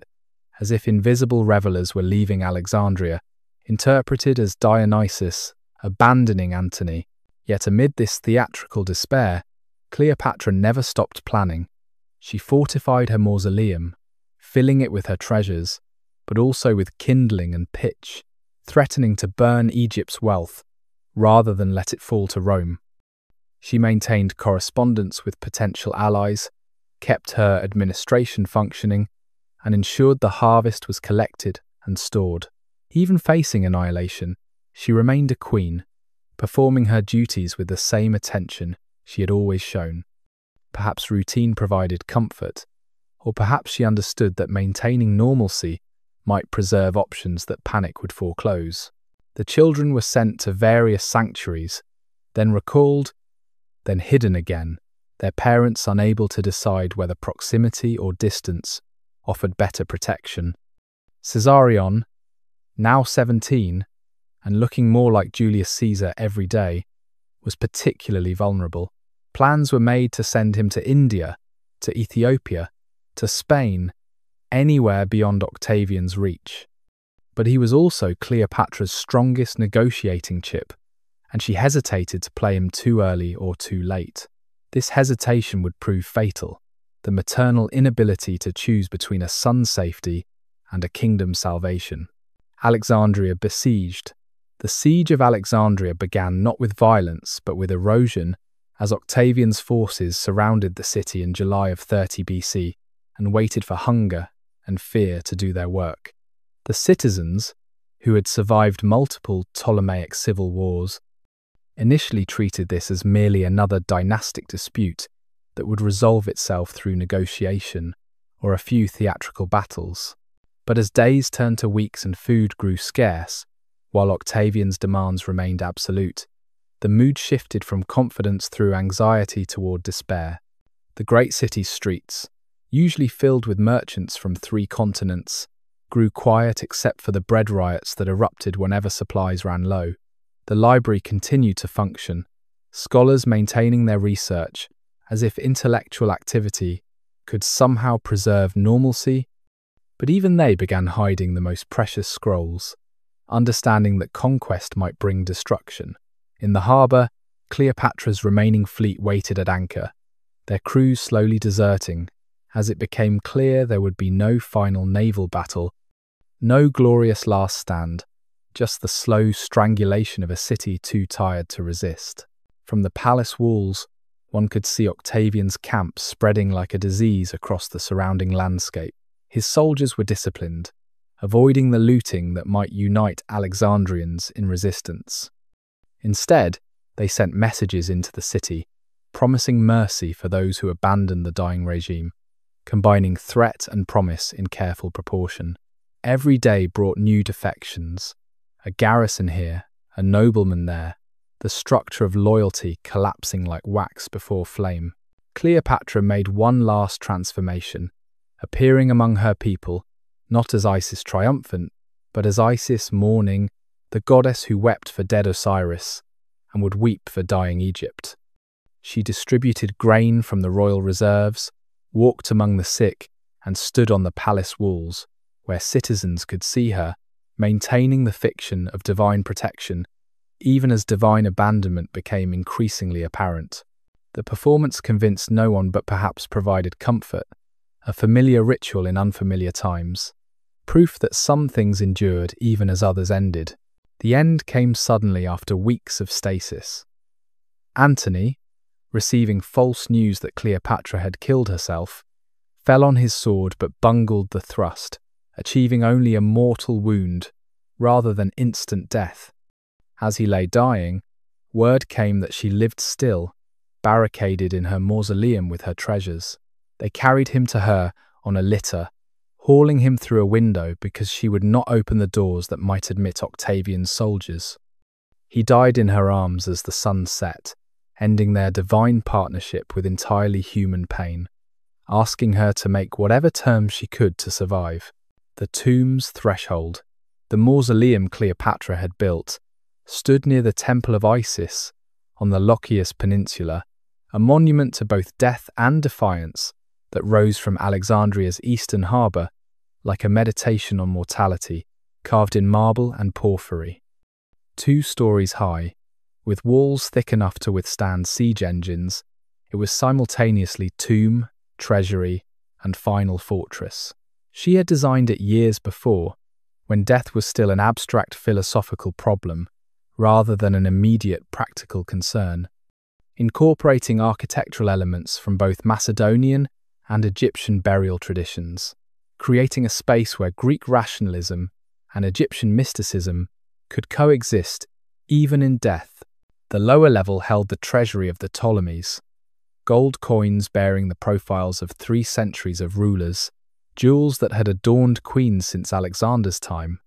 as if invisible revelers were leaving Alexandria, interpreted as Dionysus abandoning Antony. Yet amid this theatrical despair, Cleopatra never stopped planning. She fortified her mausoleum, filling it with her treasures, but also with kindling and pitch, threatening to burn Egypt's wealth rather than let it fall to Rome. She maintained correspondence with potential allies, kept her administration functioning, and ensured the harvest was collected and stored. Even facing annihilation, she remained a queen, performing her duties with the same attention she had always shown. Perhaps routine provided comfort, or perhaps she understood that maintaining normalcy might preserve options that panic would foreclose. The children were sent to various sanctuaries, then recalled, then hidden again, their parents unable to decide whether proximity or distance offered better protection. Caesarion, now 17, and looking more like Julius Caesar every day, was particularly vulnerable. Plans were made to send him to India, to Ethiopia, to Spain, anywhere beyond Octavian's reach. But he was also Cleopatra's strongest negotiating chip, and she hesitated to play him too early or too late. This hesitation would prove fatal, the maternal inability to choose between a son's safety and a kingdom's salvation. Alexandria besieged. The siege of Alexandria began not with violence but with erosion as Octavian's forces surrounded the city in July of 30 BC and waited for hunger and fear to do their work. The citizens, who had survived multiple Ptolemaic civil wars, initially treated this as merely another dynastic dispute that would resolve itself through negotiation or a few theatrical battles. But as days turned to weeks and food grew scarce, while Octavian's demands remained absolute, the mood shifted from confidence through anxiety toward despair. The great city's streets, usually filled with merchants from 3 continents, grew quiet except for the bread riots that erupted whenever supplies ran low. The library continued to function, scholars maintaining their research as if intellectual activity could somehow preserve normalcy, but even they began hiding the most precious scrolls, understanding that conquest might bring destruction. In the harbour, Cleopatra's remaining fleet waited at anchor, their crews slowly deserting, as it became clear there would be no final naval battle, no glorious last stand, just the slow strangulation of a city too tired to resist. From the palace walls, one could see Octavian's camp spreading like a disease across the surrounding landscape. His soldiers were disciplined, avoiding the looting that might unite Alexandrians in resistance. Instead, they sent messages into the city, promising mercy for those who abandoned the dying regime, combining threat and promise in careful proportion. Every day brought new defections, a garrison here, a nobleman there, the structure of loyalty collapsing like wax before flame. Cleopatra made one last transformation, appearing among her people, not as Isis triumphant, but as Isis mourning, the goddess who wept for dead Osiris and would weep for dying Egypt. She distributed grain from the royal reserves, walked among the sick, and stood on the palace walls, where citizens could see her, maintaining the fiction of divine protection, even as divine abandonment became increasingly apparent. The performance convinced no one but perhaps provided comfort, a familiar ritual in unfamiliar times, proof that some things endured even as others ended. The end came suddenly after weeks of stasis. Antony, receiving false news that Cleopatra had killed herself, fell on his sword but bungled the thrust, achieving only a mortal wound rather than instant death. As he lay dying, word came that she lived still, barricaded in her mausoleum with her treasures. They carried him to her on a litter, hauling him through a window because she would not open the doors that might admit Octavian's soldiers. He died in her arms as the sun set, ending their divine partnership with entirely human pain, asking her to make whatever terms she could to survive. The tomb's threshold, the mausoleum Cleopatra had built, stood near the Temple of Isis on the Lochias Peninsula, a monument to both death and defiance that rose from Alexandria's eastern harbour like a meditation on mortality, carved in marble and porphyry. 2 stories high, with walls thick enough to withstand siege engines, it was simultaneously tomb, treasury, and final fortress. She had designed it years before, when death was still an abstract philosophical problem, rather than an immediate practical concern, incorporating architectural elements from both Macedonian and Egyptian burial traditions, creating a space where Greek rationalism and Egyptian mysticism could coexist even in death. The lower level held the treasury of the Ptolemies, gold coins bearing the profiles of 3 centuries of rulers, jewels that had adorned queens since Alexander's time,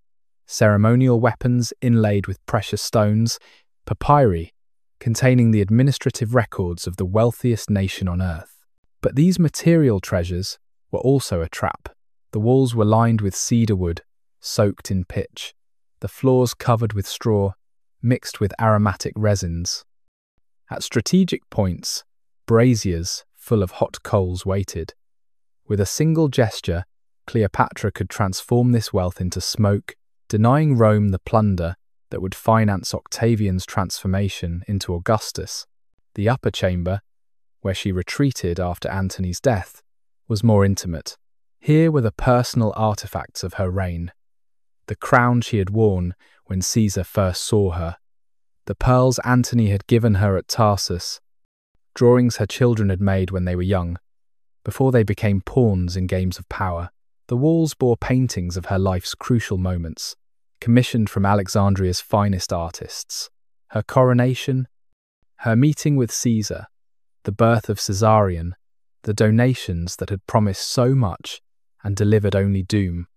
ceremonial weapons inlaid with precious stones, papyri containing the administrative records of the wealthiest nation on earth. But these material treasures were also a trap. The walls were lined with cedar wood, soaked in pitch, the floors covered with straw, mixed with aromatic resins. At strategic points, braziers full of hot coals waited. With a single gesture, Cleopatra could transform this wealth into smoke, denying Rome the plunder that would finance Octavian's transformation into Augustus. The upper chamber, where she retreated after Antony's death, was more intimate. Here were the personal artifacts of her reign. The crown she had worn when Caesar first saw her, the pearls Antony had given her at Tarsus, drawings her children had made when they were young, before they became pawns in games of power. The walls bore paintings of her life's crucial moments, commissioned from Alexandria's finest artists. Her coronation, her meeting with Caesar, the birth of Caesarion, the donations that had promised so much and delivered only doom.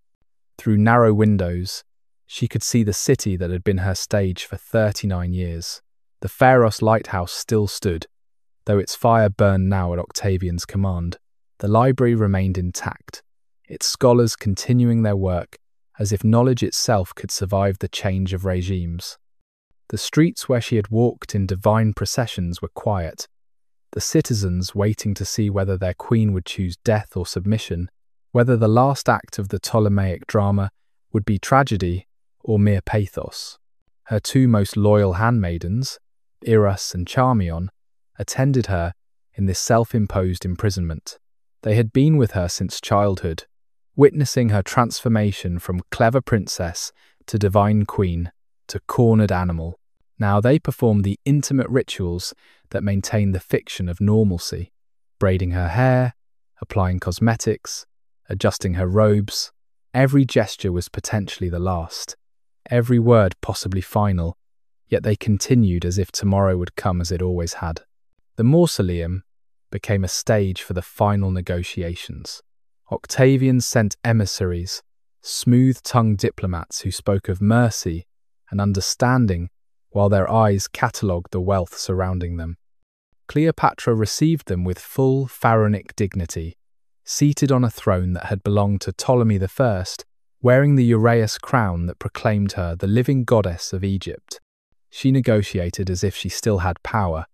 Through narrow windows, she could see the city that had been her stage for 39 years. The Pharos lighthouse still stood, though its fire burned now at Octavian's command. The library remained intact, its scholars continuing their work as if knowledge itself could survive the change of regimes. The streets where she had walked in divine processions were quiet, the citizens waiting to see whether their queen would choose death or submission, whether the last act of the Ptolemaic drama would be tragedy or mere pathos. Her two most loyal handmaidens, Irus and Charmion, attended her in this self-imposed imprisonment. They had been with her since childhood, witnessing her transformation from clever princess to divine queen to cornered animal. Now they performed the intimate rituals that maintain the fiction of normalcy, braiding her hair, applying cosmetics, adjusting her robes. Every gesture was potentially the last, every word possibly final, yet they continued as if tomorrow would come as it always had. The mausoleum became a stage for the final negotiations. Octavian sent emissaries, smooth-tongued diplomats who spoke of mercy and understanding while their eyes catalogued the wealth surrounding them. Cleopatra received them with full pharaonic dignity, seated on a throne that had belonged to Ptolemy I, wearing the uraeus crown that proclaimed her the living goddess of Egypt. She negotiated as if she still had power,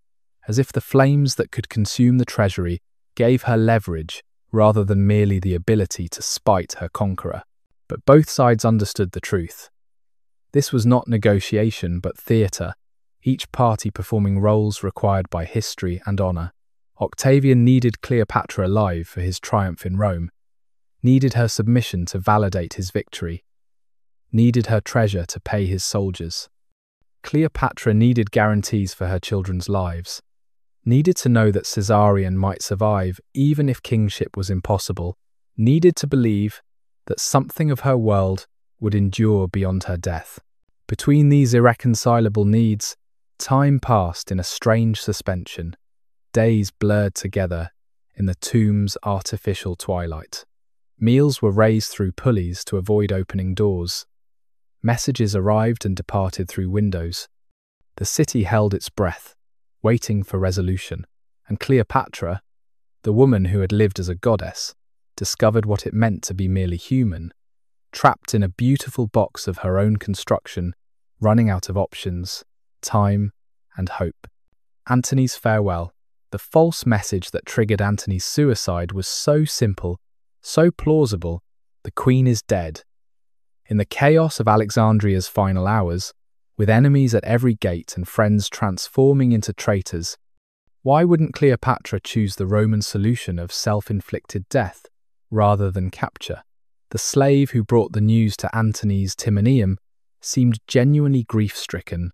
as if the flames that could consume the treasury gave her leverage rather than merely the ability to spite her conqueror. But both sides understood the truth. This was not negotiation but theatre, each party performing roles required by history and honour. Octavian needed Cleopatra alive for his triumph in Rome, needed her submission to validate his victory, needed her treasure to pay his soldiers. Cleopatra needed guarantees for her children's lives, needed to know that Caesarion might survive even if kingship was impossible, needed to believe that something of her world would endure beyond her death. Between these irreconcilable needs, time passed in a strange suspension. Days blurred together in the tomb's artificial twilight. Meals were raised through pulleys to avoid opening doors. Messages arrived and departed through windows. The city held its breath, waiting for resolution, and Cleopatra, the woman who had lived as a goddess, discovered what it meant to be merely human, trapped in a beautiful box of her own construction, running out of options, time, and hope. Antony's farewell. The false message that triggered Antony's suicide was so simple, so plausible. The queen is dead. In the chaos of Alexandria's final hours, with enemies at every gate and friends transforming into traitors, why wouldn't Cleopatra choose the Roman solution of self-inflicted death rather than capture? The slave who brought the news to Antony's Timoneum seemed genuinely grief-stricken,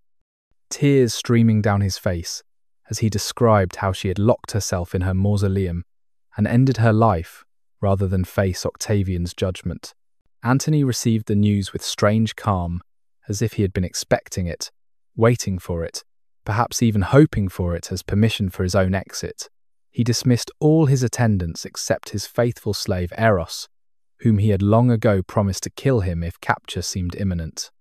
tears streaming down his face as he described how she had locked herself in her mausoleum and ended her life rather than face Octavian's judgment. Antony received the news with strange calm, as if he had been expecting it, waiting for it, perhaps even hoping for it as permission for his own exit. He dismissed all his attendants except his faithful slave Eros, whom he had long ago promised to kill him if capture seemed imminent.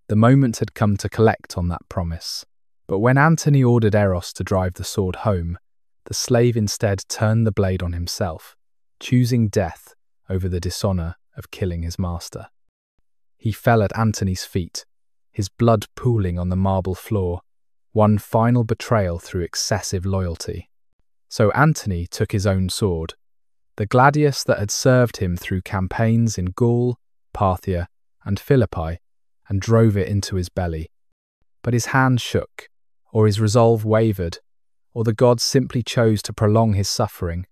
The moment had come to collect on that promise. But when Antony ordered Eros to drive the sword home, the slave instead turned the blade on himself, choosing death over the dishonour of killing his master. He fell at Antony's feet, his blood pooling on the marble floor, one final betrayal through excessive loyalty. So Antony took his own sword, the gladius that had served him through campaigns in Gaul, Parthia, and Philippi, and drove it into his belly. But his hand shook, or his resolve wavered, or the gods simply chose to prolong his suffering.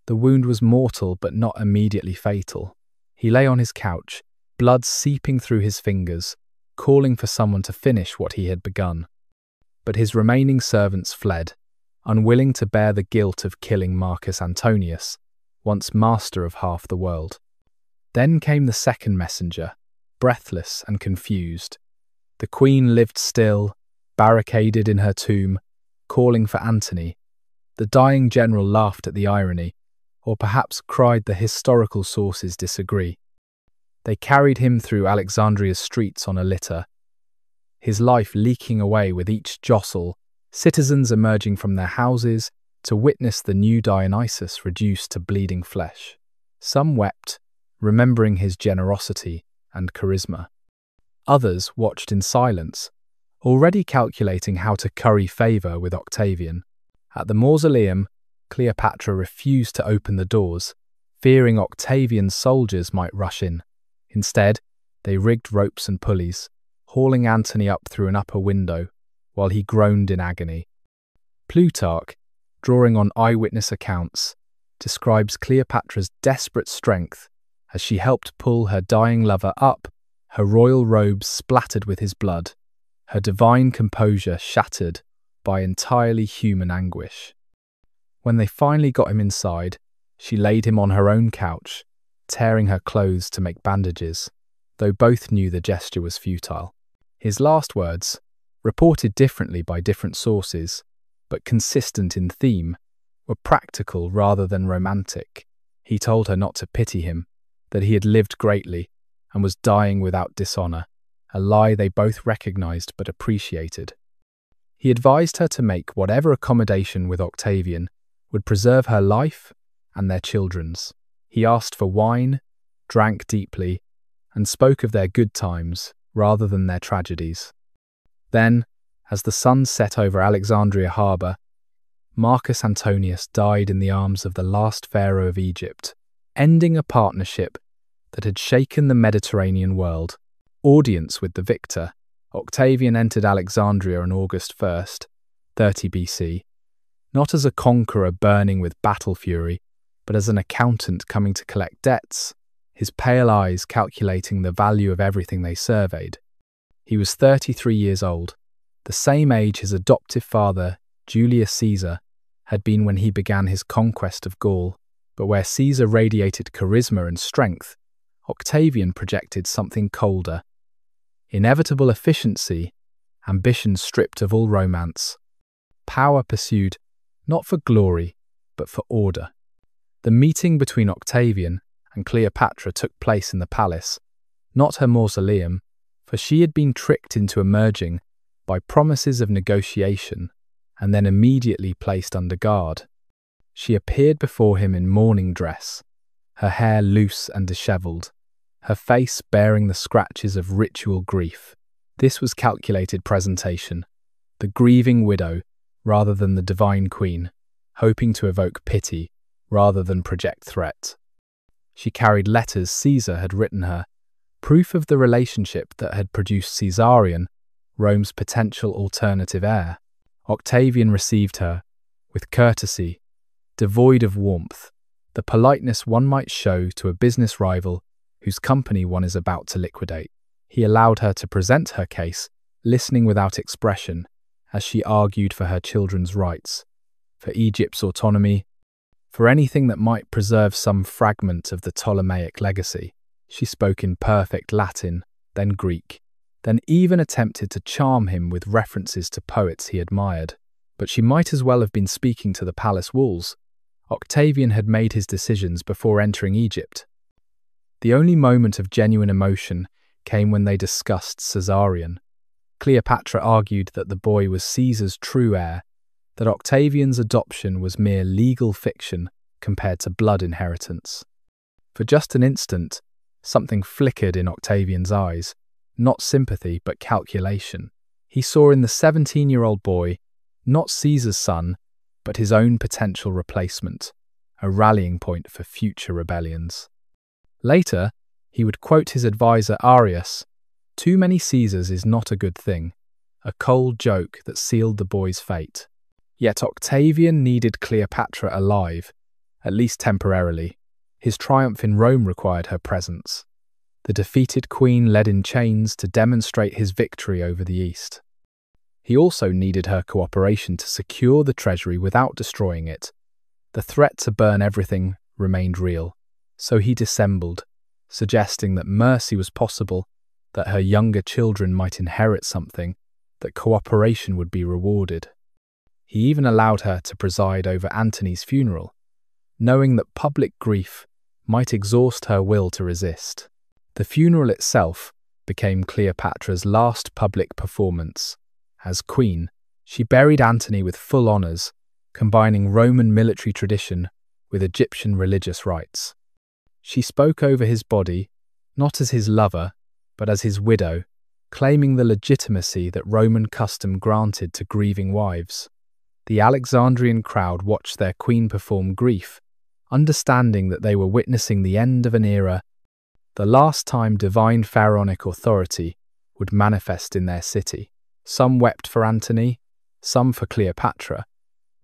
The wound was mortal but not immediately fatal. He lay on his couch, blood seeping through his fingers, calling for someone to finish what he had begun. But his remaining servants fled, unwilling to bear the guilt of killing Marcus Antonius, once master of half the world. Then came the second messenger, breathless and confused. The queen lived still, barricaded in her tomb, calling for Antony. The dying general laughed at the irony, or perhaps cried the historical sources disagree. They carried him through Alexandria's streets on a litter, his life leaking away with each jostle citizens emerging from their houses to witness the new Dionysus reduced to bleeding flesh. Some wept, remembering his generosity and charisma. Others watched in silence, already calculating how to curry favor with Octavian. At the mausoleum, Cleopatra refused to open the doors, fearing Octavian's soldiers might rush in. Instead, they rigged ropes and pulleys, hauling Antony up through an upper window, while he groaned in agony. Plutarch, drawing on eyewitness accounts, describes Cleopatra's desperate strength as she helped pull her dying lover up, her royal robes splattered with his blood, her divine composure shattered by entirely human anguish. When they finally got him inside, she laid him on her own couch, tearing her clothes to make bandages, though both knew the gesture was futile. His last words, reported differently by different sources, but consistent in theme, were practical rather than romantic. He told her not to pity him, that he had lived greatly and was dying without dishonor, a lie they both recognized but appreciated. He advised her to make whatever accommodation with Octavian would preserve her life and their children's. He asked for wine, drank deeply, and spoke of their good times rather than their tragedies. Then, as the sun set over Alexandria harbour, Marcus Antonius died in the arms of the last pharaoh of Egypt, ending a partnership that had shaken the Mediterranean world. Audience with the victor, Octavian entered Alexandria on August 1st, 30 BC, not as a conqueror burning with battle fury, but as an accountant coming to collect debts, his pale eyes calculating the value of everything they surveyed. He was 33 years old, the same age his adoptive father, Julius Caesar, had been when he began his conquest of Gaul, but where Caesar radiated charisma and strength, Octavian projected something colder. Inevitable efficiency, ambition stripped of all romance. Power pursued, not for glory, but for order. The meeting between Octavian and Cleopatra took place in the palace, not her mausoleum, for she had been tricked into emerging by promises of negotiation and then immediately placed under guard. She appeared before him in mourning dress, her hair loose and dishevelled, her face bearing the scratches of ritual grief. This was calculated presentation, the grieving widow rather than the divine queen, hoping to evoke pity rather than project threat. She carried letters Caesar had written her, proof of the relationship that had produced Caesarion, Rome's potential alternative heir. Octavian received her with courtesy, devoid of warmth, the politeness one might show to a business rival whose company one is about to liquidate. He allowed her to present her case, listening without expression, as she argued for her children's rights, for Egypt's autonomy, for anything that might preserve some fragment of the Ptolemaic legacy. She spoke in perfect Latin, then Greek, then even attempted to charm him with references to poets he admired. But she might as well have been speaking to the palace walls. Octavian had made his decisions before entering Egypt. The only moment of genuine emotion came when they discussed Caesarion. Cleopatra argued that the boy was Caesar's true heir, that Octavian's adoption was mere legal fiction compared to blood inheritance. For just an instant, something flickered in Octavian's eyes, not sympathy but calculation. He saw in the 17-year-old boy not Caesar's son, but his own potential replacement, a rallying point for future rebellions. Later, he would quote his advisor Arius, "Too many Caesars is not a good thing," a cold joke that sealed the boy's fate. Yet Octavian needed Cleopatra alive, at least temporarily. His triumph in Rome required her presence. The defeated queen led in chains to demonstrate his victory over the East. He also needed her cooperation to secure the treasury without destroying it. The threat to burn everything remained real, so he dissembled, suggesting that mercy was possible, that her younger children might inherit something, that cooperation would be rewarded. He even allowed her to preside over Antony's funeral, knowing that public grief might exhaust her will to resist. The funeral itself became Cleopatra's last public performance. As queen, She buried Antony with full honors, combining Roman military tradition with Egyptian religious rites. She spoke over his body, not as his lover, but as his widow, claiming the legitimacy that Roman custom granted to grieving wives. The Alexandrian crowd watched their queen perform grief, understanding that they were witnessing the end of an era, the last time divine pharaonic authority would manifest in their city. Some wept for Antony, some for Cleopatra,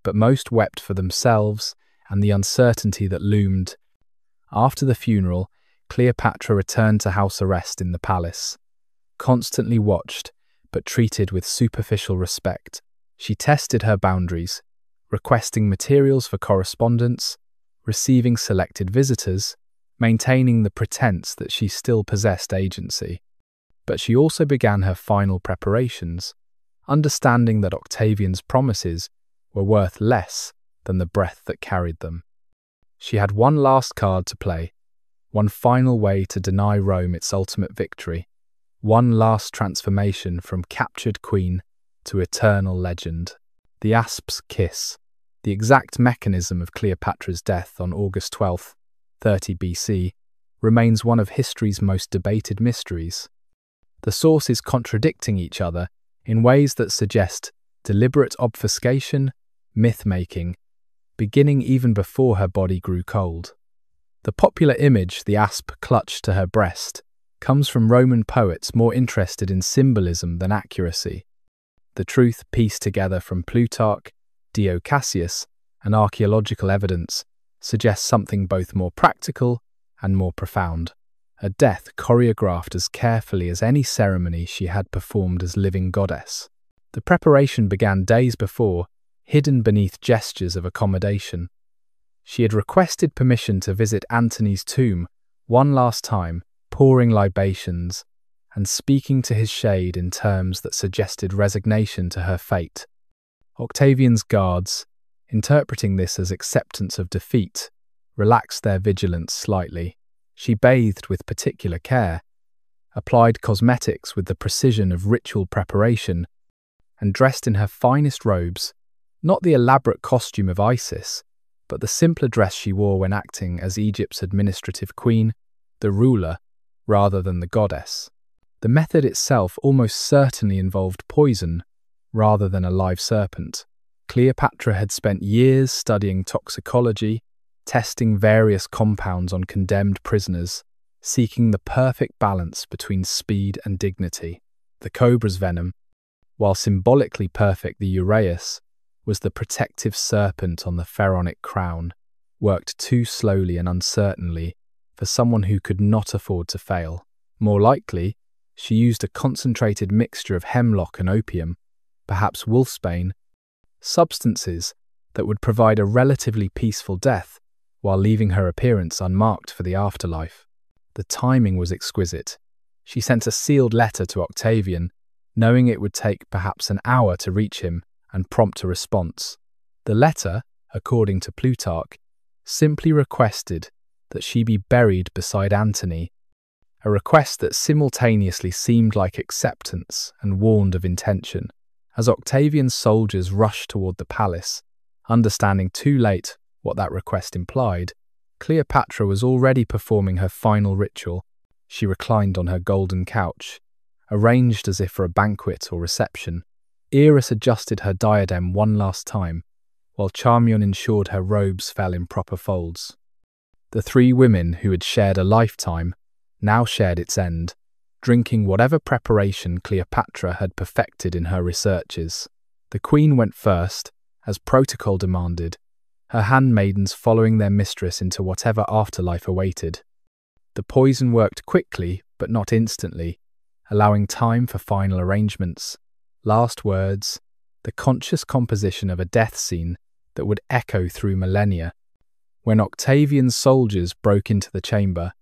but most wept for themselves and the uncertainty that loomed. After the funeral, Cleopatra returned to house arrest in the palace. Constantly watched, but treated with superficial respect, she tested her boundaries, requesting materials for correspondence, receiving selected visitors, maintaining the pretense that she still possessed agency. But she also began her final preparations, understanding that Octavian's promises were worth less than the breath that carried them. She had one last card to play, one final way to deny Rome its ultimate victory, one last transformation from captured queen to eternal legend. The asp's kiss, the exact mechanism of Cleopatra's death on August 12, 30 BC, remains one of history's most debated mysteries. The sources contradicting each other in ways that suggest deliberate obfuscation, myth-making, beginning even before her body grew cold. The popular image the asp clutched to her breast comes from Roman poets more interested in symbolism than accuracy. The truth pieced together from Plutarch, Dio Cassius, and archaeological evidence suggests something both more practical and more profound. A death choreographed as carefully as any ceremony she had performed as living goddess. The preparation began days before, hidden beneath gestures of accommodation. She had requested permission to visit Antony's tomb one last time, pouring libations and speaking to his shade in terms that suggested resignation to her fate. Octavian's guards, interpreting this as acceptance of defeat, relaxed their vigilance slightly. She bathed with particular care, applied cosmetics with the precision of ritual preparation, and dressed in her finest robes, not the elaborate costume of Isis, but the simpler dress she wore when acting as Egypt's administrative queen, the ruler, rather than the goddess. The method itself almost certainly involved poison, rather than a live serpent. Cleopatra had spent years studying toxicology, testing various compounds on condemned prisoners, seeking the perfect balance between speed and dignity. The cobra's venom, while symbolically perfect, the uraeus, was the protective serpent on the pharaonic crown, worked too slowly and uncertainly for someone who could not afford to fail. More likely, she used a concentrated mixture of hemlock and opium, perhaps wolfsbane, substances that would provide a relatively peaceful death while leaving her appearance unmarked for the afterlife. The timing was exquisite. She sent a sealed letter to Octavian, knowing it would take perhaps an hour to reach him and prompt a response. The letter, according to Plutarch, simply requested that she be buried beside Antony, a request that simultaneously seemed like acceptance and warned of intention. As Octavian's soldiers rushed toward the palace, understanding too late what that request implied, Cleopatra was already performing her final ritual. She reclined on her golden couch, arranged as if for a banquet or reception. Eris adjusted her diadem one last time, while Charmion ensured her robes fell in proper folds. The three women who had shared a lifetime now shared its end, drinking whatever preparation Cleopatra had perfected in her researches. The queen went first, as protocol demanded, her handmaidens following their mistress into whatever afterlife awaited. The poison worked quickly, but not instantly, allowing time for final arrangements, last words, the conscious composition of a death scene that would echo through millennia. When Octavian's soldiers broke into the chamber,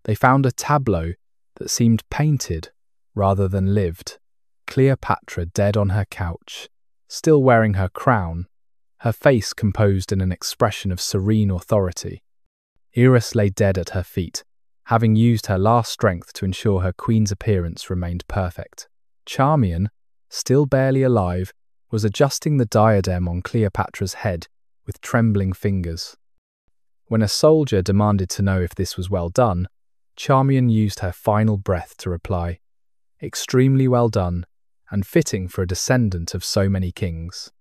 they found a tableau that seemed painted rather than lived. Cleopatra dead on her couch, still wearing her crown, her face composed in an expression of serene authority. Eris lay dead at her feet, having used her last strength to ensure her queen's appearance remained perfect. Charmion, still barely alive, was adjusting the diadem on Cleopatra's head with trembling fingers. When a soldier demanded to know if this was well done, Charmian used her final breath to reply, "Extremely well done, and fitting for a descendant of so many kings."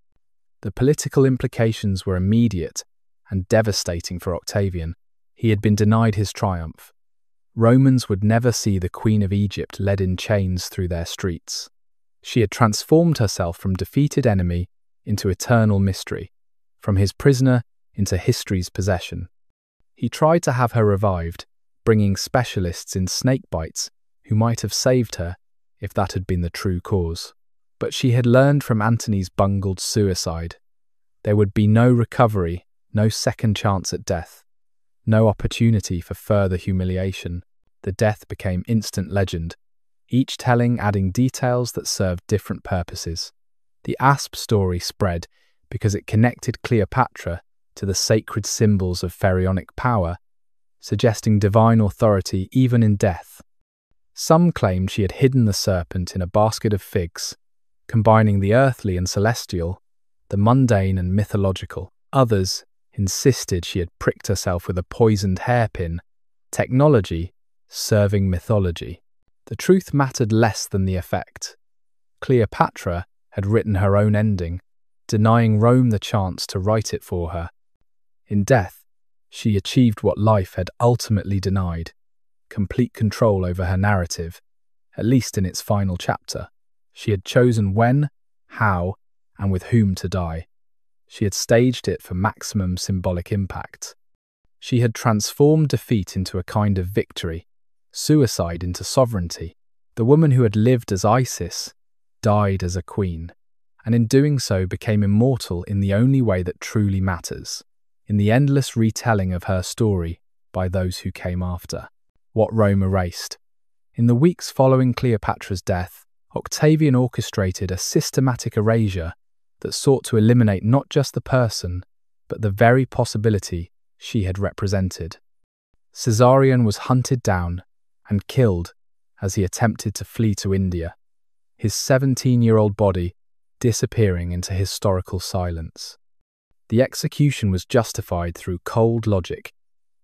The political implications were immediate and devastating for Octavian. He had been denied his triumph. Romans would never see the Queen of Egypt led in chains through their streets. She had transformed herself from defeated enemy into eternal mystery, from his prisoner into history's possession. He tried to have her revived, bringing specialists in snake bites who might have saved her if that had been the true cause. But she had learned from Antony's bungled suicide. There would be no recovery, no second chance at death, no opportunity for further humiliation. The death became instant legend, each telling adding details that served different purposes. The asp story spread because it connected Cleopatra to the sacred symbols of pharaonic power, suggesting divine authority even in death. Some claimed she had hidden the serpent in a basket of figs, combining the earthly and celestial, the mundane and mythological. Others insisted she had pricked herself with a poisoned hairpin, technology serving mythology. The truth mattered less than the effect. Cleopatra had written her own ending, denying Rome the chance to write it for her. In death, she achieved what life had ultimately denied: complete control over her narrative, at least in its final chapter. She had chosen when, how, and with whom to die. She had staged it for maximum symbolic impact. She had transformed defeat into a kind of victory, suicide into sovereignty. The woman who had lived as Isis died as a queen, and in doing so became immortal in the only way that truly matters, in the endless retelling of her story by those who came after. What Rome erased. In the weeks following Cleopatra's death, Octavian orchestrated a systematic erasure that sought to eliminate not just the person, but the very possibility she had represented. Caesarion was hunted down and killed as he attempted to flee to India, his 17-year-old body disappearing into historical silence. The execution was justified through cold logic,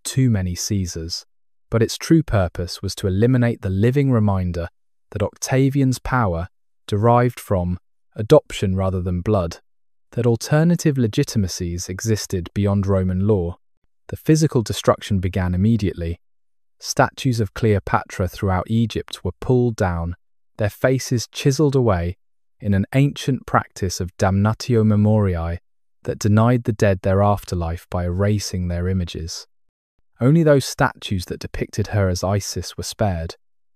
too many Caesars, but its true purpose was to eliminate the living reminder that Octavian's power derived from adoption rather than blood, that alternative legitimacies existed beyond Roman law. The physical destruction began immediately. Statues of Cleopatra throughout Egypt were pulled down, their faces chiseled away in an ancient practice of damnatio memoriae that denied the dead their afterlife by erasing their images. Only those statues that depicted her as Isis were spared,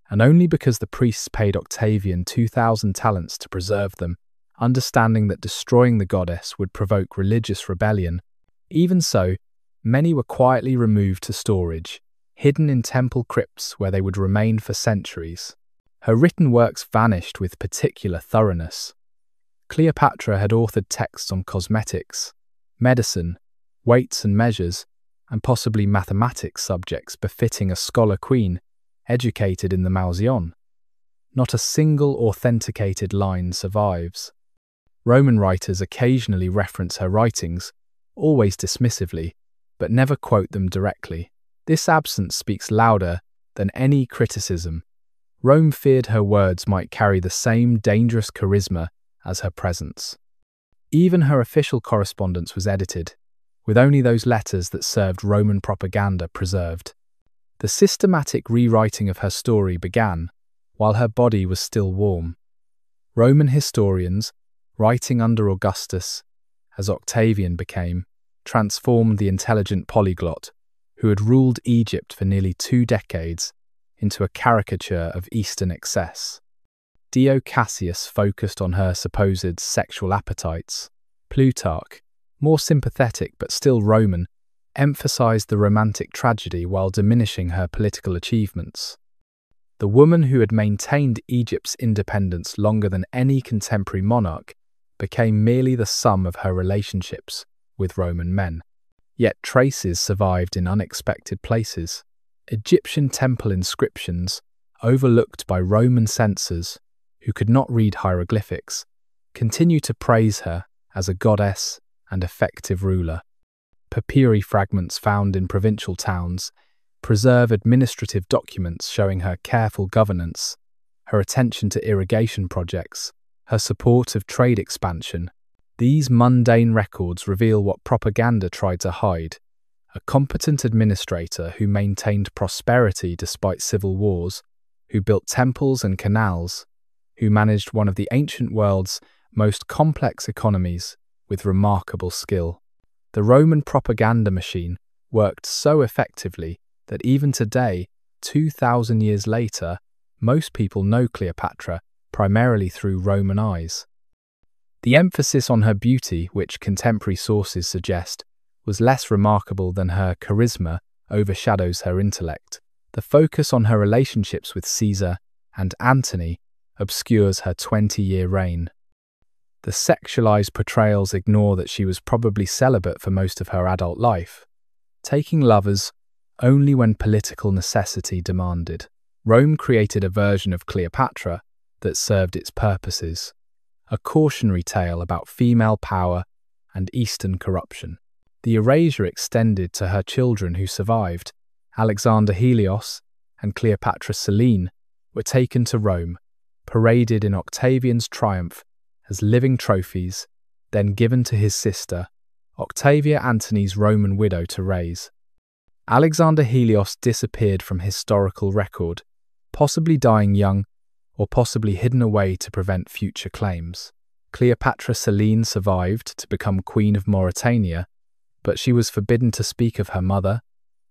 and only because the priests paid Octavian 2,000 talents to preserve them, understanding that destroying the goddess would provoke religious rebellion. Even so, many were quietly removed to storage, hidden in temple crypts where they would remain for centuries. Her written works vanished with particular thoroughness. Cleopatra had authored texts on cosmetics, medicine, weights and measures, and possibly mathematics subjects befitting a scholar queen educated in the Mauseon. Not a single authenticated line survives. Roman writers occasionally reference her writings, always dismissively, but never quote them directly. This absence speaks louder than any criticism. Rome feared her words might carry the same dangerous charisma as her presence. Even her official correspondence was edited, with only those letters that served Roman propaganda preserved. The systematic rewriting of her story began while her body was still warm. Roman historians, writing under Augustus, as Octavian became, transformed the intelligent polyglot, who had ruled Egypt for nearly 2 decades, into a caricature of Eastern excess. Dio Cassius focused on her supposed sexual appetites. Plutarch, more sympathetic but still Roman, emphasized the romantic tragedy while diminishing her political achievements. The woman who had maintained Egypt's independence longer than any contemporary monarch became merely the sum of her relationships with Roman men. Yet traces survived in unexpected places. Egyptian temple inscriptions, overlooked by Roman censors who could not read hieroglyphics, continue to praise her as a goddess and effective ruler. Papyri fragments found in provincial towns preserve administrative documents showing her careful governance, her attention to irrigation projects, her support of trade expansion. These mundane records reveal what propaganda tried to hide: a competent administrator who maintained prosperity despite civil wars, who built temples and canals, who managed one of the ancient world's most complex economies with remarkable skill. The Roman propaganda machine worked so effectively that even today, 2,000 years later, most people know Cleopatra primarily through Roman eyes. The emphasis on her beauty, which contemporary sources suggest was less remarkable than her charisma, overshadows her intellect. The focus on her relationships with Caesar and Antony obscures her 20-year reign. The sexualized portrayals ignore that she was probably celibate for most of her adult life, taking lovers only when political necessity demanded. Rome created a version of Cleopatra that served its purposes, a cautionary tale about female power and Eastern corruption. The erasure extended to her children who survived. Alexander Helios and Cleopatra VII were taken to Rome, paraded in Octavian's triumph as living trophies, then given to his sister, Octavia Antony's Roman widow, to raise. Alexander Helios disappeared from historical record, possibly dying young or possibly hidden away to prevent future claims. Cleopatra VII survived to become Queen of Mauritania, but she was forbidden to speak of her mother,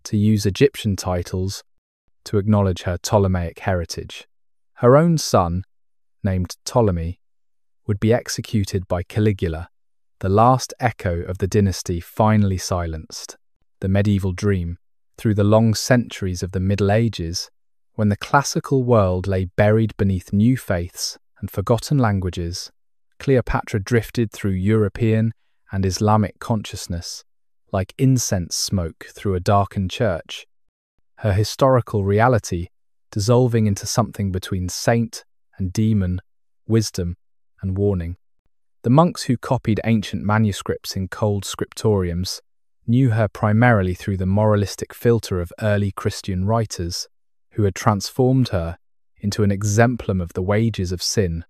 to use Egyptian titles, to acknowledge her Ptolemaic heritage. Her own son, named Ptolemy, would be executed by Caligula, the last echo of the dynasty finally silenced. The medieval dream, through the long centuries of the Middle Ages, when the classical world lay buried beneath new faiths and forgotten languages, Cleopatra drifted through European and Islamic consciousness, like incense smoke through a darkened church, her historical reality dissolving into something between saint and demon, wisdom and warning. The monks who copied ancient manuscripts in cold scriptoriums knew her primarily through the moralistic filter of early Christian writers, who had transformed her into an exemplum of the wages of sin,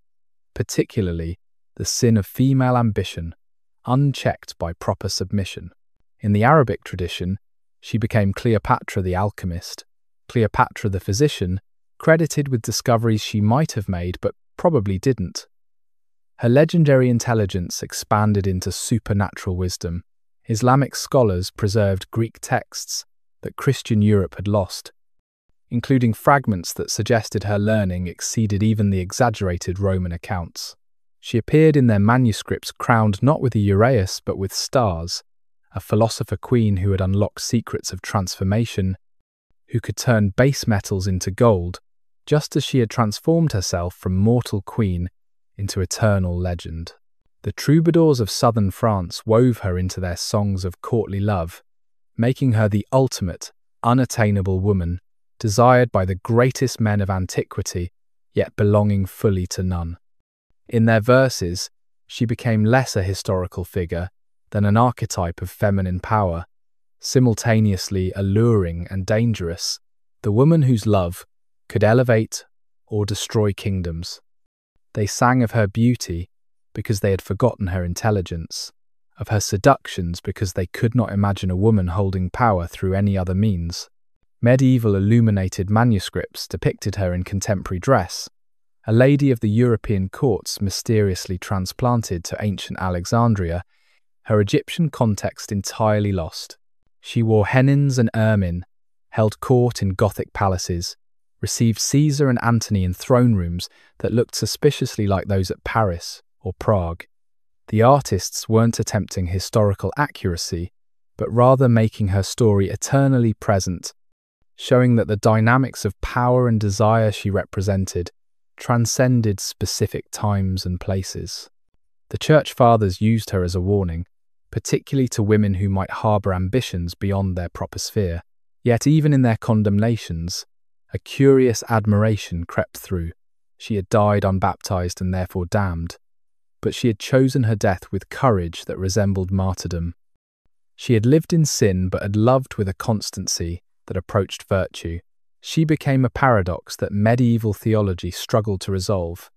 particularly the sin of female ambition, unchecked by proper submission. In the Arabic tradition, she became Cleopatra the alchemist, Cleopatra the physician, credited with discoveries she might have made but probably didn't. Her legendary intelligence expanded into supernatural wisdom. Islamic scholars preserved Greek texts that Christian Europe had lost, including fragments that suggested her learning exceeded even the exaggerated Roman accounts. She appeared in their manuscripts crowned not with a uraeus but with stars, a philosopher queen who had unlocked secrets of transformation, who could turn base metals into gold, just as she had transformed herself from mortal queen into eternal legend. The troubadours of southern France wove her into their songs of courtly love, making her the ultimate, unattainable woman, desired by the greatest men of antiquity, yet belonging fully to none. In their verses, she became less a historical figure than an archetype of feminine power, simultaneously alluring and dangerous, the woman whose love could elevate or destroy kingdoms. They sang of her beauty because they had forgotten her intelligence, of her seductions because they could not imagine a woman holding power through any other means. Medieval illuminated manuscripts depicted her in contemporary dress, a lady of the European courts mysteriously transplanted to ancient Alexandria, her Egyptian context entirely lost. She wore hennins and ermine, held court in Gothic palaces, received Caesar and Antony in throne rooms that looked suspiciously like those at Paris or Prague. The artists weren't attempting historical accuracy, but rather making her story eternally present, showing that the dynamics of power and desire she represented transcended specific times and places. The Church Fathers used her as a warning, particularly to women who might harbour ambitions beyond their proper sphere. Yet even in their condemnations, a curious admiration crept through. She had died unbaptized and therefore damned. but she had chosen her death with courage that resembled martyrdom. She had lived in sin but had loved with a constancy that approached virtue. She became a paradox that medieval theology struggled to resolve.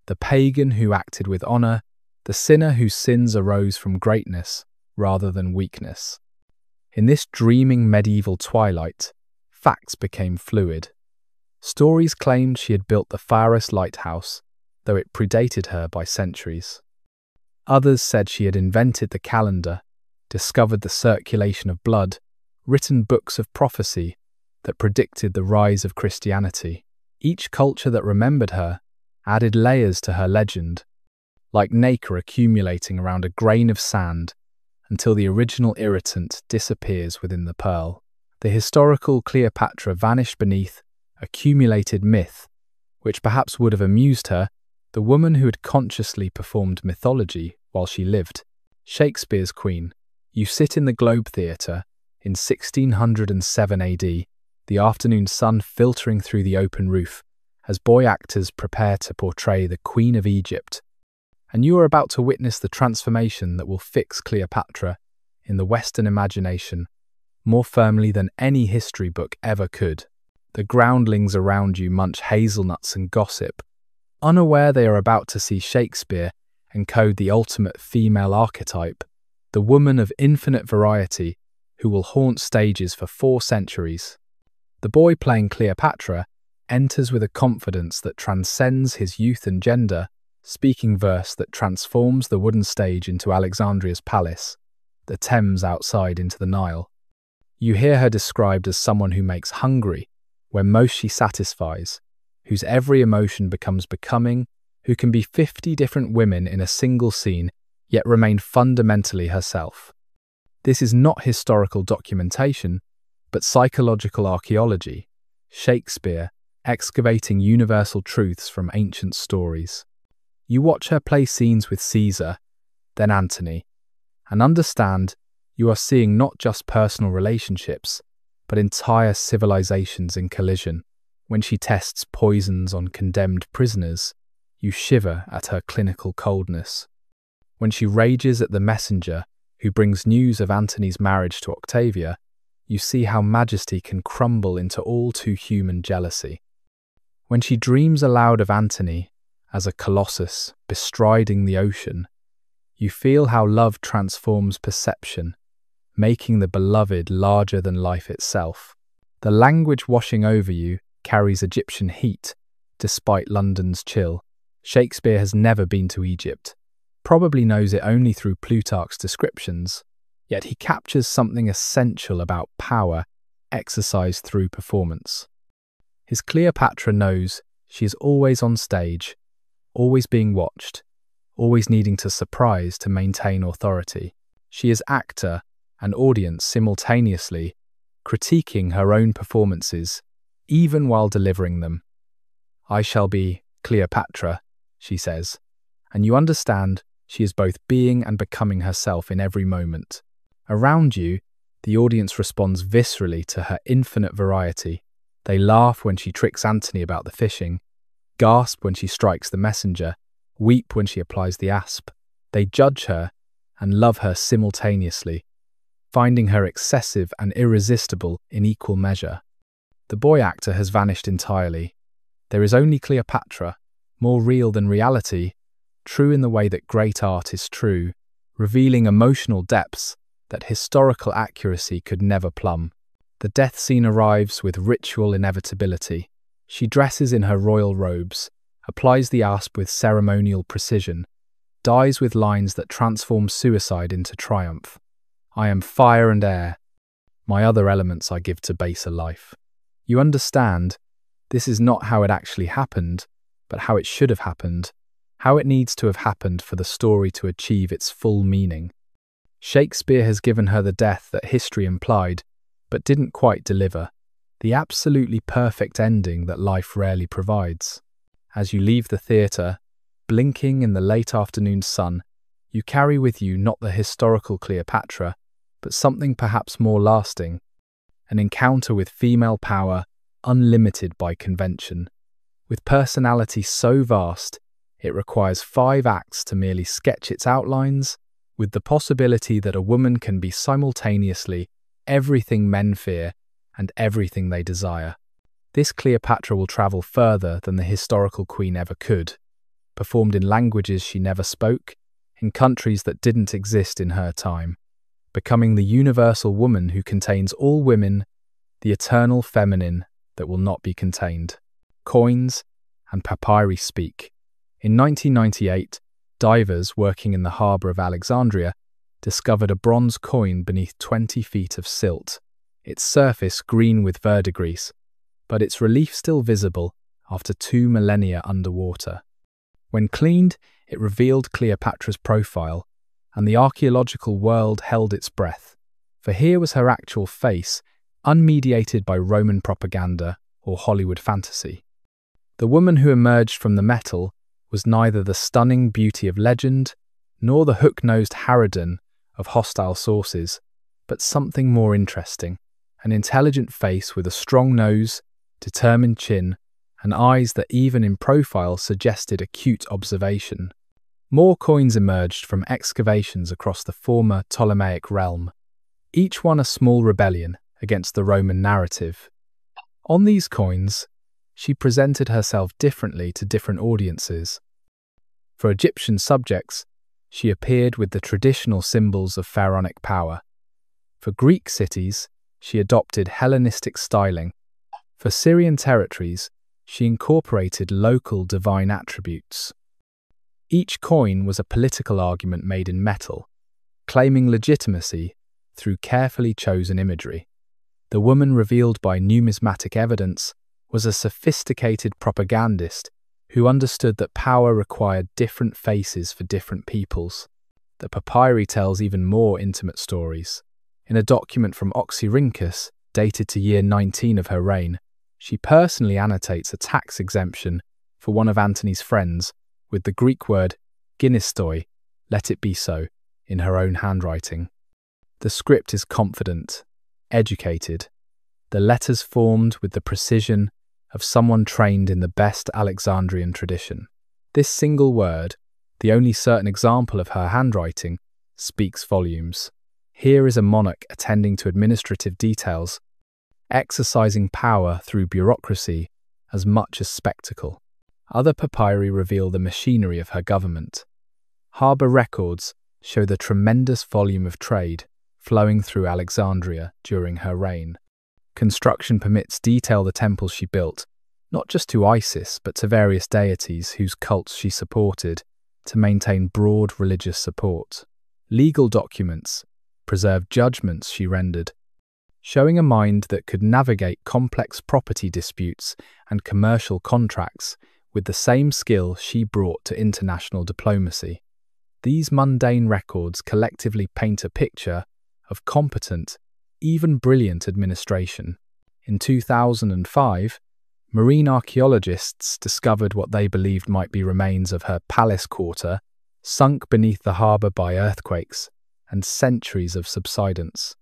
The pagan who acted with honor, the sinner whose sins arose from greatness rather than weakness. In this dreaming medieval twilight, facts became fluid. Stories claimed she had built the Pharos lighthouse, though it predated her by centuries. Others said she had invented the calendar, discovered the circulation of blood, written books of prophecy that predicted the rise of Christianity. Each culture that remembered her added layers to her legend, like nacre accumulating around a grain of sand until the original irritant disappears within the pearl. The historical Cleopatra vanished beneath accumulated myth, which perhaps would have amused her, the woman who had consciously performed mythology while she lived. Shakespeare's Queen. You sit in the Globe Theatre in 1607 AD, the afternoon sun filtering through the open roof as boy actors prepare to portray the Queen of Egypt. And you are about to witness the transformation that will fix Cleopatra in the Western imagination more firmly than any history book ever could. The groundlings around you munch hazelnuts and gossip, unaware they are about to see Shakespeare encode the ultimate female archetype, the woman of infinite variety who will haunt stages for 4 centuries. The boy playing Cleopatra enters with a confidence that transcends his youth and gender, speaking verse that transforms the wooden stage into Alexandria's palace, the Thames outside into the Nile. You hear her described as someone who makes hungry where most she satisfies, whose every emotion becomes becoming, who can be 50 different women in a single scene, yet remain fundamentally herself. This is not historical documentation, but psychological archaeology, Shakespeare excavating universal truths from ancient stories. You watch her play scenes with Caesar, then Antony, and understand you are seeing not just personal relationships, but entire civilizations in collision. When she tests poisons on condemned prisoners, you shiver at her clinical coldness. When she rages at the messenger who brings news of Antony's marriage to Octavia, you see how majesty can crumble into all too human jealousy. When she dreams aloud of Antony as a colossus bestriding the ocean, you feel how love transforms perception, making the beloved larger than life itself. The language washing over you carries Egyptian heat, despite London's chill. Shakespeare has never been to Egypt, probably knows it only through Plutarch's descriptions, yet he captures something essential about power exercised through performance. His Cleopatra knows she is always on stage, always being watched, always needing to surprise to maintain authority. She is actor and audience simultaneously, critiquing her own performances, even while delivering them. "I shall be Cleopatra," she says, and you understand she is both being and becoming herself in every moment. Around you, the audience responds viscerally to her infinite variety. They laugh when she tricks Antony about the fishing, gasp when she strikes the messenger, weep when she applies the asp. They judge her and love her simultaneously, finding her excessive and irresistible in equal measure. The boy actor has vanished entirely. There is only Cleopatra, more real than reality, true in the way that great art is true, revealing emotional depths that historical accuracy could never plumb. The death scene arrives with ritual inevitability. She dresses in her royal robes, applies the asp with ceremonial precision, dies with lines that transform suicide into triumph. "I am fire and air. My other elements I give to baser life." You understand, this is not how it actually happened, but how it should have happened, how it needs to have happened for the story to achieve its full meaning. Shakespeare has given her the death that history implied, but didn't quite deliver, the absolutely perfect ending that life rarely provides. As you leave the theatre, blinking in the late afternoon sun, you carry with you not the historical Cleopatra, but something perhaps more lasting, an encounter with female power unlimited by convention, with personality so vast It requires 5 acts to merely sketch its outlines, with the possibility that a woman can be simultaneously everything men fear and everything they desire. This Cleopatra will travel further than the historical queen ever could, performed in languages she never spoke, in countries that didn't exist in her time, becoming the universal woman who contains all women, the eternal feminine that will not be contained. Coins and papyri speak. In 1998, divers working in the harbour of Alexandria discovered a bronze coin beneath 20 feet of silt, its surface green with verdigris, but its relief still visible after 2 millennia underwater. When cleaned, it revealed Cleopatra's profile, and the archaeological world held its breath, for here was her actual face, unmediated by Roman propaganda or Hollywood fantasy. The woman who emerged from the metal was neither the stunning beauty of legend, nor the hook-nosed harridan of hostile sources, but something more interesting, an intelligent face with a strong nose, determined chin, and eyes that even in profile suggested acute observation. More coins emerged from excavations across the former Ptolemaic realm, each one a small rebellion against the Roman narrative. On these coins, she presented herself differently to different audiences. For Egyptian subjects, she appeared with the traditional symbols of pharaonic power. For Greek cities, she adopted Hellenistic styling. For Syrian territories, she incorporated local divine attributes. Each coin was a political argument made in metal, claiming legitimacy through carefully chosen imagery. The woman revealed by numismatic evidence was a sophisticated propagandist who understood that power required different faces for different peoples. The papyri tells even more intimate stories. In a document from Oxyrhynchus, dated to year 19 of her reign, she personally annotates a tax exemption for one of Antony's friends with the Greek word gynistoi, let it be so, in her own handwriting. The script is confident, educated, the letters formed with the precision of someone trained in the best Alexandrian tradition. This single word, the only certain example of her handwriting, speaks volumes. Here is a monarch attending to administrative details, exercising power through bureaucracy as much as spectacle. Other papyri reveal the machinery of her government. Harbour records show the tremendous volume of trade flowing through Alexandria during her reign. Construction permits detail the temples she built, not just to Isis, but to various deities whose cults she supported, to maintain broad religious support. Legal documents preserve judgments she rendered, showing a mind that could navigate complex property disputes and commercial contracts with the same skill she brought to international diplomacy. These mundane records collectively paint a picture of competent, even brilliant administration. In 2005, marine archaeologists discovered what they believed might be remains of her palace quarter, sunk beneath the harbour by earthquakes and centuries of subsidence.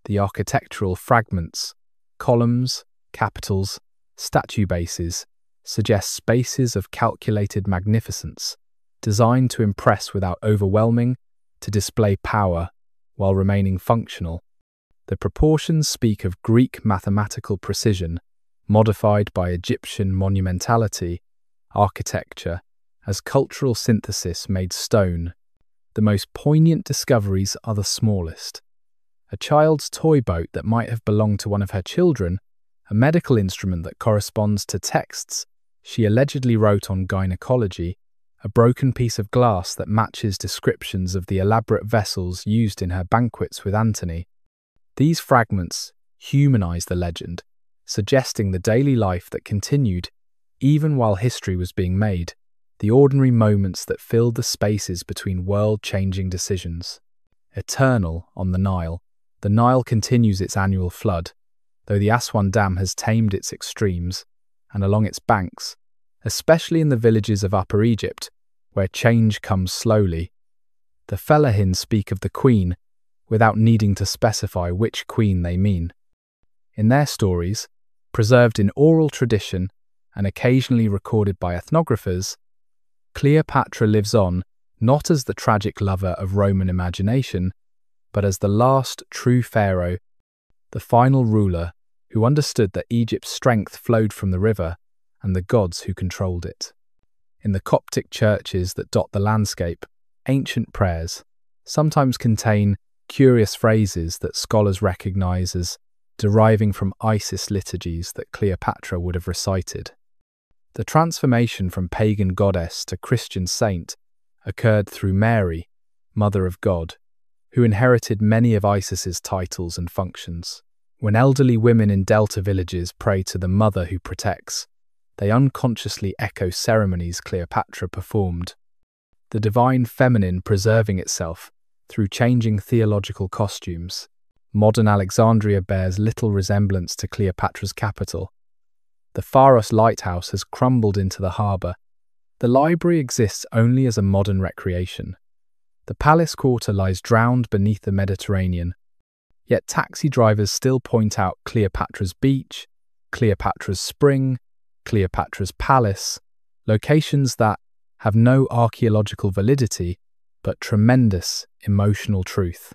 The architectural fragments, columns, capitals, statue bases, suggest spaces of calculated magnificence, designed to impress without overwhelming, to display power while remaining functional. The proportions speak of Greek mathematical precision, modified by Egyptian monumentality, architecture, as cultural synthesis made stone. The most poignant discoveries are the smallest. A child's toy boat that might have belonged to one of her children, a medical instrument that corresponds to texts she allegedly wrote on gynecology, a broken piece of glass that matches descriptions of the elaborate vessels used in her banquets with Antony. These fragments humanize the legend, suggesting the daily life that continued even while history was being made, the ordinary moments that filled the spaces between world-changing decisions. Eternal on the Nile continues its annual flood, though the Aswan Dam has tamed its extremes, and along its banks, especially in the villages of Upper Egypt, where change comes slowly. The Fellahin speak of the queen without needing to specify which queen they mean. In their stories, preserved in oral tradition and occasionally recorded by ethnographers, Cleopatra lives on not as the tragic lover of Roman imagination, but as the last true pharaoh, the final ruler who understood that Egypt's strength flowed from the river and the gods who controlled it. In the Coptic churches that dot the landscape, ancient prayers sometimes contain curious phrases that scholars recognize as deriving from Isis liturgies that Cleopatra would have recited. The transformation from pagan goddess to Christian saint occurred through Mary, Mother of God, who inherited many of Isis's titles and functions. When elderly women in Delta villages pray to the Mother who protects, they unconsciously echo ceremonies Cleopatra performed, the divine feminine preserving itself through changing theological costumes. Modern Alexandria bears little resemblance to Cleopatra's capital. The Pharos lighthouse has crumbled into the harbour. The library exists only as a modern recreation. The palace quarter lies drowned beneath the Mediterranean. Yet taxi drivers still point out Cleopatra's beach, Cleopatra's spring, Cleopatra's palace, locations that have no archaeological validity but tremendous emotional truth.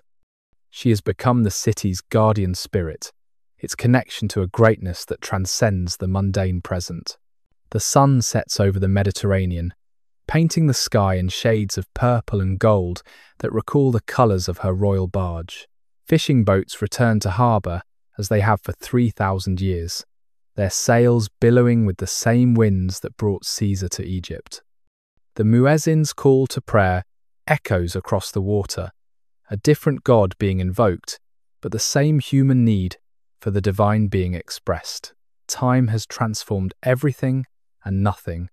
She has become the city's guardian spirit, its connection to a greatness that transcends the mundane present. The sun sets over the Mediterranean, painting the sky in shades of purple and gold that recall the colours of her royal barge. Fishing boats return to harbour as they have for 3,000 years, their sails billowing with the same winds that brought Caesar to Egypt. The muezzin's call to prayer echoes across the water, a different god being invoked, but the same human need for the divine being expressed. Time has transformed everything and nothing,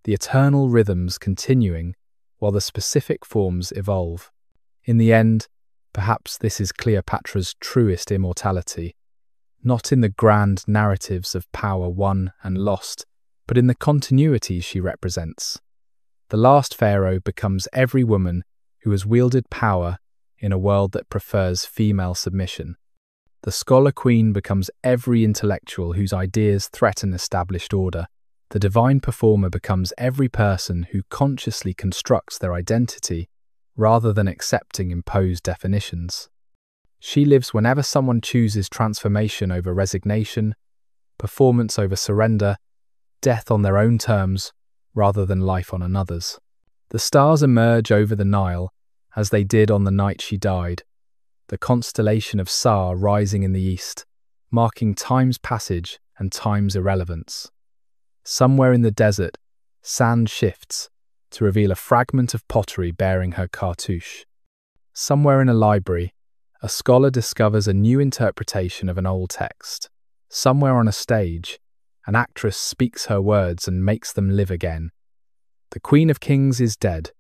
the eternal rhythms continuing while the specific forms evolve. In the end, perhaps this is Cleopatra's truest immortality, not in the grand narratives of power won and lost, but in the continuity she represents. The last pharaoh becomes every woman who has wielded power in a world that prefers female submission. The scholar queen becomes every intellectual whose ideas threaten established order. The divine performer becomes every person who consciously constructs their identity rather than accepting imposed definitions. She lives whenever someone chooses transformation over resignation, performance over surrender, death on their own terms rather than life on another's. The stars emerge over the Nile as they did on the night she died, the constellation of Sar rising in the east, marking time's passage and time's irrelevance. Somewhere in the desert, sand shifts to reveal a fragment of pottery bearing her cartouche. Somewhere in a library, a scholar discovers a new interpretation of an old text. Somewhere on a stage, an actress speaks her words and makes them live again. The Queen of Kings is dead.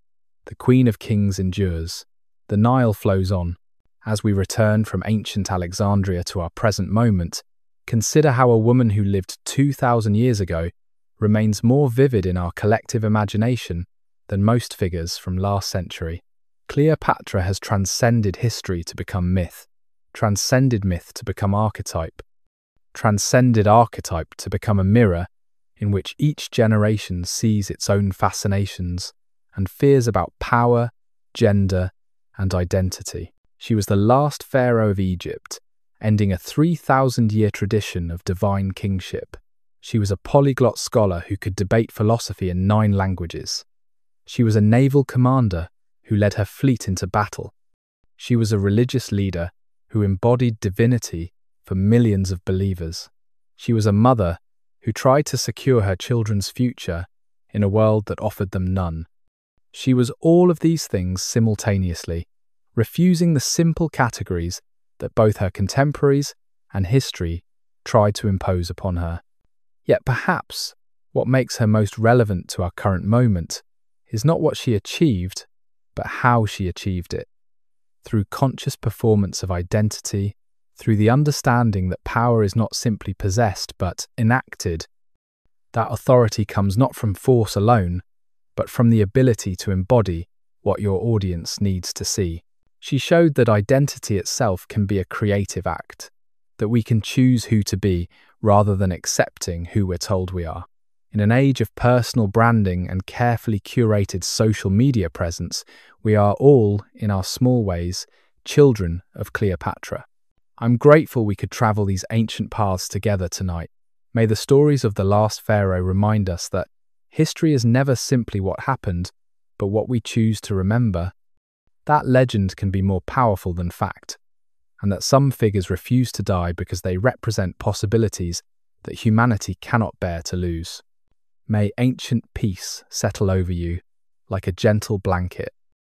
The Queen of Kings endures. The Nile flows on. As we return from ancient Alexandria to our present moment, consider how a woman who lived 2,000 years ago remains more vivid in our collective imagination than most figures from last century. Cleopatra has transcended history to become myth, transcended myth to become archetype, transcended archetype to become a mirror in which each generation sees its own fascinations and fears about power, gender, and identity. She was the last pharaoh of Egypt, ending a 3,000-year tradition of divine kingship. She was a polyglot scholar who could debate philosophy in 9 languages. She was a naval commander who led her fleet into battle. She was a religious leader who embodied divinity for millions of believers. She was a mother who tried to secure her children's future in a world that offered them none. She was all of these things simultaneously, refusing the simple categories that both her contemporaries and history tried to impose upon her. Yet perhaps what makes her most relevant to our current moment is not what she achieved, but how she achieved it. Through conscious performance of identity, through the understanding that power is not simply possessed but enacted. That authority comes not from force alone, but from the ability to embody what your audience needs to see. She showed that identity itself can be a creative act, that we can choose who to be rather than accepting who we're told we are. In an age of personal branding and carefully curated social media presence, we are all, in our small ways, children of Cleopatra. I'm grateful we could travel these ancient paths together tonight. May the stories of the last pharaoh remind us that history is never simply what happened, but what we choose to remember. That legend can be more powerful than fact, and that some figures refuse to die because they represent possibilities that humanity cannot bear to lose. May ancient peace settle over you like a gentle blanket.